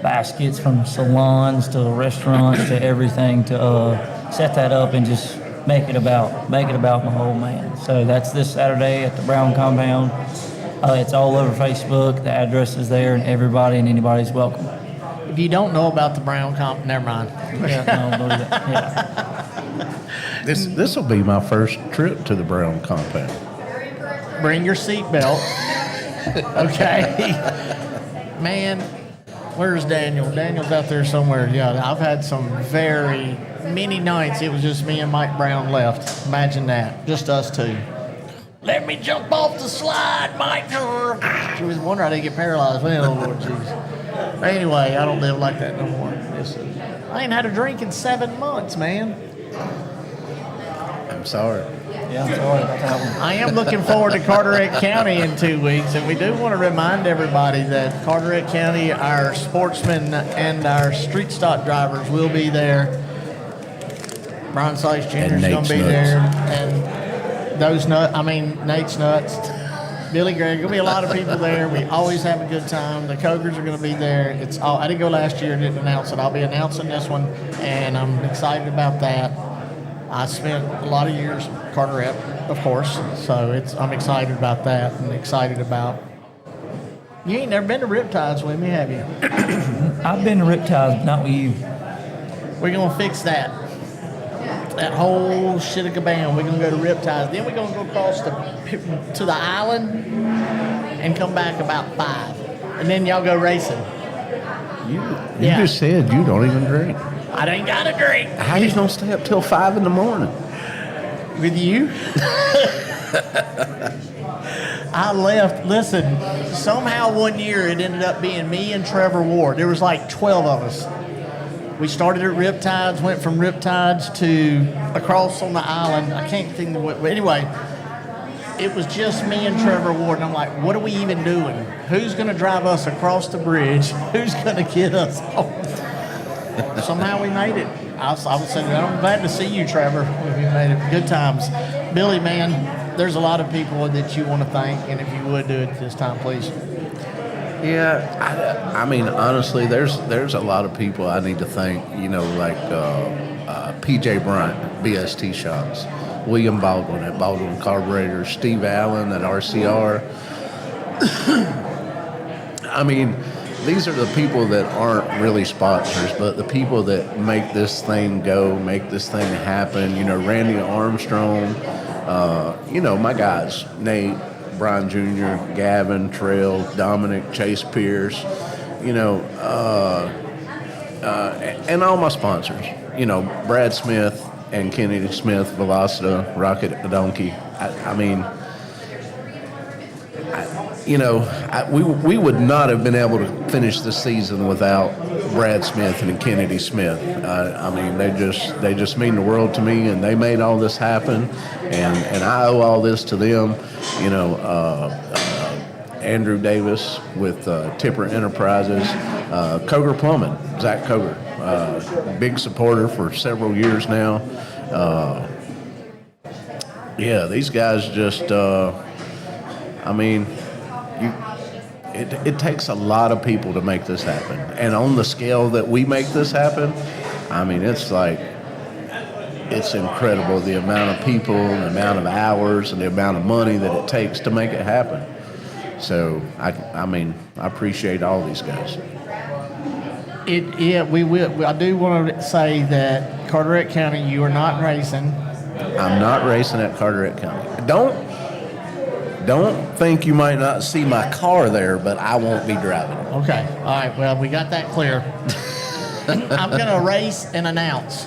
baskets from salons to restaurants to everything to set that up and just make it about my whole man. So that's this Saturday at the Brown compound. It's all over Facebook. The address is there, and everybody and anybody's welcome. If you don't know about the Brown comp, never mind. Yeah, no, don't do that. Yeah. This will be my first trip to the Brown compound. Bring your seatbelt. Okay. Man, where's Daniel? Daniel's out there somewhere. Yeah, I've had some very many nights. It was just me and Mike Brown left. Imagine that. Just us two. Let me jump off the slide, Mike. She was wondering how they get paralyzed. Well, Lord Jesus. Anyway, I don't live like that no more. I ain't had a drink in 7 months, man. I'm sorry. Yeah, I'm sorry about that one. I am looking forward to Carteret County in 2 weeks, and we do want to remind everybody that Carteret County, our sportsmen and our street stock drivers will be there. Brian Sykes Jr. is going to be there, and Nate's nuts. Billy Gregg, there'll be a lot of people there. We always have a good time. The Cokers are going to be there. I didn't go last year and didn't announce it. I'll be announcing this one, and I'm excited about that. I spent a lot of years at Carteret, of course, so I'm excited about that and excited about. You ain't never been to Riptides with me, have you? I've been to Riptides, but not with you. We're going to fix that. That whole shitty-kabam. We're going to go to Riptides. Then we're going to go across to the island and come back about 5. And then y'all go racing. You Yeah. just said you don't even drink. I ain't got a drink. How you gonna stay up till 5 in the morning? With you? I left. Listen, somehow one year it ended up being me and Trevor Ward. There was like 12 of us. We started at Riptides, went from Riptides to across on the island. I can't think of what, but anyway, it was just me and Trevor Ward. And I'm like, what are we even doing? Who's going to drive us across the bridge? Who's going to get us home? Somehow we made it. I was saying, I'm glad to see you, Trevor. We made it. Good times. Billy, man, there's a lot of people that you want to thank, and if you would do it this time, please. Yeah, I mean, honestly, there's a lot of people I need to thank. You know, like PJ Bryant, BST Shops, William Baldwin at Baldwin Carburetors, Steve Allen at RCR. I mean, these are the people that aren't really sponsors, but the people that make this thing go, make this thing happen. You know, Randy Armstrong, you know, my guys, Nate, Brian Jr., Gavin, Trail, Dominic, Chase Pierce, you know, and all my sponsors. You know, Brad Smith and Kennedy Smith, Velocita, Rocket Donkey. I mean, we would not have been able to finish the season without Brad Smith and Kennedy Smith. I mean, they just mean the world to me, and they made all this happen, and I owe all this to them. You know, Andrew Davis with Tipper Enterprises, Koger Plumbing, Zach Koger, big supporter for several years now. Yeah, these guys just, I mean, it takes a lot of people to make this happen. And on the scale that we make this happen, I mean, it's like, it's incredible the amount of people and the amount of hours and the amount of money that it takes to make it happen. So, I mean, I appreciate all these guys. We will. I do want to say that Carteret County, you are not racing. I'm not racing at Carteret County. Don't think you might not see my car there, but I won't be driving it. Okay. All right. Well, we got that clear. I'm going to race and announce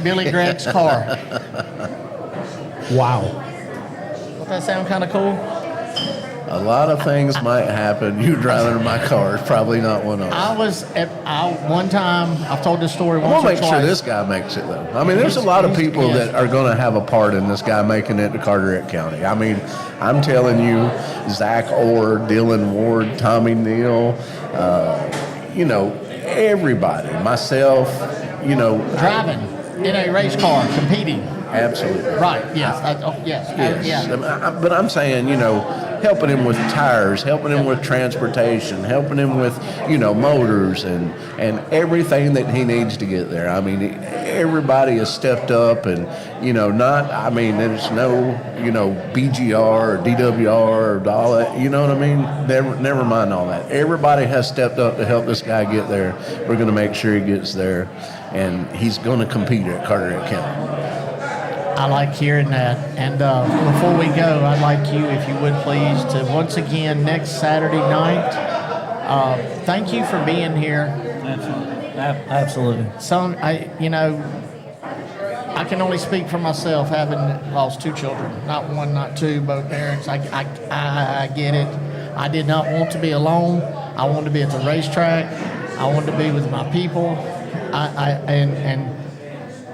Billy Gregg's car. Wow. Does that sound kind of cool? A lot of things might happen. You driving in my car is probably not one of them. I was at one time. I've told this story I once want or to make twice. sure this guy makes it, though. I mean, there's a lot of people that are going to have a part in this guy making it to Carteret County. I mean, I'm telling you, Zach Orr, Dylan Ward, Tommy Neal, you know, everybody, myself, you know. Driving in a race car, competing. Absolutely. Right, yes. Yes. Yes. Yeah. But I'm saying, you know, helping him with tires, helping him with transportation, helping him with, you know, motors and everything that he needs to get there. I mean, everybody has stepped up and, you know, there's no, you know, BGR or DWR or all that, you know what I mean? Never mind all that. Everybody has stepped up to help this guy get there. We're going to make sure he gets there, and he's going to compete at Carteret County. I like hearing that. And before we go, I'd like you, if you would please, to once again next Saturday night. Thank you for being here. Absolutely. I can only speak for myself, having lost two children, not one, not two, both parents. I get it. I did not want to be alone. I wanted to be at the racetrack. I wanted to be with my people. And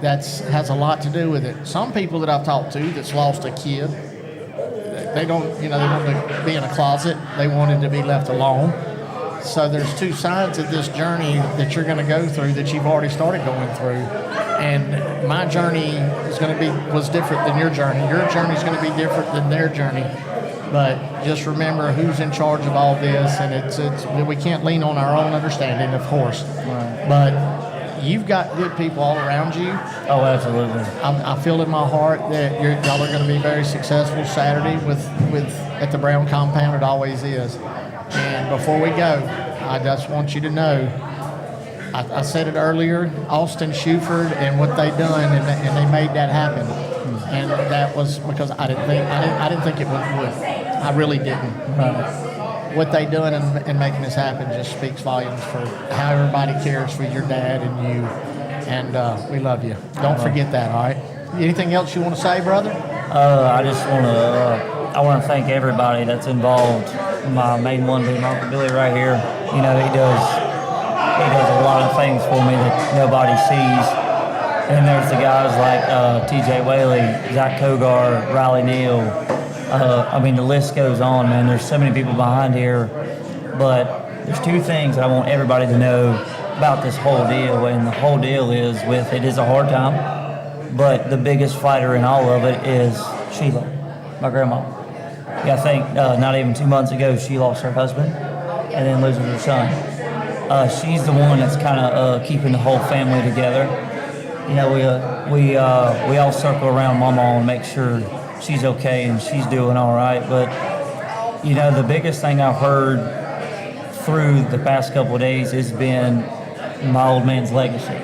that has a lot to do with it. Some people that I've talked to that's lost a kid, they want to be in a closet. They wanted to be left alone. So there's two sides of this journey that you're going to go through that you've already started going through. And my journey was different than your journey. Your journey is going to be different than their journey. But just remember who's in charge of all this, and it's we can't lean on our own understanding, of course. Right. But you've got good people all around you. Oh, absolutely. I feel in my heart that y'all are going to be very successful Saturday with at the Brown compound. It always is. And before we go, I just want you to know, I said it earlier, Austin Shuford and what they done, and they made that happen. And that was because I didn't think it would. I really didn't. what they doing and making this happen just speaks volumes for how everybody cares for your dad and you. And we love you. Don't forget that, all right? Anything else you want to say, brother? I just want to thank everybody that's involved. My main one being Uncle Billy right here. You know, he does a lot of things for me that nobody sees. And there's the guys like TJ Whaley, Zach Kogar, Riley Neal. I mean, the list goes on, man. There's so many people behind here. But there's two things I want everybody to know about this whole deal. And the whole deal is it is a hard time. But the biggest fighter in all of it is Sheila, my grandma. Yeah, I think not even 2 months ago, she lost her husband and then loses her son. She's the one that's kind of keeping the whole family together. You know, we all circle around Mama and make sure she's okay and she's doing all right. But, you know, the biggest thing I've heard through the past couple of days has been my old man's legacy.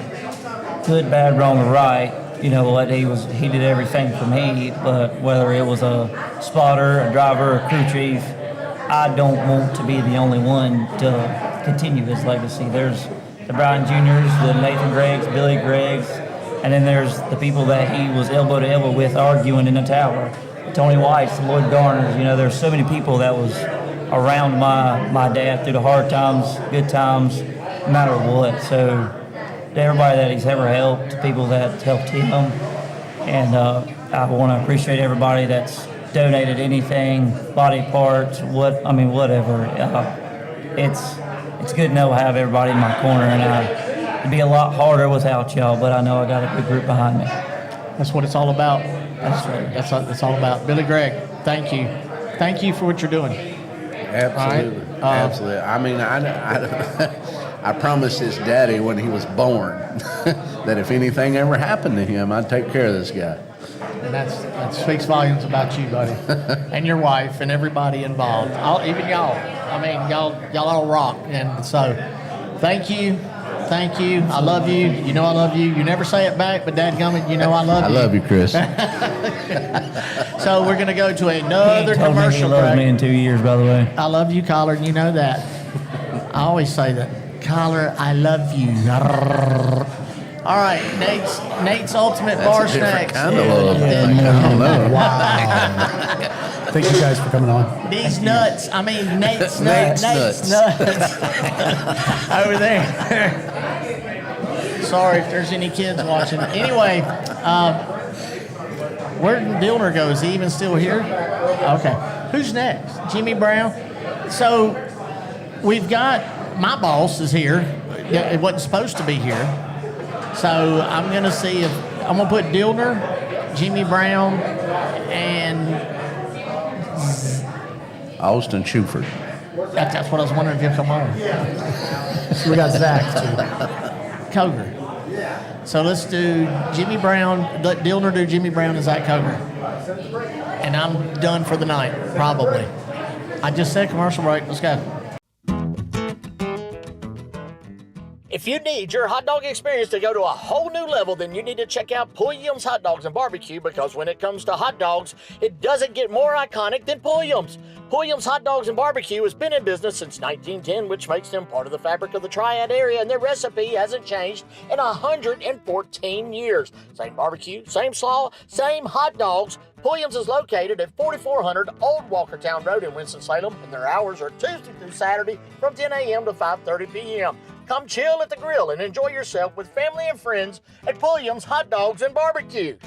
Good, bad, wrong, or right. You know what, he did everything for me, but whether it was a spotter, a driver, a crew chief, I don't want to be the only one to continue his legacy. There's the Brian Juniors, the Nathan Greggs, Billy Greggs, and then there's the people that he was elbow to elbow with arguing in the tower. Tony White's, the Lloyd Garners, you know, there's so many people that was around my dad through the hard times, good times, no matter what. So to everybody that he's ever helped, to people that helped him, and I want to appreciate everybody that's donated anything, body parts, whatever. It's good to know I have everybody in my corner, and it'd be a lot harder without y'all, but I know I got a good group behind me. That's what it's all about. That's what it's all about. Billy Gregg, thank you. Thank you for what you're doing. Absolutely. Right? Absolutely. I mean, I promised his daddy when he was born that if anything ever happened to him, I'd take care of this guy. And that speaks volumes about you, buddy, and your wife, and everybody involved. Even y'all. I mean, y'all all rock. And so, thank you. Thank you. I love you. You know I love you. You never say it back, but dadgummit, you know I love you. I love you, Chris. So we're going to go to another He told me commercial he loves break. me in 2 years, by the way. I love you, Collar, and you know that. I always say that. Collar, I love you. All right, Nate's Ultimate Bar That's a different Snacks. kind of love. I don't know. Wow. Thank you guys for coming on. These nuts. I mean, Nate's Nate's nuts. Over there. Sorry if there's any kids watching. Anyway, where did Dillner go? Is he even still here? Okay. Who's next? Jimmy Brown. So we've got my boss is here. It wasn't supposed to be here. So I'm going to see if I'm going to put Dillner, Jimmy Brown, and Austin Schuford. that's what I was wondering if you'll come on. So we got Zach, too. Koger. So let's do Jimmy Brown, let Dillner do Jimmy Brown and Zach Koger. And I'm done for the night, probably. I just said commercial break. Let's go. If you need your hot dog experience to go to a whole new level, then you need to check out Pulliam's Hot Dogs and Barbecue, because when it comes to hot dogs, it doesn't get more iconic than Pulliam's. Pulliam's Hot Dogs and Barbecue has been in business since 1910, which makes them part of the fabric of the Triad area, and their recipe hasn't changed in 114 years. Same barbecue, same slaw, same hot dogs. Pulliam's is located at 4400 Old Walkertown Road in Winston-Salem, and their hours are Tuesday through Saturday from 10 a.m. to 5:30 p.m. Come chill at the grill and enjoy yourself with family and friends at Pulliam's Hot Dogs and Barbecue.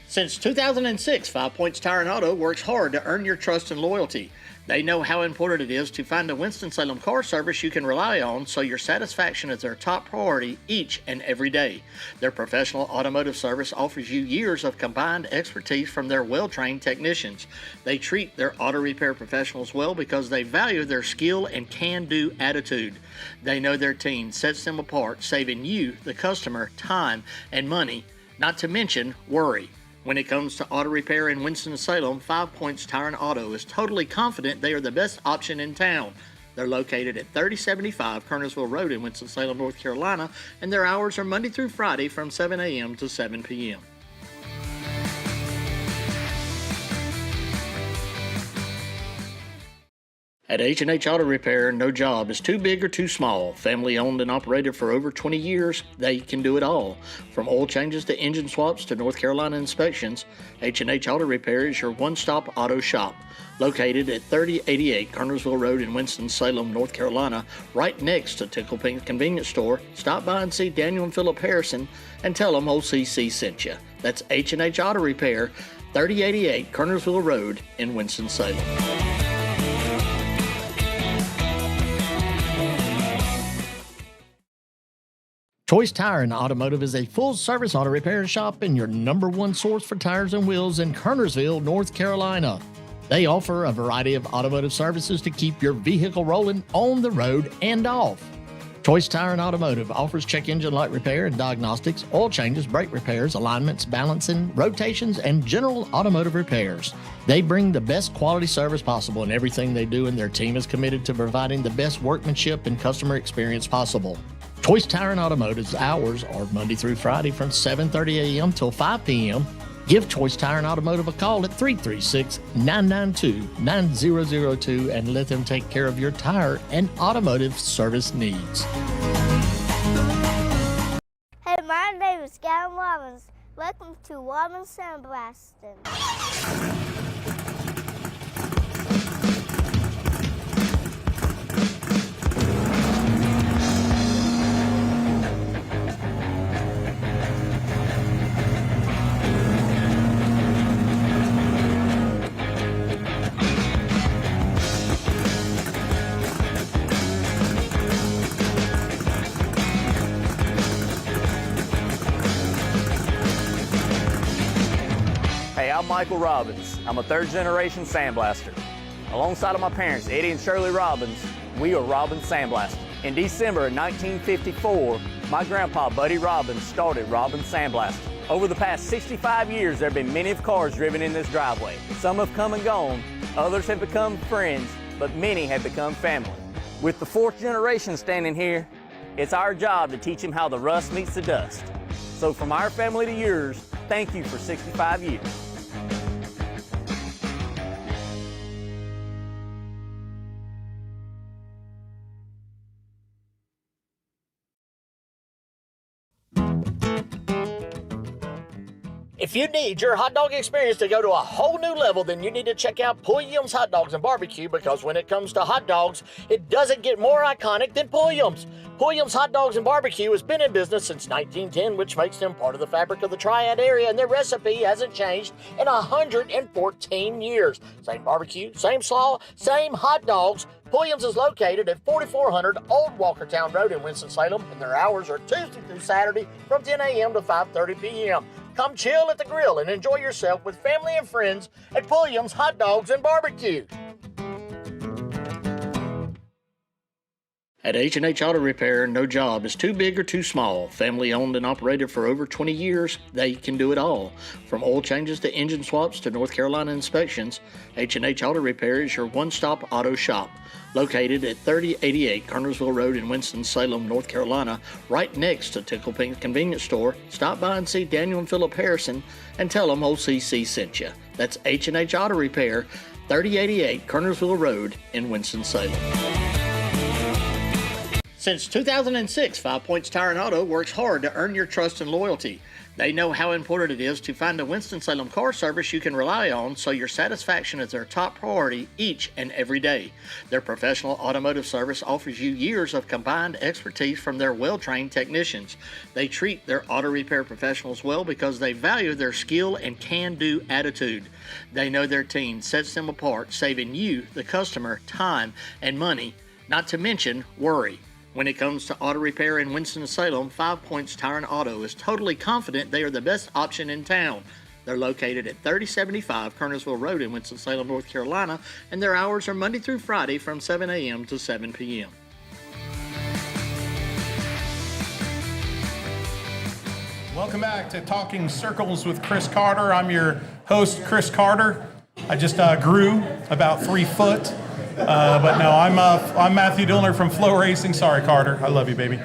Since 2006, 5 Points Tire and Auto works hard to earn your trust and loyalty. They know how important it is to find a Winston-Salem car service you can rely on, so your satisfaction is their top priority each and every day. Their professional automotive service offers you years of combined expertise from their well-trained technicians. They treat their auto repair professionals well because they value their skill and can-do attitude. They know their team sets them apart, saving you, the customer, time and money, not to mention worry. When it comes to auto repair in Winston-Salem, 5 Points Tire and Auto is totally confident they are the best option in town. They're located at 3075 Kernersville Road in Winston-Salem, North Carolina, and their hours are Monday through Friday from 7 a.m. to 7 p.m. At H&H Auto Repair, no job is too big or too small. Family owned and operated for over 20 years, they can do it all. From oil changes to engine swaps to North Carolina inspections, H&H Auto Repair is your one-stop auto shop. Located at 3088 Kernersville Road in Winston-Salem, North Carolina, right next to Tickle Pink Convenience Store, stop by and see Daniel and Philip Harrison and tell them old CC sent you. That's H&H Auto Repair, 3088 Kernersville Road in Winston-Salem. Choice Tire and Automotive is a full-service auto repair shop and your number one source for tires and wheels in Kernersville, North Carolina. They offer a variety of automotive services to keep your vehicle rolling on the road and off. Choice Tire and Automotive offers check engine light repair and diagnostics, oil changes, brake repairs, alignments, balancing, rotations, and general automotive repairs. They bring the best quality service possible in everything they do, and their team is committed to providing the best workmanship and customer experience possible. Choice Tire and Automotive's hours are Monday through Friday from 7:30 a.m. till 5 p.m. Give Choice Tire and Automotive a call at 336-992-9002 and let them take care of your tire and automotive service needs. Hey, my name is Gavin Robbins. Welcome to Robbins Sandblasting. Hey, I'm Michael Robbins. I'm a third-generation sandblaster. Alongside of my parents, Eddie and Shirley Robbins, we are Robbins Sandblasting. In December of 1954, my grandpa, Buddy Robbins, started Robbins Sandblasting. Over the past 65 years, there have been many of cars driven in this driveway. Some have come and gone, others have become friends, but many have become family. With the fourth generation standing here, it's our job to teach them how the rust meets the dust. So from our family to yours, thank you for 65 years. If you need your hot dog experience to go to a whole new level, then you need to check out Pulliam's Hot Dogs and Barbecue, because when it comes to hot dogs, it doesn't get more iconic than Pulliam's. Pulliam's Hot Dogs and Barbecue has been in business since 1910, which makes them part of the fabric of the Triad area, and their recipe hasn't changed in 114 years. Same barbecue, same slaw, same hot dogs. Pulliam's is located at 4400 Old Walkertown Road in Winston-Salem, and their hours are Tuesday through Saturday from 10 a.m. to 5:30 p.m. Come chill at the grill and enjoy yourself with family and friends at Pulliam's Hot Dogs and Barbecue. At H&H Auto Repair, no job is too big or too small. Family owned and operated for over 20 years, they can do it all. From oil changes to engine swaps to North Carolina inspections, H&H Auto Repair is your one-stop auto shop. Located at 3088 Kernersville Road in Winston-Salem, North Carolina, right next to Tickle Pink Convenience Store, stop by and see Daniel and Philip Harrison and tell them old CC sent you. That's H&H Auto Repair, 3088 Kernersville Road in Winston-Salem. Since 2006, 5 Points Tire and Auto works hard to earn your trust and loyalty. They know how important it is to find a Winston-Salem car service you can rely on, so your satisfaction is their top priority each and every day. Their professional automotive service offers you years of combined expertise from their well-trained technicians. They treat their auto repair professionals well because they value their skill and can-do attitude. They know their team sets them apart, saving you, the customer, time and money, not to mention worry. When it comes to auto repair in Winston-Salem, 5 Points Tire and Auto is totally confident they are the best option in town. They're located at 3075 Kernersville Road in Winston-Salem, North Carolina, and their hours are Monday through Friday from 7 a.m. to 7 p.m. Welcome back to Talking Circles with Chris Carter. I'm your host, Chris Carter. I just grew about 3 foot. But no, I'm Matthew Dillner from Flow Racing. Sorry, Carter. I love you, baby.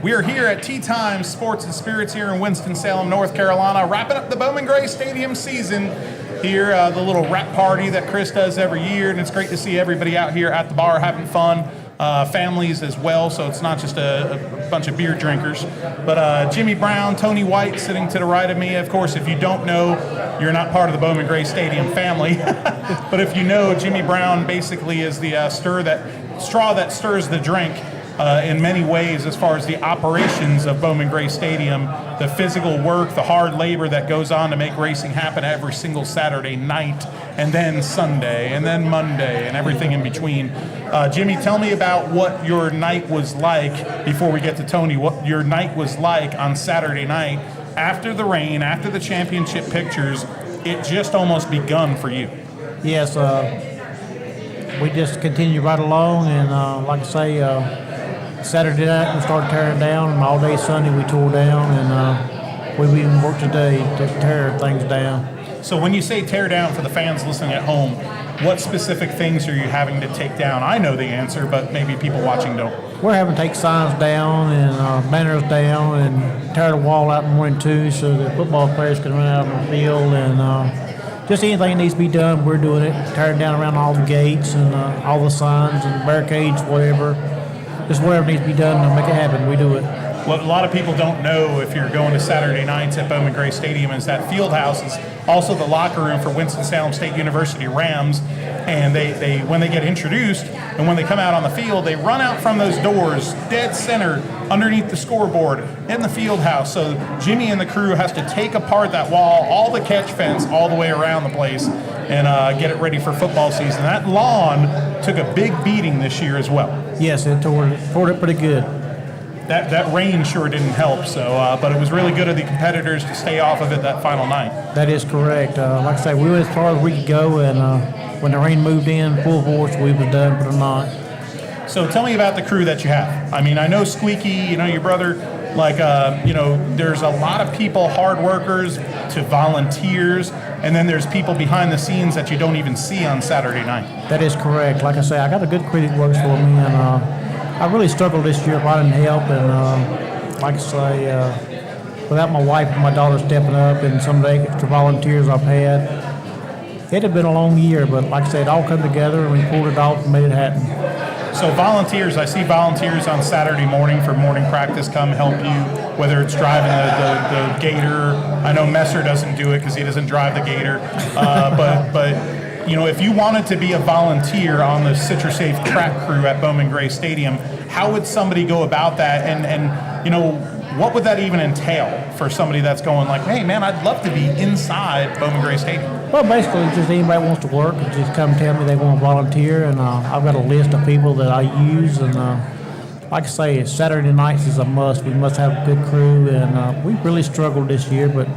We are here at Tea Time Sports and Spirits here in Winston-Salem, North Carolina, wrapping up the Bowman Gray Stadium season. here, the little wrap party that Chris does every year, and it's great to see everybody out here at the bar having fun. Families as well, so it's not just a bunch of beer drinkers. But Jimmy Brown, Tony White sitting to the right of me. Of course, if you don't know, you're not part of the Bowman Gray Stadium family. But if you know, Jimmy Brown basically is the straw that stirs the drink in many ways as far as the operations of Bowman Gray Stadium, the physical work, the hard labor that goes on to make racing happen every single Saturday night, and then Sunday, and then Monday, and everything in between. Jimmy, tell me about what your night was like, before we get to Tony, what your night was like on Saturday night after the rain, after the championship pictures. It just almost begun for you. Yes, we just continued right along, and like I say, Saturday night we started tearing down, and all day Sunday we tore down, and we've even worked today to tear things down. So when you say tear down, for the fans listening at home, what specific things are you having to take down? I know the answer, but maybe people watching don't. We're having to take signs down and banners down and tear the wall out in the morning too, so that football players can run out on the field, and just anything that needs to be done, we're doing it. Tearing down around all the gates and all the signs and barricades, whatever. Just whatever needs to be done to make it happen, we do it. What a lot of people don't know, if you're going to Saturday nights at Bowman Gray Stadium, is that field house is also the locker room for Winston-Salem State University Rams. And they when they get introduced and when they come out on the field, they run out from those doors, dead center, underneath the scoreboard, in the field house. So Jimmy and the crew has to take apart that wall, all the catch fence, all the way around the place, and get it ready for football season. That lawn took a big beating this year as well. Yes, it tore it pretty good. That rain sure didn't help, so but it was really good of the competitors to stay off of it that final night. That is correct. Like I say, we went as far as we could go, and when the rain moved in full force, we was done for the night. So tell me about the crew that you have. I mean, I know Squeaky, your brother, there's a lot of people, hard workers to volunteers, and then there's people behind the scenes that you don't even see on Saturday night. That is correct. Like I say, I got a good crew that works for me, and I really struggled this year if I didn't help, and like I say, without my wife and my daughter stepping up and some of the extra volunteers I've had, it had been a long year, but like I said, it all come together and we pulled it off and made it happen. So volunteers, I see volunteers on Saturday morning for morning practice come help you, whether it's driving the gator. I know Messer doesn't do it because he doesn't drive the gator, but if you wanted to be a volunteer on the CitraSafe track crew at Bowman Gray Stadium, how would somebody go about that? And what would that even entail for somebody that's going like, hey, man, I'd love to be inside Bowman Gray Stadium? Well, basically, just anybody wants to work, just come tell me they want to volunteer, and I've got a list of people that I use, and like I say, Saturday nights is a must. We must have a good crew, and we really struggled this year, but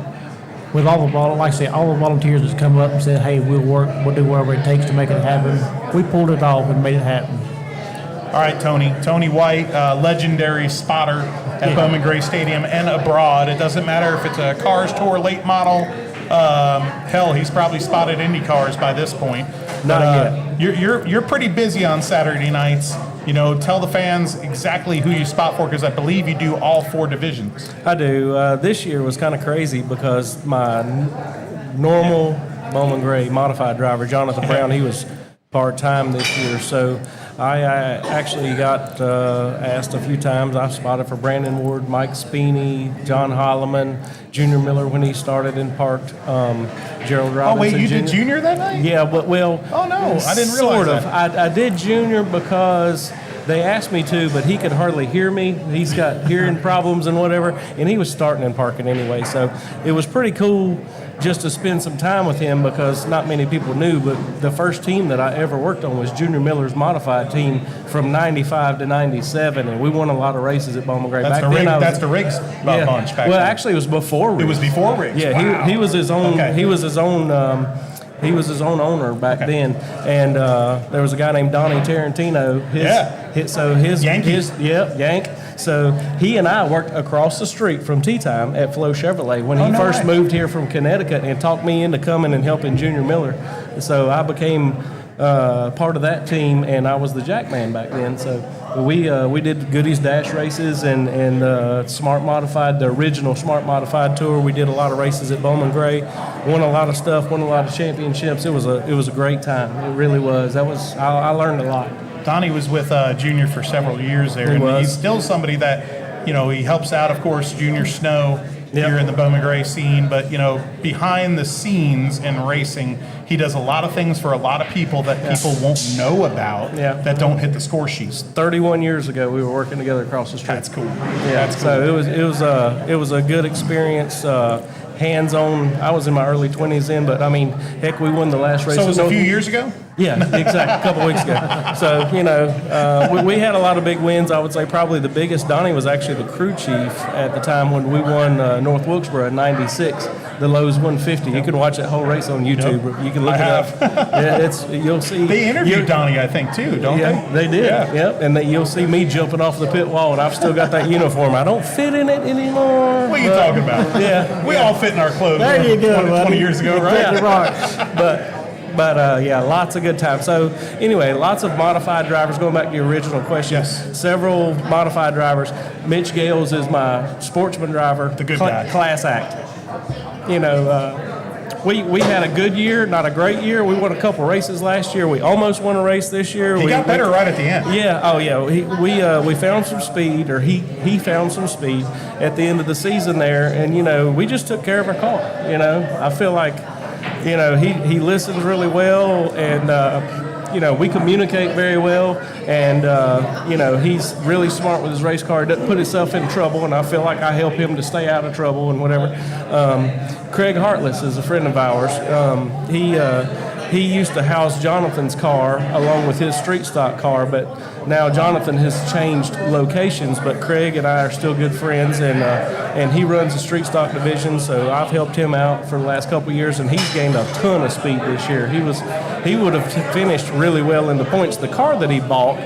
with all the volunteers that's come up and said, hey, we'll do whatever it takes to make it happen, we pulled it off and made it happen. All right, Tony White, legendary spotter at Bowman Gray Stadium and abroad. It doesn't matter if it's a Cars Tour late model. Hell, he's probably spotted Indy cars by this point. Not yet. You're pretty busy on Saturday nights. Tell the fans exactly who you spot for, because I believe you do all 4 divisions. I do. This year was kind of crazy because my normal Bowman Gray modified driver, Jonathan Brown, he was part-time this year. So I actually got asked a few times. I spotted for Brandon Ward, Mike Speeney, John Holloman, Junior Miller when he started and parked, Gerald Robinson. Oh, wait, you Jr. did Junior that night? Yeah, but well. Oh, no, I didn't realize sort of. that. I did Junior because they asked me to, but he could hardly hear me. He's got hearing problems and whatever, and he was starting and parking anyway. So it was pretty cool just to spend some time with him, because not many people knew, but the first team that I ever worked on was Junior Miller's modified team from 95 to 97, and we won a lot of races at Bowman Gray. That's the Riggs bunch back then. Actually, it was before Riggs. It was before Riggs. Yeah, wow. he was his own. Okay. He was his own. He was his own owner back then, and there was a guy named Donnie Tarantino. Yank. So he and I worked across the street from Tea Time at Flow Chevrolet when he first moved here from Connecticut, and talked me into coming and helping Junior Miller. So I became part of that team, and I was the jack man back then. So we did Goodies Dash races and Smart Modified, the original Smart Modified tour. We did a lot of races at Bowman Gray, won a lot of stuff, won a lot of championships. It was a great time. It really was. I learned a lot. Donnie was with Junior for several years there, and he's still somebody that, you know, he helps out, of course, Junior Snow here in the Bowman Gray scene, but, you know, behind the scenes in racing, he does a lot of things for a lot of people that people won't know about that don't hit the score sheets. 31 years ago, we were working together across the street. That's cool. Yeah, That's cool. So it was a good experience. Hands-on. I was in my early 20s then, but I mean, heck, we won the last race. So it was a few years ago? Yeah, exactly. A couple weeks ago. So, you know, we had a lot of big wins. I would say probably the biggest. Donnie was actually the crew chief at the time when we won North Wilkesboro in '96, the Lowe's 150. You can watch that whole race on YouTube. Yep. You can look it up. Yeah, you'll see. They interviewed Donnie, I think, too, don't they? They did. Yeah. Yep. And you'll see me jumping off the pit wall, and I've still got that uniform. I don't fit in it anymore. What are you talking about? Yeah. We all fit in our clothes. There you go, 20 years ago, right? Yeah, right. But yeah, lots of good times. So anyway, lots of modified drivers. Going back to your original question, several modified drivers. Mitch Gales is my sportsman driver. The good guy. Class act. You know, we had a good year, not a great year. We won a couple races last year. We almost won a race this year. He got better right at the end. Yeah. Oh yeah. We found some speed, or he found some speed at the end of the season there, and you know, we just took care of our car. You know, I feel like, you know, he listens really well, and you know, we communicate very well, and you know, he's really smart with his race car. He doesn't put himself in trouble, and I feel like I help him to stay out of trouble and whatever. Craig Hartless is a friend of ours. He used to house Jonathan's car along with his street stock car, but now Jonathan has changed locations, but Craig and I are still good friends, and he runs the street stock division, so I've helped him out for the last couple of years, and he's gained a ton of speed this year. He would have finished really well in the points. The car that he bought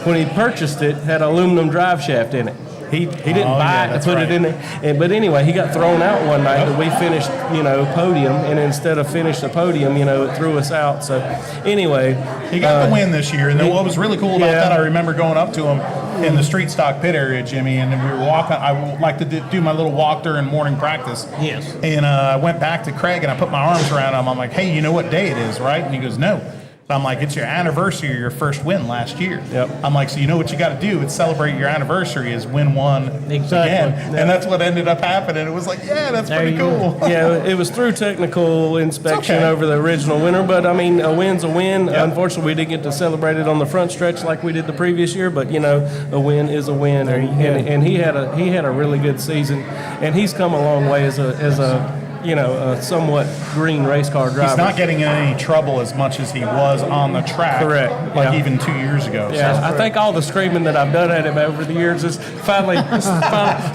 when he purchased it had an aluminum drive shaft in it. He didn't buy it to put it in there. But anyway, he got thrown out one night that we finished, you know, podium, and instead of finish the podium, you know, it threw us out. So anyway. He got the win this year, and then what was really cool about that, I remember going up to him in the street stock pit area, Jimmy, and we were walking. I like to do my little walk during morning practice. Yes. And I went back to Craig, and I put my arms around him. I'm like, hey, you know what day it is, right? And he goes, no. I'm like, it's your anniversary of your first win last year. Yep. I'm like, so you know what you got to do? It's celebrate your anniversary is win one again. Yep. And that's what ended up happening. It was like, yeah, that's pretty cool. Yeah, it was through technical inspection over the original winner, but I mean, a win's a win. Yep. Unfortunately, we didn't get to celebrate it on the front stretch like we did the previous year, but you know, a win is a win. And he had a really good season, and he's come a long way as a you know, a somewhat green race car driver. He's not getting in any trouble as much as he was on the track. Correct. Like even 2 years ago. Yeah, so. I think all the screaming that I've done at him over the years is finally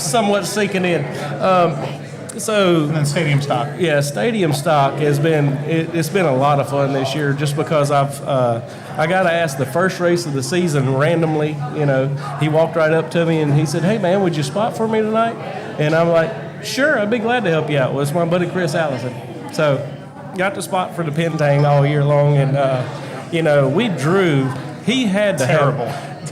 somewhat sinking in. And then stadium stock. Yeah, stadium stock has been it's been a lot of fun this year, just because I got to ask the first race of the season randomly. You know, he walked right up to me and he said, "Hey man, would you spot for me tonight?" And I'm like, "Sure, I'd be glad to help you out." Well, it's my buddy Chris Allison. So got to spot for the Pentang all year long, and you know, we drew. He had to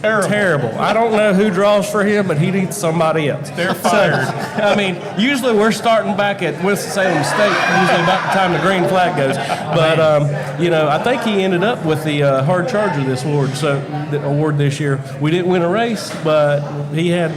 Terrible. I don't know who draws for him, but he needs somebody else. They're fired. So, I mean, usually we're starting back at Winston-Salem State, usually about the time the green flag goes. But, you know, I think he ended up with the hard charger this award this year. We didn't win a race, but he had,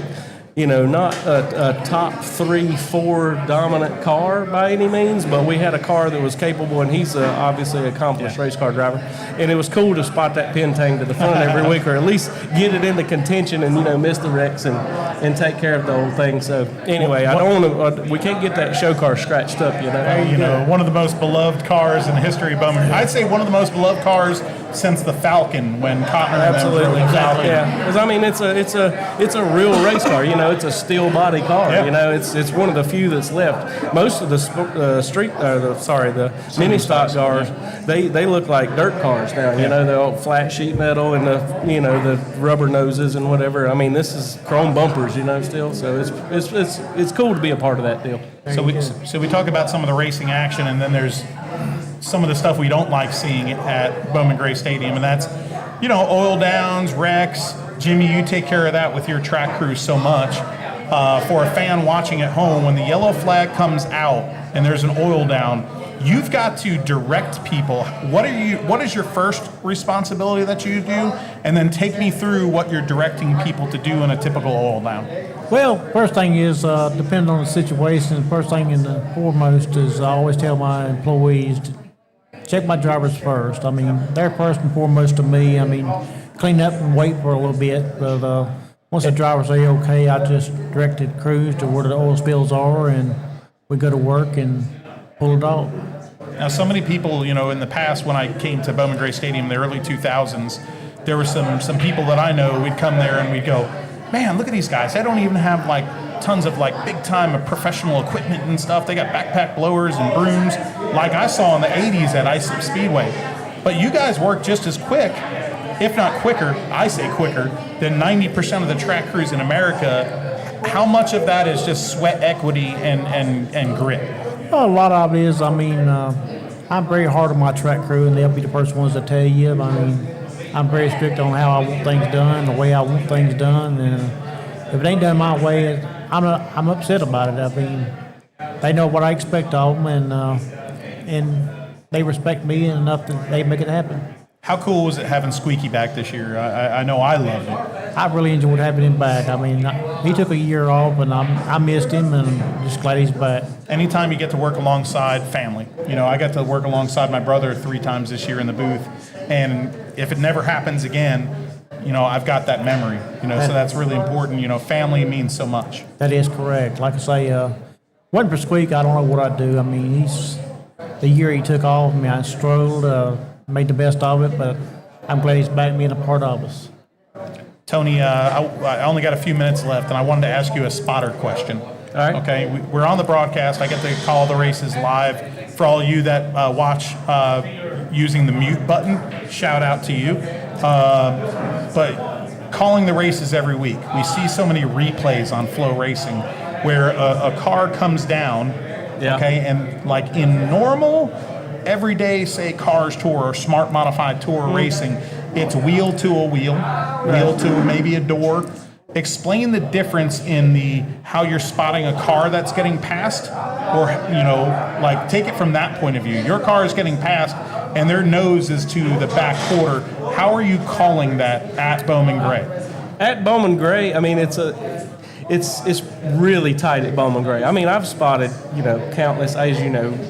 you know, not a top 3-4 dominant car by any means, but we had a car that was capable, and he's obviously an accomplished race car driver. And it was cool to spot that Pentang to the front every week, or at least get it into contention and, you know, miss the wrecks and take care of the whole thing. So anyway, I don't want to. We can't get that show car scratched up, you know. Hey, you know, one of the most beloved cars in the history of Bowman. I'd say one of the most beloved cars since the Falcon, when Cotner and them drove the Falcon. Yeah, because I mean, it's a real race car. You know, it's a steel body car. Yeah. You know, it's one of the few that's left. Most of the mini stock cars, they look like dirt cars now. You know, they're all flat sheet metal and the rubber noses and whatever. I mean, this is chrome bumpers. You know, still. So it's cool to be a part of that deal. So we talk about some of the racing action, and then there's some of the stuff we don't like seeing at Bowman Gray Stadium, and that's, oil downs, wrecks. Jimmy, you take care of that with your track crews so much. For a fan watching at home, when the yellow flag comes out and there's an oil down, you've got to direct people. What is your first responsibility that you do? And then take me through what you're directing people to do in a typical oil down. Well, first thing is, depending on the situation, first thing and the foremost is I always tell my employees to check my drivers first. I mean, they're first and foremost to me. I mean, clean up and wait for a little bit, but once the drivers say okay, I just directed crews to where the oil spills are, and we go to work and pull it off. Now, so many people, in the past when I came to Bowman Gray Stadium in the early 2000s, there were some people that I know, we'd come there and we'd go, man, look at these guys. They don't even have tons of big time professional equipment and stuff. They got backpack blowers and brooms like I saw in the 80s at Islip Speedway. But you guys work just as quick, if not quicker, I say quicker, than 90% of the track crews in America. How much of that is just sweat equity and grit? Well, a lot of it is, I'm very hard on my track crew, and they'll be the first ones to tell you. I'm very strict on how I want things done, the way I want things done, and if it ain't done my way, I'm upset about it. They know what I expect of them, and they respect me enough that they make it happen. How cool was it having Squeaky back this year? I know I loved it. I really enjoyed having him back. He took a year off, and I missed him, and I'm just glad he's back. Anytime you get to work alongside family, I got to work alongside my brother 3 times this year in the booth, and if it never happens again, I've got that memory, so that's really important. Family means so much. That is correct. Like I say, wasn't for Squeak, I don't know what I'd do. The year he took off, I struggled, made the best of it, but I'm glad he's back being a part of us. Tony, I only got a few minutes left, and I wanted to ask you a spotter question. All right. Okay, we're on the broadcast. I get to call the races live. For all of you that watch using the mute button, shout out to you. But calling the races every week, we see so many replays on Flow Racing where a car comes down, okay, and in normal, everyday, say, Cars Tour or Smart Modified Tour racing, it's wheel to a wheel to maybe a door. Explain the difference in how you're spotting a car that's getting passed, or take it from that point of view. Your car is getting passed, and their nose is to the back quarter. How are you calling that at Bowman Gray? At Bowman Gray, it's really tight at Bowman Gray. I've spotted, countless, as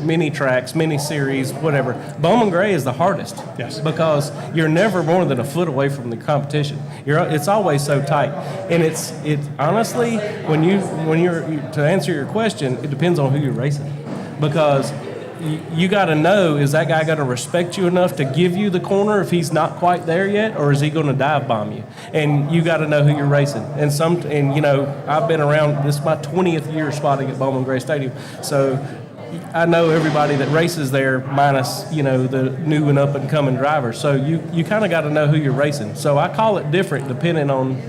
mini tracks, mini series, whatever. Bowman Gray is the hardest. Yes. Because you're never more than a foot away from the competition. It's always so tight. And it's honestly, when you're to answer your question, it depends on who you're racing. Because you got to know, is that guy going to respect you enough to give you the corner if he's not quite there yet, or is he going to dive bomb you? And you got to know who you're racing. And I've been around. This is my 20th year spotting at Bowman Gray Stadium, so I know everybody that races there, minus the new and up and coming drivers. So you kind of got to know who you're racing. So I call it different depending on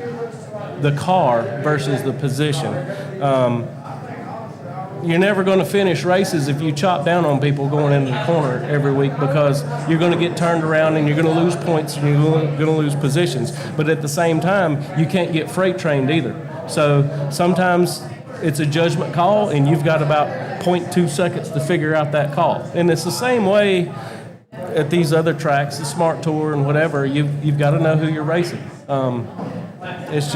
the car versus the position. You're never going to finish races if you chop down on people going into the corner every week, because you're going to get turned around and you're going to lose points and you're going to lose positions. But at the same time, you can't get freight trained either. So sometimes it's a judgment call, and you've got about 0.2 seconds to figure out that call. And it's the same way at these other tracks, the Smart Tour and whatever. You've got to know who you're racing. It's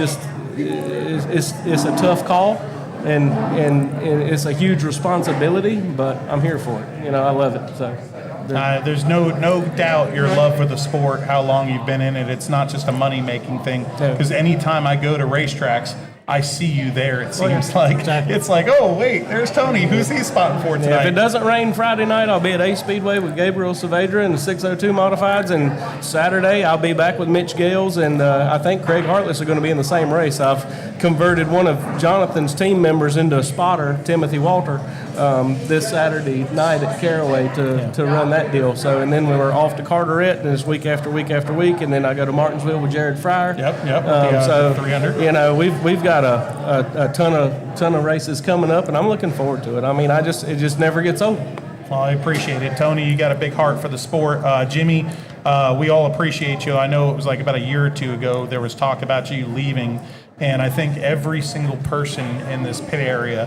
a tough call. And it's a huge responsibility, but I'm here for it. I love it. So there's no doubt your love for the sport, how long you've been in it. It's not just a money-making thing. Because anytime I go to racetracks, I see you there. It seems like it's like, oh wait, there's Tony. Who's he spotting for tonight? If it doesn't rain Friday night, I'll be at Ace Speedway with Gabriel Saavedra and the 602 Modifieds, and Saturday I'll be back with Mitch Gales, and I think Craig Hartless are going to be in the same race. I've converted one of Jonathan's team members into a spotter, Timothy Walter, this Saturday night at Caraway to run that deal. So, and then we were off to Carteret, and it's week after week after week, and then I go to Martinsville with Jared Fryer. Yep. So 300. We've got a ton of races coming up, and I'm looking forward to it. It just never gets old. Well, I appreciate it. Tony, you got a big heart for the sport. Jimmy, we all appreciate you. I know it was like about a year or two ago, there was talk about you leaving. And I think every single person in this pit area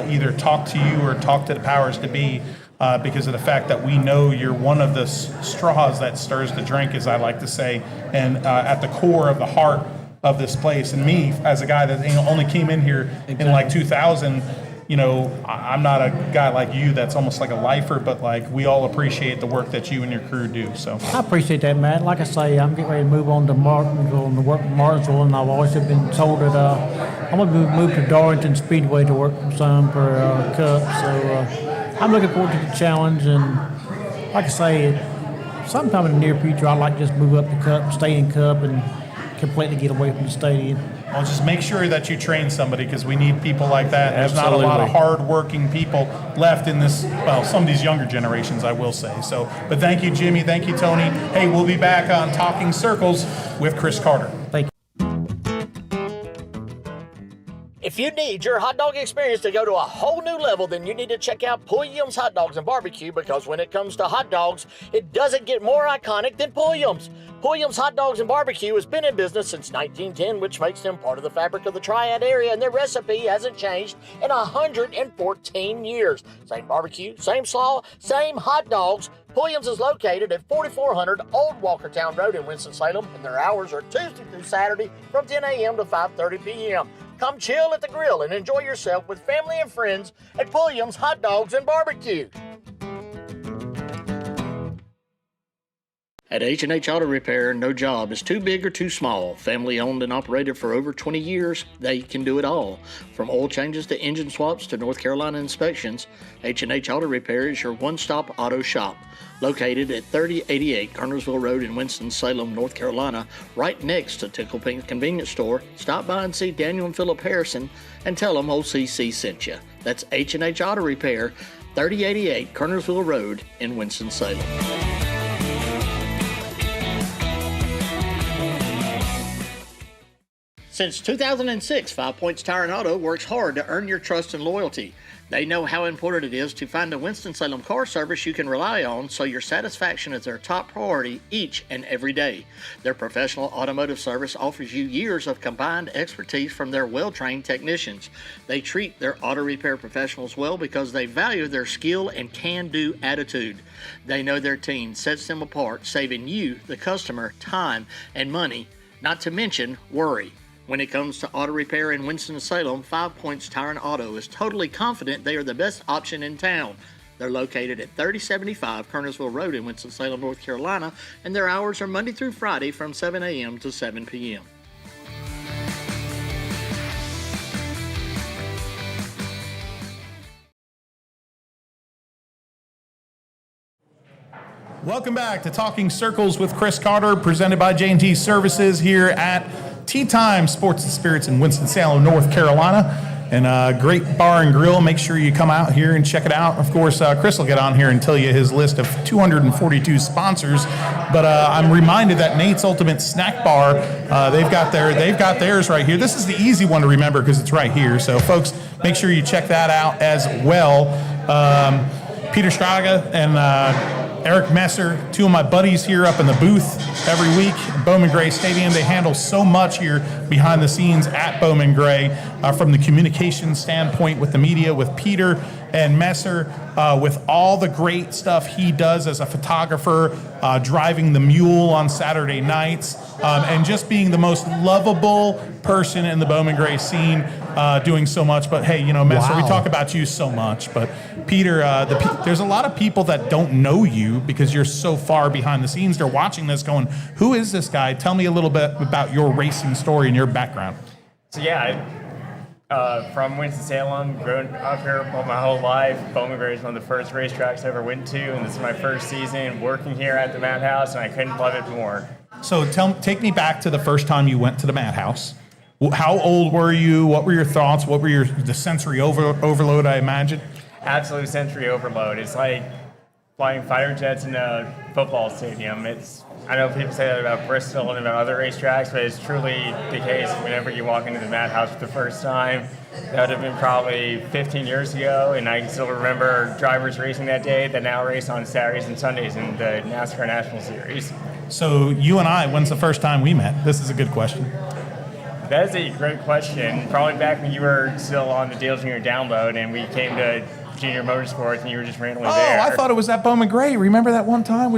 either talked to you or talked to the powers to be because of the fact that we know you're one of the straws that stirs the drink, as I like to say, and at the core of the heart of this place. And me, as a guy that only came in here in like 2000, I'm not a guy like you that's almost like a lifer, but like we all appreciate the work that you and your crew do. So I appreciate that, Matt. Like I say, I'm getting ready to move on to Martinsville and to work with Martinsville, and I've always been told that I'm going to move to Darlington Speedway to work some for Cup. So I'm looking forward to the challenge, and like I say, sometime in the near future, I'd like to just move up the Cup, stay in Cup, and completely get away from the stadium. Well, just make sure that you train somebody because we need people like that. There's not a lot of hard-working people left in this, well, some of these younger generations, I will say. So, but thank you, Jimmy. Thank you, Tony. Hey, we'll be back on Talking Circles with Chris Carter. Thank you. If you need your hot dog experience to go to a whole new level, then you need to check out Pulliam's Hot Dogs and Barbecue, because when it comes to hot dogs, it doesn't get more iconic than Pulliam's. Pulliam's Hot Dogs and Barbecue has been in business since 1910, which makes them part of the fabric of the Triad area, and their recipe hasn't changed in 114 years. Same barbecue, same slaw, same hot dogs. Pulliam's is located at 4400 Old Walkertown Road in Winston-Salem, and their hours are Tuesday through Saturday from 10 a.m. to 5:30 p.m. Come chill at the grill and enjoy yourself with family and friends at Pulliam's Hot Dogs and Barbecue. At H&H Auto Repair, no job is too big or too small. Family owned and operated for over 20 years, they can do it all. From oil changes to engine swaps to North Carolina inspections, H&H Auto Repair is your one-stop auto shop. Located at 3088 Kernersville Road in Winston-Salem, North Carolina, right next to Tickle Pink Convenience Store, stop by and see Daniel and Philip Harrison and tell them OCC sent you. That's H&H Auto Repair, 3088 Kernersville Road in Winston-Salem. Since 2006, 5 Points Tire and Auto works hard to earn your trust and loyalty. They know how important it is to find a Winston-Salem car service you can rely on, so your satisfaction is their top priority each and every day. Their professional automotive service offers you years of combined expertise from their well-trained technicians. They treat their auto repair professionals well because they value their skill and can-do attitude. They know their team sets them apart, saving you, the customer, time and money, not to mention worry. When it comes to auto repair in Winston-Salem, 5 Points Tire and Auto is totally confident they are the best option in town. They're located at 3075 Kernersville Road in Winston-Salem, North Carolina, and their hours are Monday through Friday from 7 a.m. to 7 p.m. Welcome back to Talking Circles with Chris Carter, presented by J&T Services here at Tea Time Sports and Spirits in Winston-Salem, North Carolina. And a great bar and grill. Make sure you come out here and check it out. Of course, Chris will get on here and tell you his list of 242 sponsors. But I'm reminded that Nate's Ultimate Snack Bar, they've got theirs right here. This is the easy one to remember because it's right here. So, folks, make sure you check that out as well. Peter Straga and Eric Messer, two of my buddies here up in the booth every week at Bowman Gray Stadium. They handle so much here behind the scenes at Bowman Gray from the communication standpoint with the media, with Peter and Messer, with all the great stuff he does as a photographer, driving the mule on Saturday nights, and just being the most lovable person in the Bowman Gray scene, doing so much. But hey, Messer, we talk about you so much, but Peter, there's a lot of people that don't know you because you're so far behind the scenes. They're watching this going, who is this guy? Tell me a little bit about your racing story and your background. So from Winston-Salem, grown up here my whole life. Bowman Gray is one of the first racetracks I ever went to, and this is my first season working here at the Madhouse, and I couldn't love it more. So take me back to the first time you went to the Madhouse. How old were you? What were your thoughts? What were the sensory overload, I imagine? Absolute sensory overload. It's like flying fighter jets in a football stadium. It's I know people say that about Bristol and about other racetracks, but it's truly the case whenever you walk into the Madhouse for the first time. That would have been probably 15 years ago, and I can still remember drivers racing that day that now race on Saturdays and Sundays in the NASCAR National Series. So you and I, when's the first time we met? This is a good question. That is a great question. Probably back when you were still on the Dale Jr. download and we came to Junior Motorsports and you were just randomly there. Oh, I thought it was at Bowman Gray. Remember that one time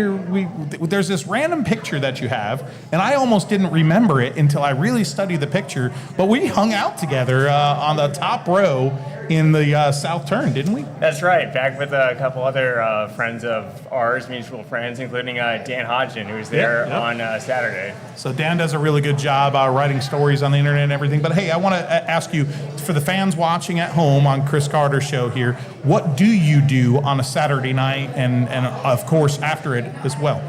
there's this random picture that you have, and I almost didn't remember it until I really studied the picture. But we hung out together on the top row in the south turn, didn't we? That's right. Back with a couple other friends of ours, mutual friends, including Dan Hodgson, who was there on Saturday. So Dan does a really good job writing stories on the internet and everything. But hey, I want to ask you, for the fans watching at home on Chris Carter's show here, what do you do on a Saturday night and of course after it as well?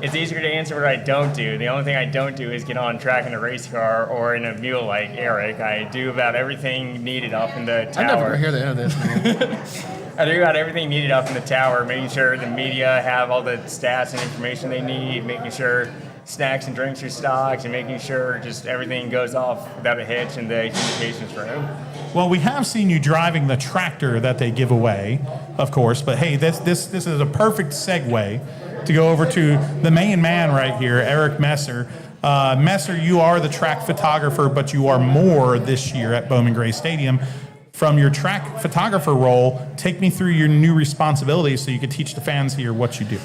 It's easier to answer what I don't do. The only thing I don't do is get on track in a race car or in a mule like Eric. I do about everything needed up in the tower. I never hear the end of this, man. I do about everything needed up in the tower, making sure the media have all the stats and information they need, making sure snacks and drinks are stocked, and making sure just everything goes off without a hitch in the communications room. Well, we have seen you driving the tractor that they give away, of course. But hey, this is a perfect segue to go over to the main man right here, Eric Messer. Messer, you are the track photographer, but you are more this year at Bowman Gray Stadium. From your track photographer role, take me through your new responsibilities so you can teach the fans here what you do.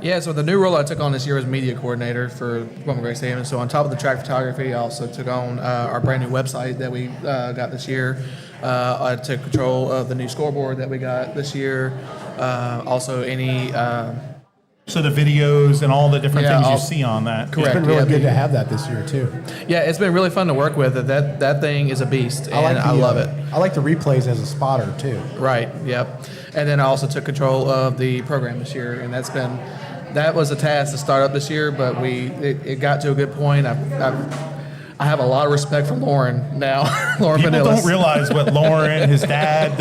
Yeah, so the new role I took on this year was media coordinator for Bowman Gray Stadium. And so on top of the track photography, I also took on our brand new website that we got this year. I took control of the new scoreboard that we got this year. Also any... So the videos and all the different things you see on that. Correct. It's been really good to have that this year too. Yeah, it's been really fun to work with. That thing is a beast, and I love it. I like the replays as a spotter too. Right. Yep. And then I also took control of the program this year, and that was a task to start up this year, but it got to a good point. I have a lot of respect for Lauren now. Lauren People Pinellas. don't realize what Lauren, his dad,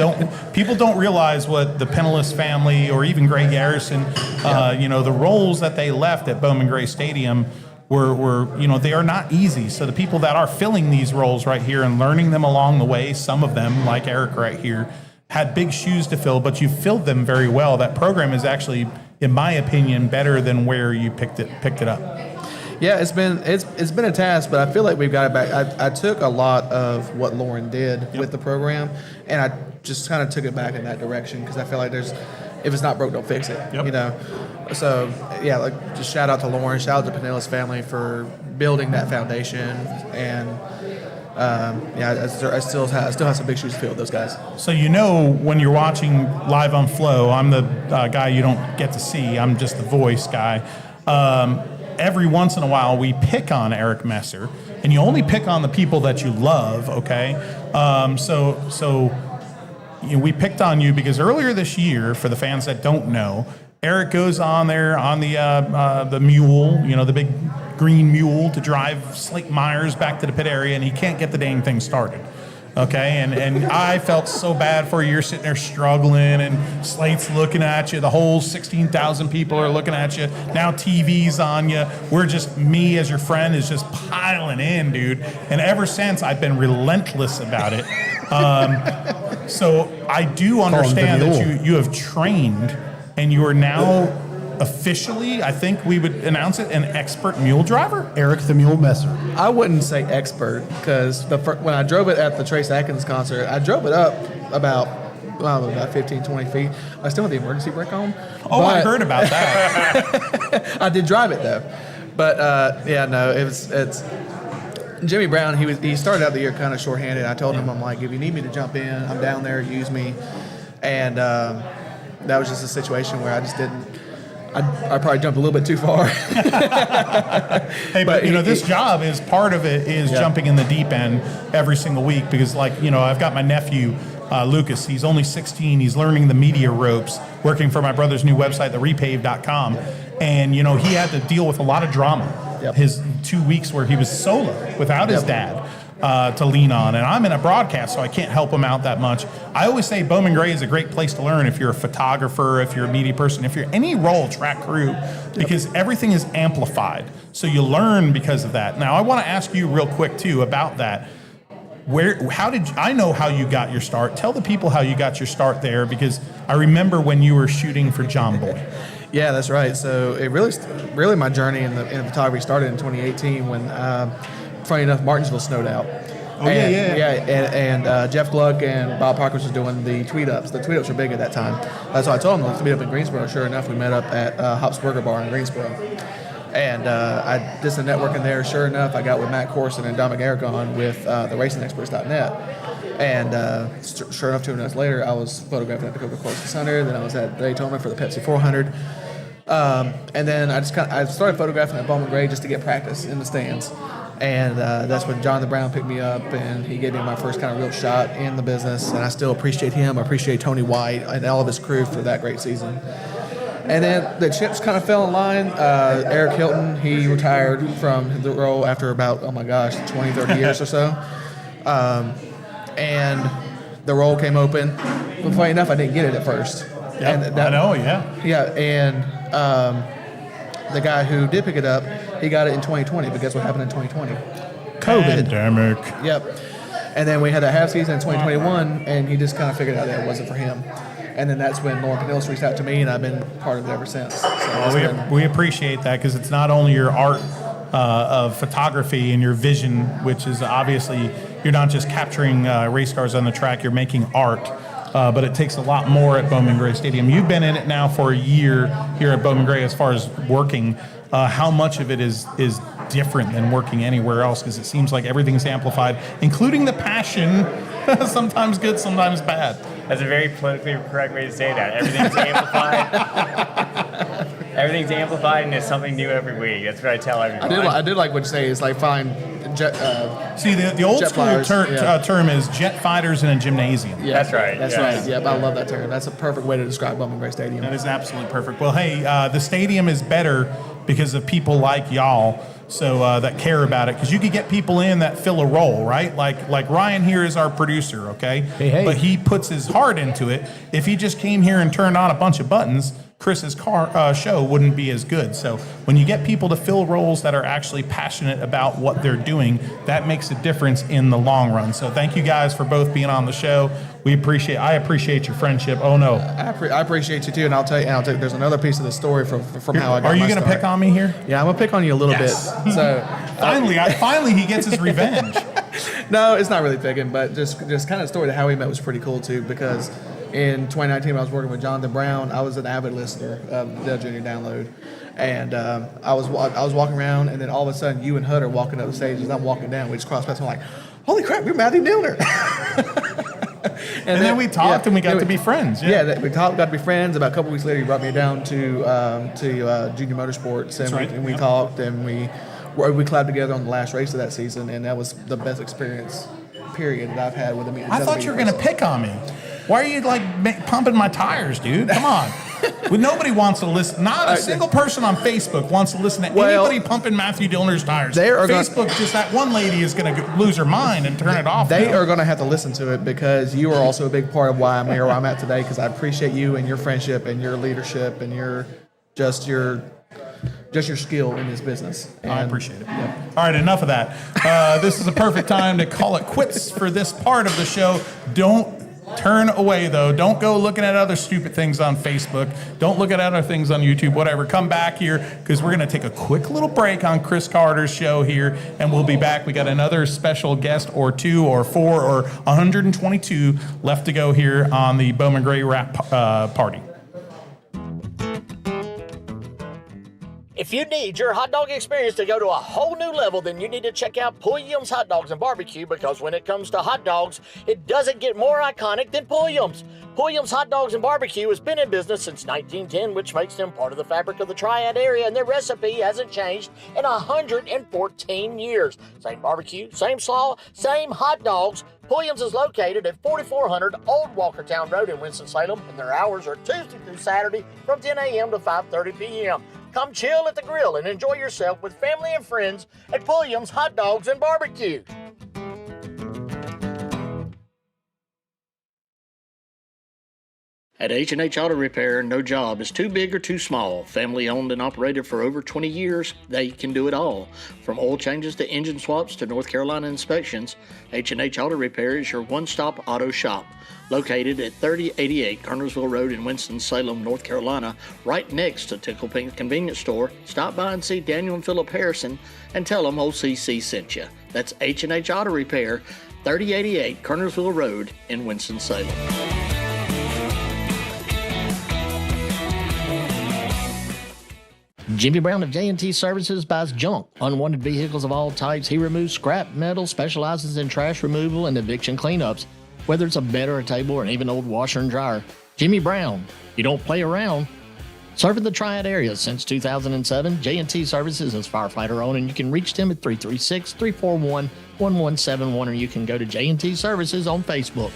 people don't realize what the Pinellas family or even Greg Garrison, the roles that they left at Bowman Gray Stadium were they are not easy. So the people that are filling these roles right here and learning them along the way, some of them, like Eric right here, had big shoes to fill, but you filled them very well. That program is actually, in my opinion, better than where you picked it up. Yeah, it's been a task, but I feel like we've got it back. I took a lot of what Lauren did with the program, and I just kind of took it back in that direction because I feel like if it's not broke, don't fix it. So yeah, just shout out to Lauren, shout out to Pinellas family for building that foundation, and I still have some big shoes to fill with those guys. So when you're watching live on Flow, I'm the guy you don't get to see. I'm just the voice guy. Every once in a while, we pick on Eric Messer, and you only pick on the people that you love, okay? We picked on you because earlier this year, for the fans that don't know, Eric goes on there on the mule, the big green mule, to drive Slate Myers back to the pit area, and he can't get the dang thing started. Okay, and I felt so bad for you. You're sitting there struggling, and Slate's looking at you. The whole 16,000 people are looking at you. Now TV's on you. Me as your friend is just piling in, dude. And ever since, I've been relentless about it. So I do understand that you have trained, and you are now officially, I think we would announce it, an expert mule driver? Eric the Mule Messer. I wouldn't say expert because when I drove it at the Trace Atkins concert, I drove it up about 15, 20 feet. I still have the emergency brake on. I heard about that. I did drive it though. But it's Jimmy Brown. He started out the year kind of shorthanded. I told him, I'm like, if you need me to jump in, I'm down there, use me. And that was just a situation where I just didn't. I probably jumped a little bit too far. Hey, but this job is part of it is jumping in the deep end every single week because, I've got my nephew, Lucas. He's only 16. He's learning the media ropes, working for my brother's new website, therepave.com. And, he had to deal with a lot of drama. His 2 weeks where he was solo without his dad. to lean on. And I'm in a broadcast, so I can't help them out that much. I always say Bowman Gray is a great place to learn if you're a photographer, if you're a media person, if you're any role track crew, because everything is amplified. So you learn because of that. Now, I want to ask you real quick, too, about that. I know how you got your start. Tell the people how you got your start there, because I remember when you were shooting for John Boy. Yeah, that's right. So it really my journey in photography started in 2018 when, funny enough, Martinsville snowed out. Oh, yeah. And Jeff Gluck and Bob Parker was doing the tweet ups. The tweet ups were big at that time. So I told them let's meet up in Greensboro. Sure enough, we met up at Hop's Burger Bar in Greensboro. And I did some networking there. Sure enough, I got with Matt Corson and Dominic Aragon with the RacingExperts.net. And sure enough, 2 months later, I was photographing at the Coca-Cola Center. Then I was at Daytona for the Pepsi 400. And then I started photographing at Bowman Gray just to get practice in the stands. And that's when Jonathan Brown picked me up, and he gave me my first kind of real shot in the business. And I still appreciate him. I appreciate Tony White and all of his crew for that great season. And then the chips kind of fell in line. Eric Hilton, he retired from the role after about, 20, 30 years or so. And the role came open. But funny enough, I didn't get it at first. Yep, I know, yeah. Yeah, and the guy who did pick it up, he got it in 2020. But guess what happened in 2020? COVID. Pandemic. Yep. And then we had a half season in 2021, and he just kind of figured out that it wasn't for him. And then that's when Lauren Pinellas reached out to me, and I've been part of it ever since. So we appreciate that, because it's not only your art of photography and your vision, which is obviously you're not just capturing race cars on the track, you're making art. But it takes a lot more at Bowman Gray Stadium. You've been in it now for a year here at Bowman Gray as far as working. How much of it is different than working anywhere else? Because it seems like everything's amplified, including the passion, sometimes good, sometimes bad. That's a very politically correct way to say that. Everything's amplified. Everything's amplified, and it's something new every week. That's what I tell everybody. I did like what you say. It's like find jet. See, the old jet school flyers, term is jet fighters in a gymnasium. Yeah, that's right. That's right. Yep, I love that term. That's a perfect way to describe Bowman Gray Stadium. That is absolutely perfect. Well, hey, the stadium is better because of people like y'all, so that care about it. Because you could get people in that fill a role, right? Like Ryan here is our producer, okay? Hey. But he puts his heart into it. If he just came here and turned on a bunch of buttons, Chris's show wouldn't be as good. So when you get people to fill roles that are actually passionate about what they're doing, that makes a difference in the long run. So thank you guys for both being on the show. I appreciate your friendship. Oh no, I appreciate you too, and I'll tell you. There's another piece of the story from how I got. Are you going to pick on me here? Yeah, I'm gonna pick on you a little bit. So finally, he gets his revenge. No, it's not really picking, but just kind of the story of how we met was pretty cool too, because in 2019 when I was working with Jonathan Brown, I was an avid listener of the Junior Download, and I was walking around, and then all of a sudden you and Hud are walking up the stage as I'm walking down. We just crossed paths, and I'm like, holy crap, you're Matthew Dillner. And then we talked, and we got to be friends. Yeah, we got to be friends. About a couple weeks later, he brought me down to Junior Motorsports, and we talked, and we collabed together on the last race of that season, and that was the best experience, period, that I've had with him. I thought you were going to pick on me. Why are you pumping my tires, dude? Come on. Well, nobody wants to listen. Not a single person on Facebook wants to listen to anybody pumping Matthew Dillner's tires. Facebook, just that one lady is going to lose her mind and turn it off. They are going to have to listen to it, because you are also a big part of why I'm here where I'm at today, because I appreciate you and your friendship and your leadership and your skill in this business. And, I appreciate it. Yeah. All right, enough of that. This is a perfect time to call it quits for this part of the show. Don't turn away, though. Don't go looking at other stupid things on Facebook. Don't look at other things on YouTube, whatever. Come back here, because we're going to take a quick little break on Chris Carter's show here, and we'll be back. We got another special guest or 2 or 4 or 122 left to go here on the Bowman Gray Wrap Party. If you need your hot dog experience to go to a whole new level, then you need to check out Pulliam's Hot Dogs and Barbecue, because when it comes to hot dogs, it doesn't get more iconic than Pulliam's. Pulliam's Hot Dogs and Barbecue has been in business since 1910, which makes them part of the fabric of the Triad area, and their recipe hasn't changed in 114 years. Same barbecue, same slaw, same hot dogs. Pulliam's is located at 4400 Old Walkertown Road in Winston-Salem, and their hours are Tuesday through Saturday from 10 a.m. to 5:30 p.m. Come chill at the grill and enjoy yourself with family and friends at Pulliam's Hot Dogs and Barbecue. At H&H Auto Repair, no job is too big or too small. Family owned and operated for over 20 years, they can do it all. From oil changes to engine swaps to North Carolina inspections, H&H Auto Repair is your one-stop auto shop. Located at 3088 Kernersville Road in Winston-Salem, North Carolina, right next to Tickle Pink Convenience Store, stop by and see Daniel and Philip Harrison and tell them old CC sent you. That's H&H Auto Repair, 3088 Kernersville Road in Winston-Salem. Jimmy Brown of J&T Services buys junk, unwanted vehicles of all types. He removes scrap metal, specializes in trash removal and eviction cleanups. Whether it's a bed or a table or even old washer and dryer, Jimmy Brown, you don't play around. Serving the Triad area since 2007, J&T Services is firefighter owned, and you can reach them at 336-341-1171, or you can go to J&T Services on Facebook.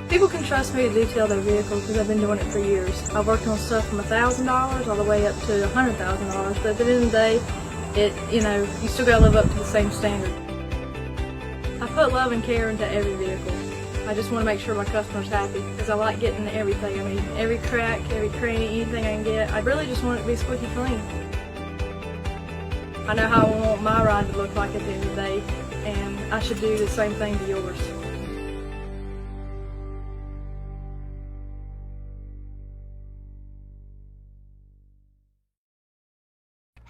People can trust me to detail their vehicle because I've been doing it for years. I've worked on stuff from $1,000 all the way up to $100,000, but at the end of the day, you still gotta live up to the same standard. I put love and care into every vehicle. I just want to make sure my customer's happy because I like getting everything. I mean, every crack, every cranny, anything I can get. I really just want it to be squeaky clean. I know how I want my ride to look like at the end of the day, and I should do the same thing to yours.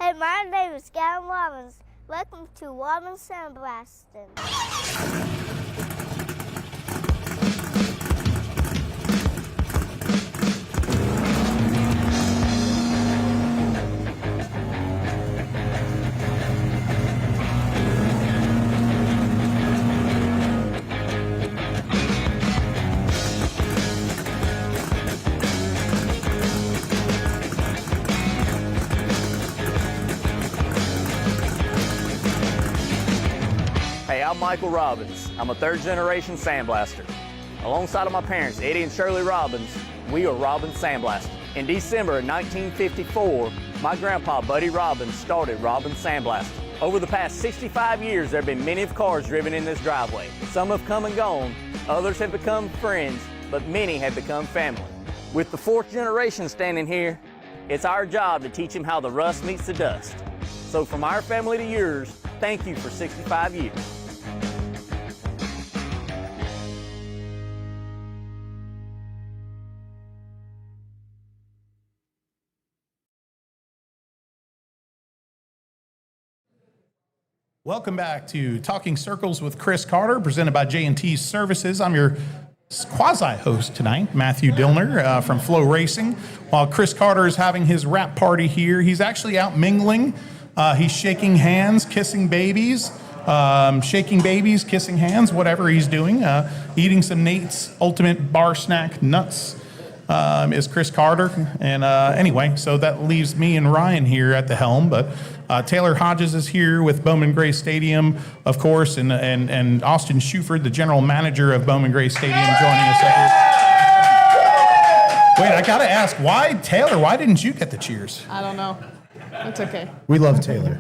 Hey, my name is Gavin Robbins. Welcome to Robbins Sandblasting. Hey, I'm Michael Robbins. I'm a third-generation sandblaster. Alongside of my parents, Eddie and Shirley Robbins, we are Robbins Sandblasting. In December of 1954, my grandpa, Buddy Robbins, started Robbins Sandblasting. Over the past 65 years, there have been many of cars driven in this driveway. Some have come and gone, others have become friends, but many have become family. With the fourth generation standing here, it's our job to teach them how the rust meets the dust. So from our family to yours, thank you for 65 years. Welcome back to Talking Circles with Chris Carter, presented by J&T Services. I'm your quasi-host tonight, Matthew Dillner from Flow Racing. While Chris Carter is having his wrap party here, he's actually out mingling. He's shaking hands, kissing babies, kissing hands, whatever he's doing. Eating some Nate's Ultimate Bar Snack Nuts is Chris Carter. And anyway, so that leaves me and Ryan here at the helm. But Taylor Hodges is here with Bowman Gray Stadium, of course, and Austin Shuford, the general manager of Bowman Gray Stadium, joining us up here. Wait, I got to ask, Taylor, why didn't you get the cheers? I don't know. It's okay. We love Taylor.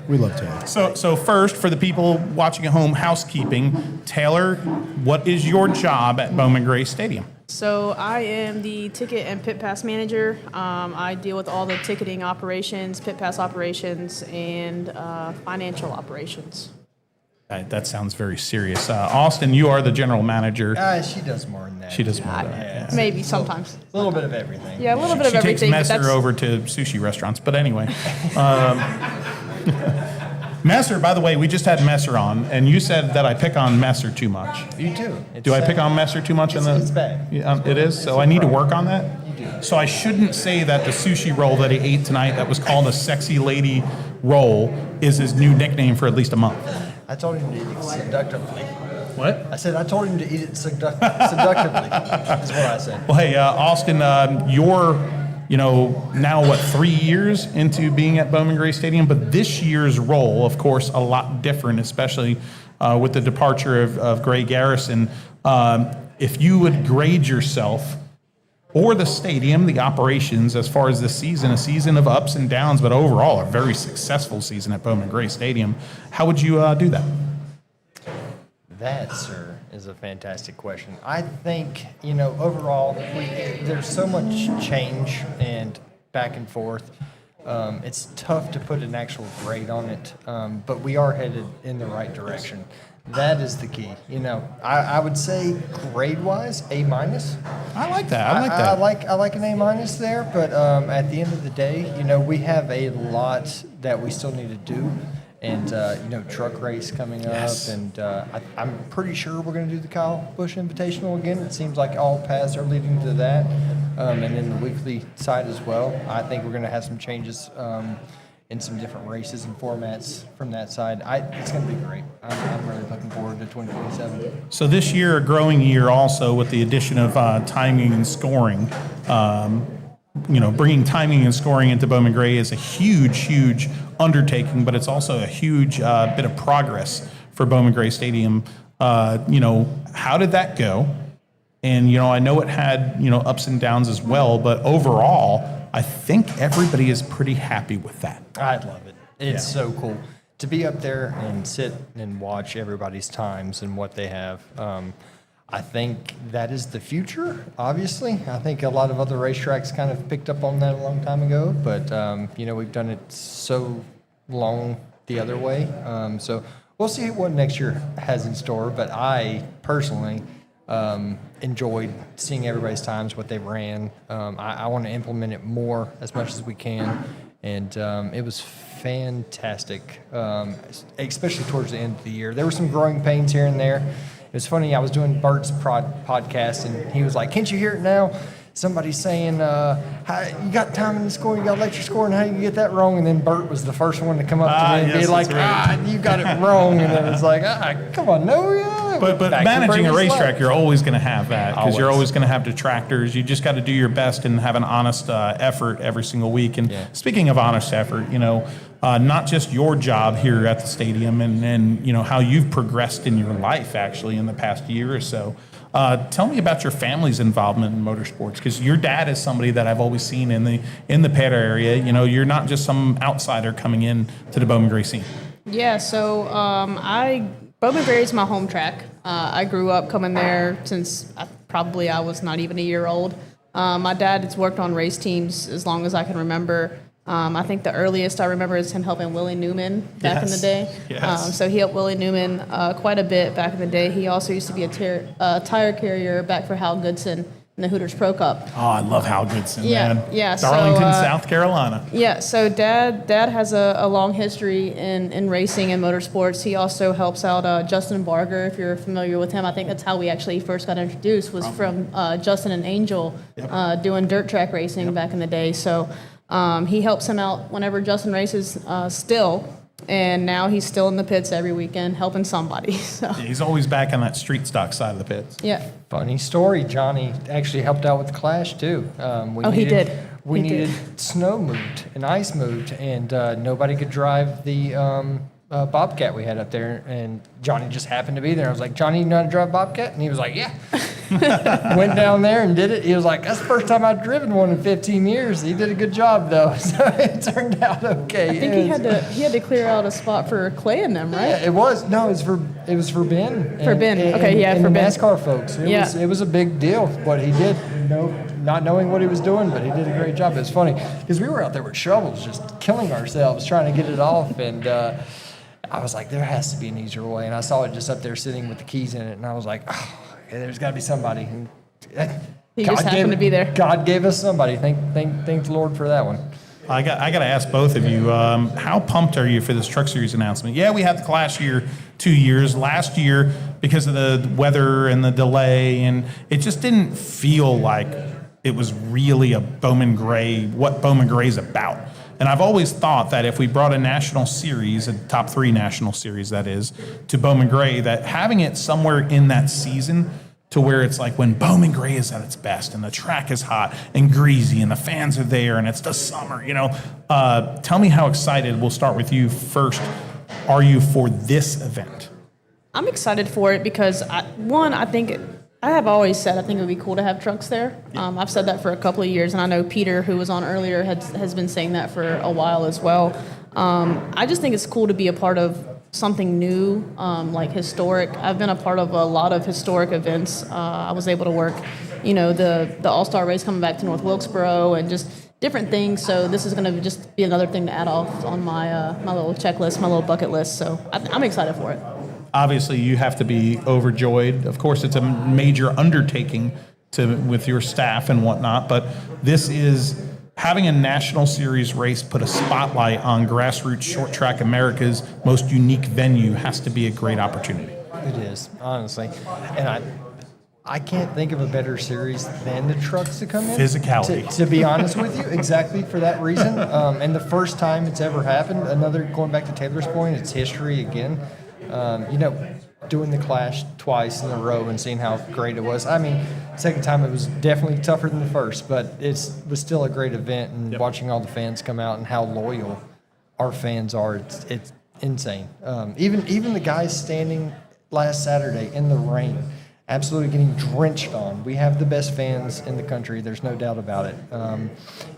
So first, for the people watching at home, housekeeping. Taylor, what is your job at Bowman Gray Stadium? So I am the ticket and pit pass manager. I deal with all the ticketing operations, pit pass operations, and financial operations. That sounds very serious. Austin, you are the general manager. She does more than that. She does more than that. Yeah. Maybe sometimes. A little bit of everything. Yeah, a little bit of everything. She takes Messer over to sushi restaurants, but anyway. Messer, by the way, we just had Messer on, and you said that I pick on Messer too much. You do. Do I pick on Messer too much? It's bad. It is? So I need to work on that? You do. So I shouldn't say that the sushi roll that he ate tonight that was called a sexy lady roll is his new nickname for at least a month. I told him to eat it seductively. What? I said I told him to eat it seductively, is what I said. Well, hey, Austin, you're, now, 3 years into being at Bowman Gray Stadium, but this year's role, of course, a lot different, especially with the departure of Gray Garrison. If you would grade yourself or the stadium, the operations, as far as this season, a season of ups and downs, but overall a very successful season at Bowman Gray Stadium. How would you do that? That, sir, is a fantastic question. I think, overall, there's so much change and back and forth. It's tough to put an actual grade on it, but we are headed in the right direction. That is the key. I would say grade-wise, A-. I like that. I like an A- there, but at the end of the day, we have a lot that we still need to do. And, truck race coming up. And I'm pretty sure we're going to do the Kyle Busch Invitational again. It seems like all paths are leading to that. And then the weekly side as well. I think we're going to have some changes in some different races and formats from that side. It's going to be great. I'm really looking forward to 2027. So this year, a growing year also with the addition of timing and scoring. Bringing timing and scoring into Bowman Gray is a huge undertaking, but it's also a huge bit of progress for Bowman Gray Stadium. How did that go? And, I know it had, ups and downs as well, but overall, I think everybody is pretty happy with that. I love it. It's so cool to be up there and sit and watch everybody's times and what they have. I think that is the future, obviously. I think a lot of other racetracks kind of picked up on that a long time ago, but, we've done it so long the other way. So we'll see what next year has in store, but I personally enjoyed seeing everybody's times, what they ran. I want to implement it more as much as we can, and it was fantastic, especially towards the end of the year. There were some growing pains here and there. It was funny, I was doing Bert's podcast, and he was like, "Can't you hear it now? Somebody's saying, you got time in the score, you got electric score, and how you get that wrong?" And then Bert was the first one to come up to me and be like, "You got it wrong." And it was like, come on, no, yeah. But managing a racetrack, you're always going to have that because you're always going to have detractors. You just got to do your best and have an honest effort every single week. And speaking of honest effort, not just your job here at the stadium and how you've progressed in your life actually in the past year or so. Tell me about your family's involvement in motorsports, because your dad is somebody that I've always seen in the Pedder area. You're not just some outsider coming in to the Bowman Gray scene. Yeah, so Bowman Gray is my home track. I grew up coming there since I was not even a year old. My dad has worked on race teams as long as I can remember. I think the earliest I remember is him helping Willie Newman back in the day. Yes. So he helped Willie Newman quite a bit back in the day. He also used to be a tire carrier back for Hal Goodson in the Hooters Pro Cup. Oh, I love Hal Goodson, Yeah, man. yeah, so, Darlington, South Carolina. Yeah, so Dad has a long history in racing and motorsports. He also helps out Justin Barger, if you're familiar with him. I think that's how we actually first got introduced, was from Justin and Angel doing dirt track racing back in the day. So he helps him out whenever Justin races still. And now he's still in the pits every weekend helping somebody. So. He's always back on that street stock side of the pits. Yeah. Funny story, Johnny actually helped out with the Clash too. He did. We needed snow moved and ice moved, and nobody could drive the Bobcat we had up there, and Johnny just happened to be there. I was like, "Johnny, you know how to drive Bobcat?" And he was like, "Yeah." Went down there and did it. He was like, "That's the first time I've driven one in 15 years." He did a good job though, so it turned out okay. I think he had to clear out a spot for Clay and them, right? Yeah, it was for Ben. For Ben. Okay, yeah, and for the Ben. NASCAR folks. It was a big deal what he did. Not knowing what he was doing, but he did a great job. It was funny because we were out there with shovels, just killing ourselves trying to get it off, and I was like, there has to be an easier way. And I saw it just up there sitting with the keys in it, and I was like, oh, okay, there's got to be somebody. And He just happened to be there. God gave us somebody. Thank the Lord for that one. I got to ask both of you, how pumped are you for this Truck Series announcement? Yeah, we had the Clash here 2 years. Last year, because of the weather and the delay, and it just didn't feel like it was really what Bowman Gray's about. And I've always thought that if we brought a national series, a top 3 national series that is, to Bowman Gray, that having it somewhere in that season to where it's like when Bowman Gray is at its best and the track is hot and greasy and the fans are there and it's the summer, tell me how excited, we'll start with you first, are you for this event? I'm excited for it because, I think I have always said I think it would be cool to have trucks there. I've said that for a couple of years, and I know Peter, who was on earlier, has been saying that for a while as well. I just think it's cool to be a part of something new, like historic. I've been a part of a lot of historic events. I was able to work, the All-Star race coming back to North Wilkesboro and just different things. So this is going to just be another thing to add off on my my little checklist, my little bucket list. So I'm excited for it. Obviously, you have to be overjoyed. Of course, it's a major undertaking with your staff and whatnot, but this is having a national series race put a spotlight on grassroots short track America's most unique venue has to be a great opportunity. It is, honestly. And I can't think of a better series than the trucks to come in. Physicality. To be honest with you, exactly for that reason. And the first time it's ever happened, going back to Taylor's point, it's history again. Doing the Clash twice in a row and seeing how great it was. I mean, second time it was definitely tougher than the first, but it was still a great event. And watching all the fans come out and how loyal our fans are, it's insane. Even the guys standing last Saturday in the rain, absolutely getting drenched on. We have the best fans in the country. There's no doubt about it.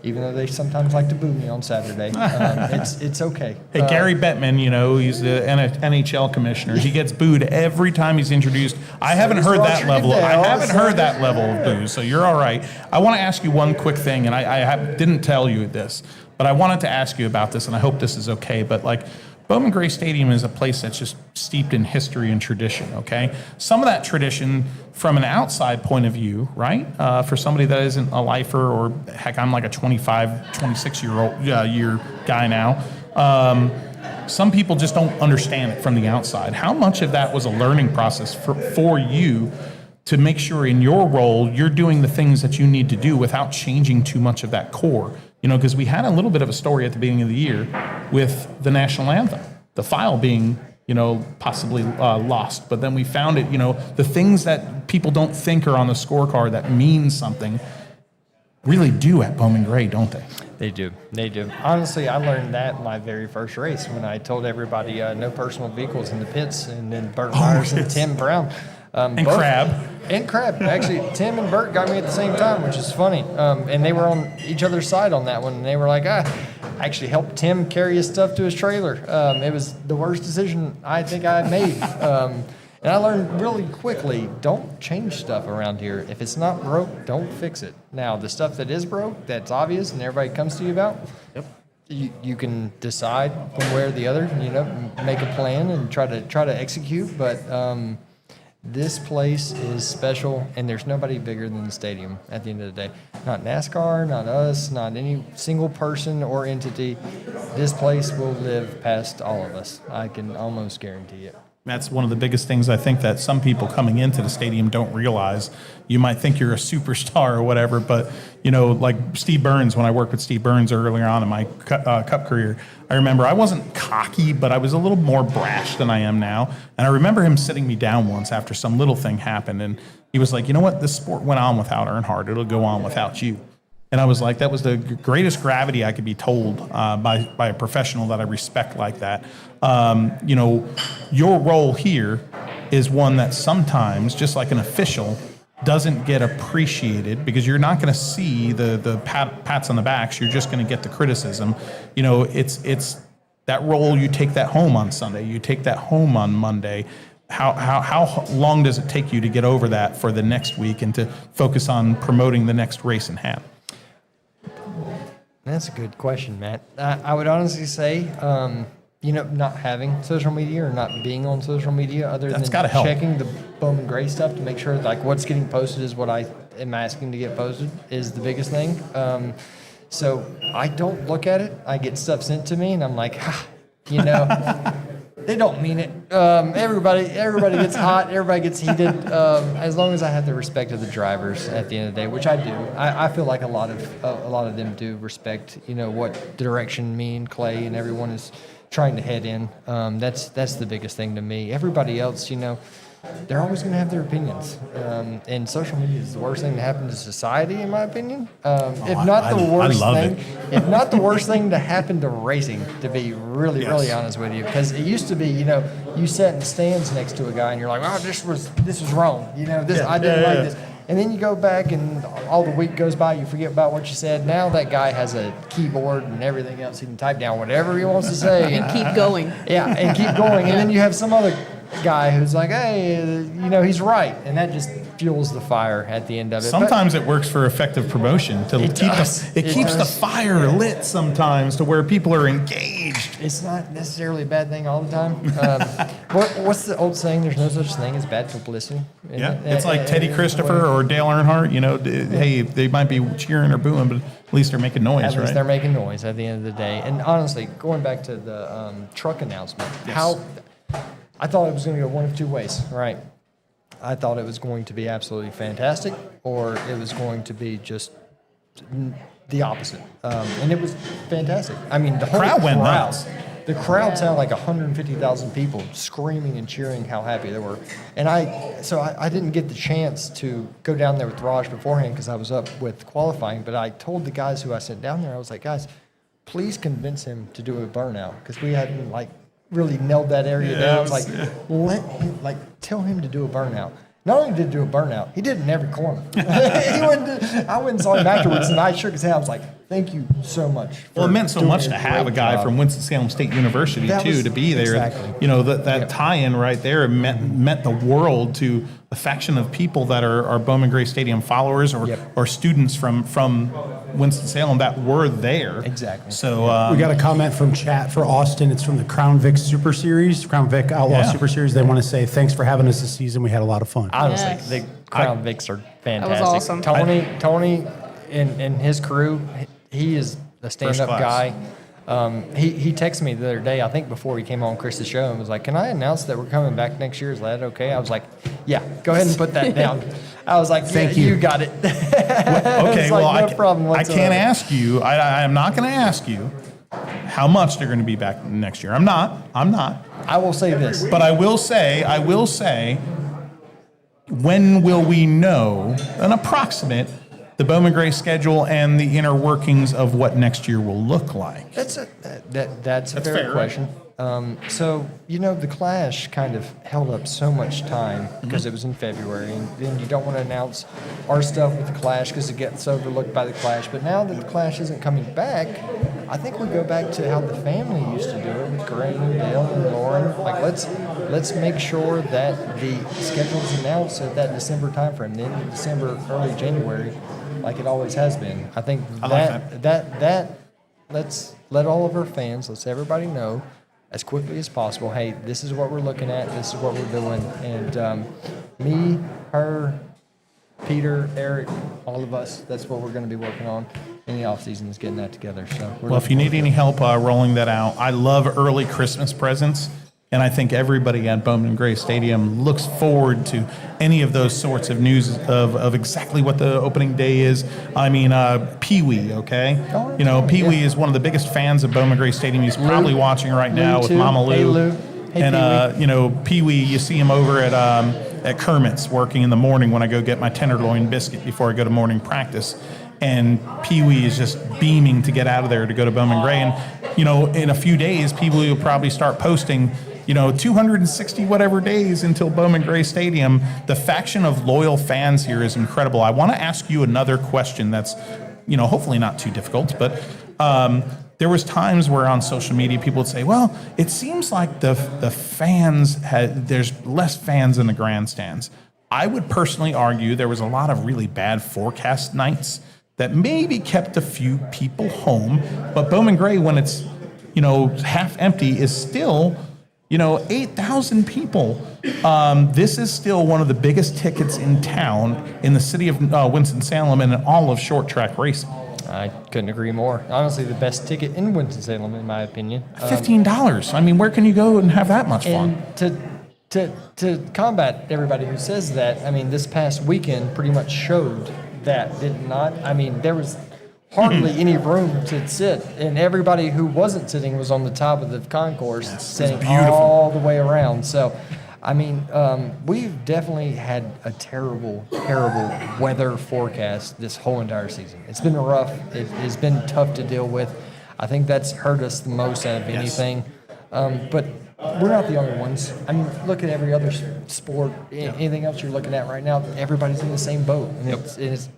Even though they sometimes like to boo me on Saturday, it's okay. Hey, Gary Bettman, he's the NHL commissioner. He gets booed every time he's introduced. I haven't heard that level. I haven't heard that level of boo, so you're all right. I want to ask you one quick thing, and I didn't tell you this, but I wanted to ask you about this, and I hope this is okay. But Bowman Gray Stadium is a place that's just steeped in history and tradition, okay? Some of that tradition from an outside point of view, right? For somebody that isn't a lifer, or heck, I'm like a 25, 26-year-old year guy now. Some people just don't understand it from the outside. How much of that was a learning process for you to make sure in your role you're doing the things that you need to do without changing too much of that core? Because we had a little bit of a story at the beginning of the year with the national anthem, the file being, possibly lost. But then we found it, the things that people don't think are on the scorecard that mean something really do at Bowman Gray, don't they? They do. Honestly, I learned that in my very first race when I told everybody no personal vehicles in the pits, and then Burt Myers and Tim Brown. And Crab. And Crab. Actually, Tim and Burt got me at the same time, which is funny. And they were on each other's side on that one. And they were like, I actually helped Tim carry his stuff to his trailer. It was the worst decision I think I made. And I learned really quickly, don't change stuff around here. If it's not broke, don't fix it. Now, the stuff that is broke, that's obvious and everybody comes to you about, you can decide from where the other, make a plan and try to execute. But this place is special, and there's nobody bigger than the stadium at the end of the day. Not NASCAR, not us, not any single person or entity. This place will live past all of us. I can almost guarantee it. That's one of the biggest things I think that some people coming into the stadium don't realize. You might think you're a superstar or whatever, but, like Steve Burns, when I worked with Steve Burns earlier on in my cup career, I remember I wasn't cocky, but I was a little more brash than I am now. And I remember him sitting me down once after some little thing happened, and he was like, you know what, this sport went on without Earnhardt. It'll go on without you. And I was like, that was the greatest gravity I could be told by a professional that I respect like that. Your role here is one that sometimes, just like an official, doesn't get appreciated because you're not going to see the pats on the backs. You're just going to get the criticism. It's that role. You take that home on Sunday. You take that home on Monday. How long does it take you to get over that for the next week and to focus on promoting the next race in hand? That's a good question, Matt. I would honestly say, not having social media or not being on social media other than checking the Bowman Gray stuff to make sure what's getting posted is what I am asking to get posted is the biggest thing. So I don't look at it. I get stuff sent to me and I'm like, they don't mean it. Everybody gets hot. Everybody gets heated. As long as I have the respect of the drivers at the end of the day, which I do. I feel like a lot of them do respect. What direction me and Clay and everyone is trying to head in. That's the biggest thing to me. Everybody else, they're always going to have their opinions. And social media is the worst thing to happen to society, in my opinion. If not the worst love thing, it. if not the worst thing to happen to racing, to be really, really honest with you, because it used to be, you sat in the stands next to a guy and you're like, oh, this was wrong. I didn't like this. And then you go back and all the week goes by, you forget about what you said. Now that guy has a keyboard and everything else. He can type down whatever he wants to say. And keep going. Yeah, and keep going. And then you have some other guy who's like, hey, he's right. And that just fuels the fire at the end of it. Sometimes it works for effective promotion to keep keeps the fire lit sometimes to where people are engaged. It's not necessarily a bad thing all the time. What's the old saying? There's no such thing as bad publicity. Yeah, it's like Teddy Christopher or Dale Earnhardt. Hey, they might be cheering or booing, but at least they're making noise, At right? least they're making noise at the end of the day. And honestly, going back to the truck announcement, I thought it was going to go one of two ways, right? I thought it was going to be absolutely fantastic, or it was going to be just the opposite. And it was fantastic. I mean, the whole crowd went nuts. The crowd sounded like 150,000 people screaming and cheering how happy they were. And I didn't get the chance to go down there with Raj beforehand because I was up with qualifying, but I told the guys who I sent down there, I was like, guys, please convince him to do a burnout because we hadn't really nailed that area down. I was like, let him, tell him to do a burnout. Not only did he do a burnout, he did it in every corner. I went and saw him afterwards, and I shook his hand. I was like, thank you so much. Well, it meant so much to have a guy from Winston-Salem State University, to be there. Exactly. That tie-in right there meant the world to a faction of people that are Bowman Gray Stadium followers or students from Winston-Salem that were there. Exactly. So we got a comment from chat for Austin. It's from the Crown Vic Super Series, Crown Vic Outlaw Super Series. They want to say thanks for having us this season. We had a lot of fun. Honestly, the Crown Vics are fantastic. That was awesome. Tony and his crew, he is a stand-up guy. He texted me the other day, I think before he came on Chris's show, and was like, can I announce that we're coming back next year? Is that okay? I was like, yeah, go ahead and put that down. I was like, thank you. You got it. Okay, no problem I whatsoever. can't ask you. I am not going to ask you how much they're going to be back next year. I'm not. I will say this. But I will say, when will we know an approximate the Bowman Gray schedule and the inner workings of what next year will look like? That's a fair question. So, the Clash kind of held up so much time because it was in February, and then you don't want to announce our stuff with the Clash because it gets overlooked by the Clash. But now that the Clash isn't coming back, I think we go back to how the family used to do it with Graham, Dale, and Lauren. Let's make sure that the schedule is announced at that December timeframe, the end of December, early January, like it always has been. I think that let's let all of our fans, let's everybody know as quickly as possible, hey, this is what we're looking at, this is what we're doing. And me, her, Peter, Eric, all of us, that's what we're going to be working on in the off season is getting that together. So if you need any help rolling that out, I love early Christmas presents. And I think everybody at Bowman Gray Stadium looks forward to any of those sorts of news of exactly what the opening day is. I mean, Pee-wee, okay? Pee-wee is one of the biggest fans of Bowman Gray Stadium. He's probably watching right now with Mama Lou. Hey, Lou. Hey, and, Pee-wee, you see him over at Kermit's working in the morning when I go get my tenderloin biscuit before I go to morning practice. And Pee-wee is just beaming to get out of there to go to Bowman Gray. And, in a few days, Pee-wee will probably start posting 260 whatever days until Bowman Gray Stadium. The faction of loyal fans here is incredible. I want to ask you another question that's, hopefully not too difficult, but there was times where on social media people would say, well, it seems like the fans there's less fans in the grandstands. I would personally argue there was a lot of really bad forecast nights that maybe kept a few people home, but Bowman Gray, when it's, half empty, is still 8,000 people. This is still one of the biggest tickets in town in the city of Winston-Salem and in all of short track racing. I couldn't agree more. Honestly, the best ticket in Winston-Salem, in my opinion. $15. I mean, where can you go and have that much fun? And to combat everybody who says that, I mean, this past weekend pretty much showed that, did it not? I mean, there was hardly any room to sit, and everybody who wasn't sitting was on the top of the concourse, sitting all the way around. So I mean, we've definitely had a terrible, terrible weather forecast this whole entire season. It's been rough. It has been tough to deal with. I think that's hurt us the most out of anything. But we're not the only ones. I mean, look at every other sport. Anything else you're looking at right now, everybody's in the same boat. And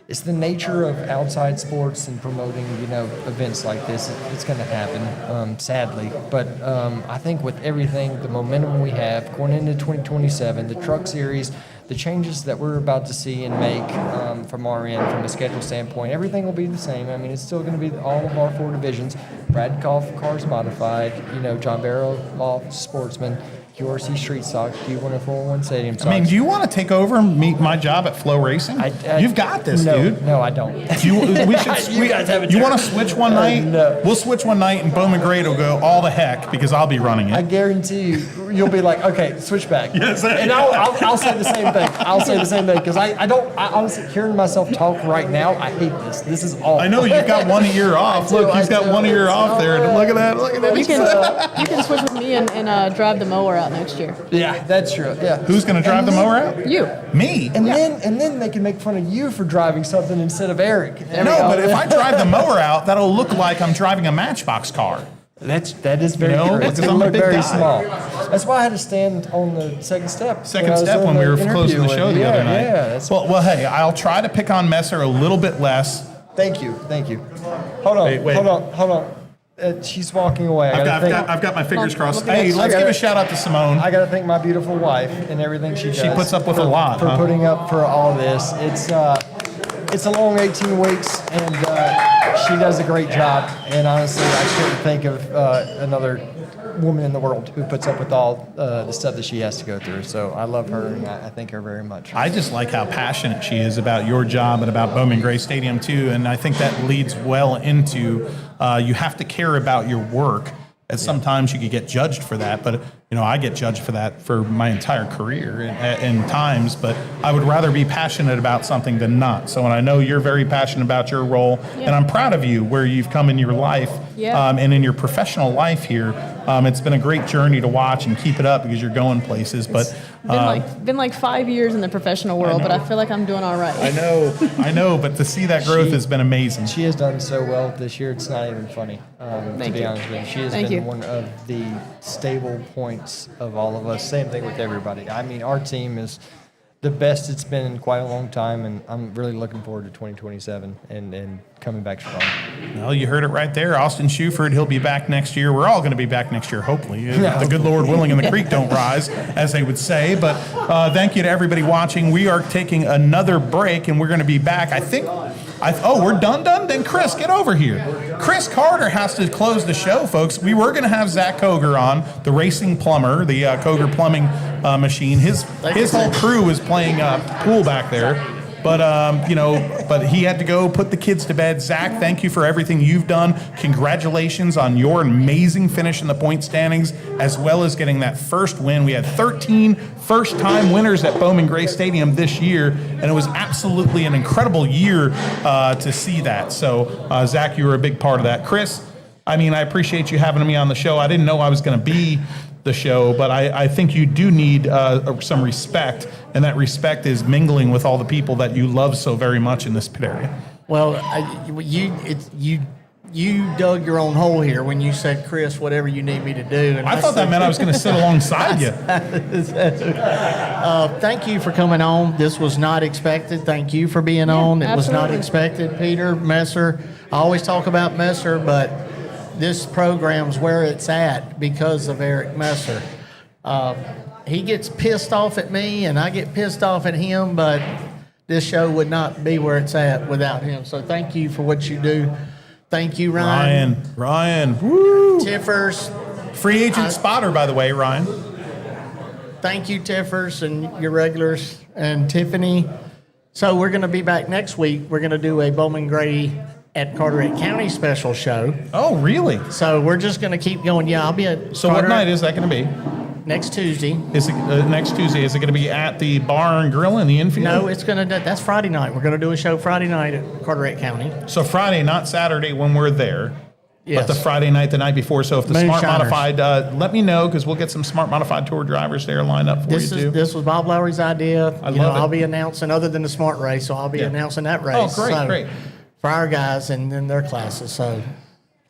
it's the nature of outside sports and promoting, events like this. It's going to happen, sadly. But I think with everything, the momentum we have going into 2027, the Truck Series, the changes that we're about to see and make from our end, from a schedule standpoint, everything will be the same. I mean, it's still going to be all of our 4 divisions. Brad Koff, Cars Modified, John Barrow, Loft, Sportsman, QRC Street Stock, Q104 Stadium Stocks. I mean, do you want to take over and meet my job at Flow Racing? You've got this, dude. No, I don't. We should. You guys have a You want to switch one night? We'll switch one night, and Bowman Gray will go all the heck because I'll be running it. I guarantee you'll be like, okay, switch back. Yes, and I'll say the same thing. I'll say the same thing because I honestly, hearing myself talk right now, I hate this. This is awful. I know you've got one ear off. Look, he's got one ear off there. Look at that. Look at that. You can switch with me and drive the mower out next year. Yeah, that's true. Yeah. Who's going to drive the mower out? You. Me. And then they can make fun of you for driving something instead of Eric. But if I drive the mower out, that'll look like I'm driving a Matchbox car. That is very true. It's because going I'm to a look big very guy. small. That's why I had to stand on the second step. When we were closing the show the other night. Yeah. Well, hey, I'll try to pick on Messer a little bit less. Thank you. Hold on. Wait. Hold on. She's walking away. I've got my fingers crossed. Hey, let's give a shout out to Simone. I got to thank my beautiful wife and everything she does. She puts up with a lot for putting up for all this. It's a long 18 weeks, and she does a great job. And honestly, I couldn't think of another woman in the world who puts up with all the stuff that she has to go through. So I love her, and I thank her very much. I just like how passionate she is about your job and about Bowman Gray Stadium too, and I think that leads well into you have to care about your work. And sometimes you could get judged for that, but I get judged for that for my entire career in times. But I would rather be passionate about something than not. So, and I know you're very passionate about your role, and I'm proud of you where you've come in your life and in your professional life here. It's been a great journey to watch and keep it up because you're going places. But been like 5 years in the professional world, but I feel like I'm doing all right. I know, but to see that growth has been amazing. She has done so well this year. It's not even funny. To be honest with you, she has been one of the stable points of all of us. Same thing with everybody. I mean, our team is the best it's been in quite a long time, and I'm really looking forward to 2027 and coming back strong. Well, you heard it right there. Austin Shuford, he'll be back next year. We're all going to be back next year, hopefully. The good Lord willing and the creek don't rise, as they would say. But thank you to everybody watching. We are taking another break, and we're going to be back. We're done? Then Chris, get over here. Chris Carter has to close the show, folks. We were going to have Zach Koger on, the racing plumber, the Koger plumbing machine. His whole crew is playing pool back there. But he had to go put the kids to bed. Zach, thank you for everything you've done. Congratulations on your amazing finish in the point standings, as well as getting that first win. We had 13 first-time winners at Bowman Gray Stadium this year, and it was absolutely an incredible year to see that. So, Zach, you were a big part of that. Chris, I appreciate you having me on the show. I didn't know I was going to be the show, but I think you do need some respect, and that respect is mingling with all the people that you love so very much in this pit area. Well, you dug your own hole here when you said, Chris, whatever you need me to do. And I thought that meant I was going to sit alongside you. Thank you for coming on. This was not expected. Thank you for being on. It was not expected. Peter Messer, I always talk about Messer, but this program's where it's at because of Eric Messer. He gets pissed off at me, and I get pissed off at him, but this show would not be where it's at without him. So thank you for what you do. Thank you, Ryan. Ryan. Woo! Tiffers. Free agent spotter, by the way, Ryan. Thank you, Tiffers, and your regulars, and Tiffany. So we're going to be back next week. We're going to do a Bowman Gray at Carteret County special show. Oh, really? So we're just going to keep going. Yeah, I'll be at So what night is that going to be? Next Tuesday. Is it next Tuesday? Is it going to be at the Bar and Grill in the infield? No, that's Friday night. We're going to do a show Friday night at Carteret County. So Friday, not Saturday when we're there. Yes. But the Friday night, the night before. So if the Smart Moonshiners. Modified, let me know because we'll get some Smart Modified Tour drivers there lined up for you too. This was Bob Lowry's idea. I love it. I'll be announcing, other than the Smart race, so I'll be announcing that race. Oh, great, great. For our guys and then their classes. So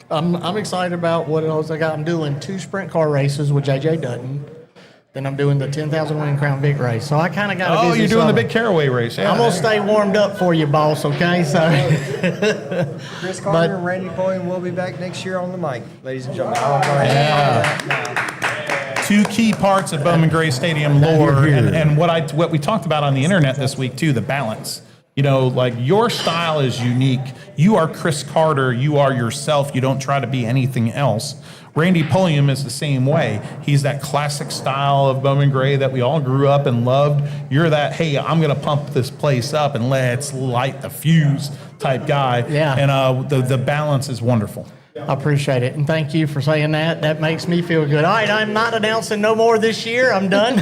I'm excited about what else I got. I'm doing 2 sprint car races with JJ Dutton. Then I'm doing the 10,000 win Crown Vic race. So I kind of got a busy you're doing summer. the big Caraway race. Yeah, I'm going to stay warmed up for you, boss, okay? So Chris Carter and Randy Boylan will be back next year on the mic, ladies and gentlemen. I'll go ahead and call that now. 2 key parts of Bowman Gray Stadium lore, and what we talked about on the internet this week too, the balance. You know, like your style is unique. You are Chris Carter. You are yourself. You don't try to be anything else. Randy Pulliam is the same way. He's that classic style of Bowman Gray that we all grew up and loved. You're that, hey, I'm going to pump this place up and let's light the fuse type guy. Yeah. And the balance is wonderful. I appreciate it. And thank you for saying that. That makes me feel good. All right, I'm not announcing no more this year. I'm done.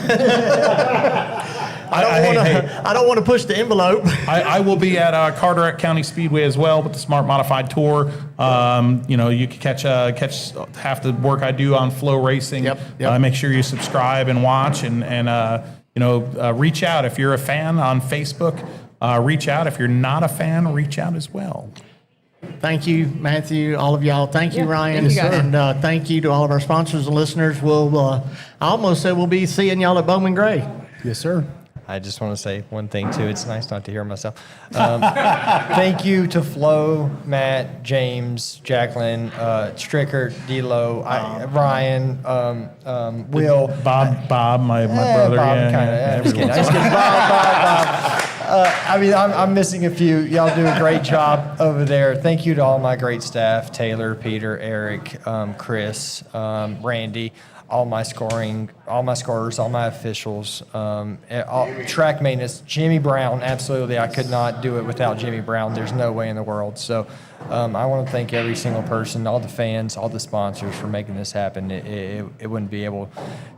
I don't want to push the envelope. I will be at Carteret County Speedway as well with the Smart Modified Tour. You can catch half the work I do on Flow Racing. Yep. Make sure you subscribe and watch and reach out if you're a fan on Facebook. Reach out if you're not a fan. Reach out as well. Thank you, Matthew, all of y'all. Thank you, Ryan. thank you, guys. And thank you to all of our sponsors and listeners. I almost said we'll be seeing y'all at Bowman Gray. Yes, sir. I just want to say one thing, too. It's nice not to hear myself. Thank you to Flo, Matt, James, Jacqueline, Stricker, D'Lo, Ryan, Will. Bob, my brother. Bob, Yeah, I'm just kidding. Bob. I'm missing a few. Y'all do a great job over there. Thank you to all my great staff, Taylor, Peter, Eric, Chris, Randy, all my scorers, all my officials, track maintenance, Jimmy Brown. Absolutely, I could not do it without Jimmy Brown. There's no way in the world. So I want to thank every single person, all the fans, all the sponsors for making this happen. It wouldn't be able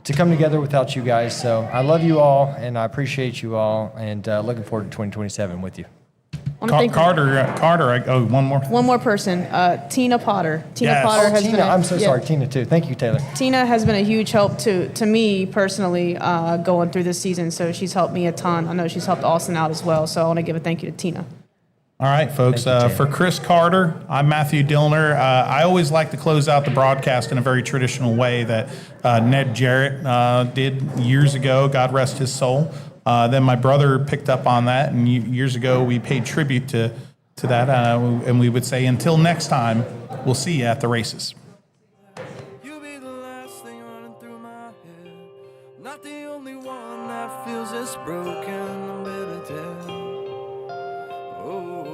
to come together without you guys. So I love you all, and I appreciate you all, and looking forward to 2027 with you. Carter. One more. One more person, Tina Potter. Yes. Potter has Tina, been. I'm so sorry, Tina too. Thank you, Taylor. Tina has been a huge help to me personally going through this season. So she's helped me a ton. I know she's helped Austin out as well. So I want to give a thank you to Tina. All right, folks. For Chris Carter, I'm Matthew Dillner. I always like to close out the broadcast in a very traditional way that Ned Jarrett did years ago. God rest his soul. Then my brother picked up on that, and years ago we paid tribute to that, and we would say, until next time, we'll see you at the races. You'll be the last thing running through my head. Not the only one that feels this broken and bitter dead. Oh.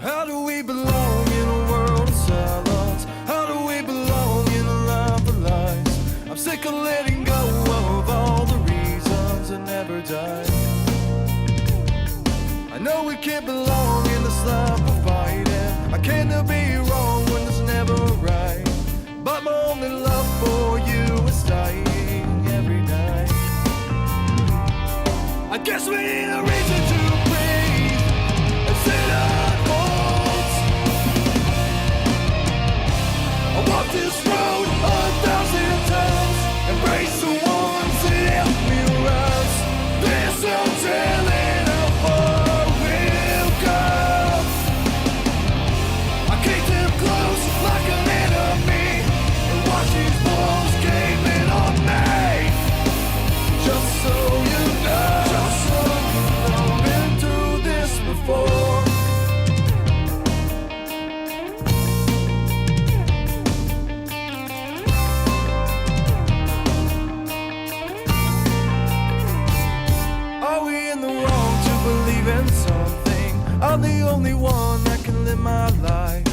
How do we belong in a world of silence? How do we belong in a life of lies? I'm sick of letting go of all the reasons that never die. I know we can't belong in this life of fighting. I can't be wrong when it's never right. But my only love for you is dying every night. I guess we need a reason to breathe and sit up. I walked this road 1,000 times, embrace the ones that help me rise. There's no telling how far we'll go. I keep them close like an enemy, and watch these walls gaping on me. Just so you know, been through this before. I'm the only one that can live my life.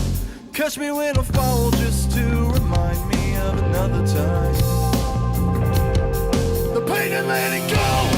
Catch me when I fall just to remind me of another time. The pain and letting go.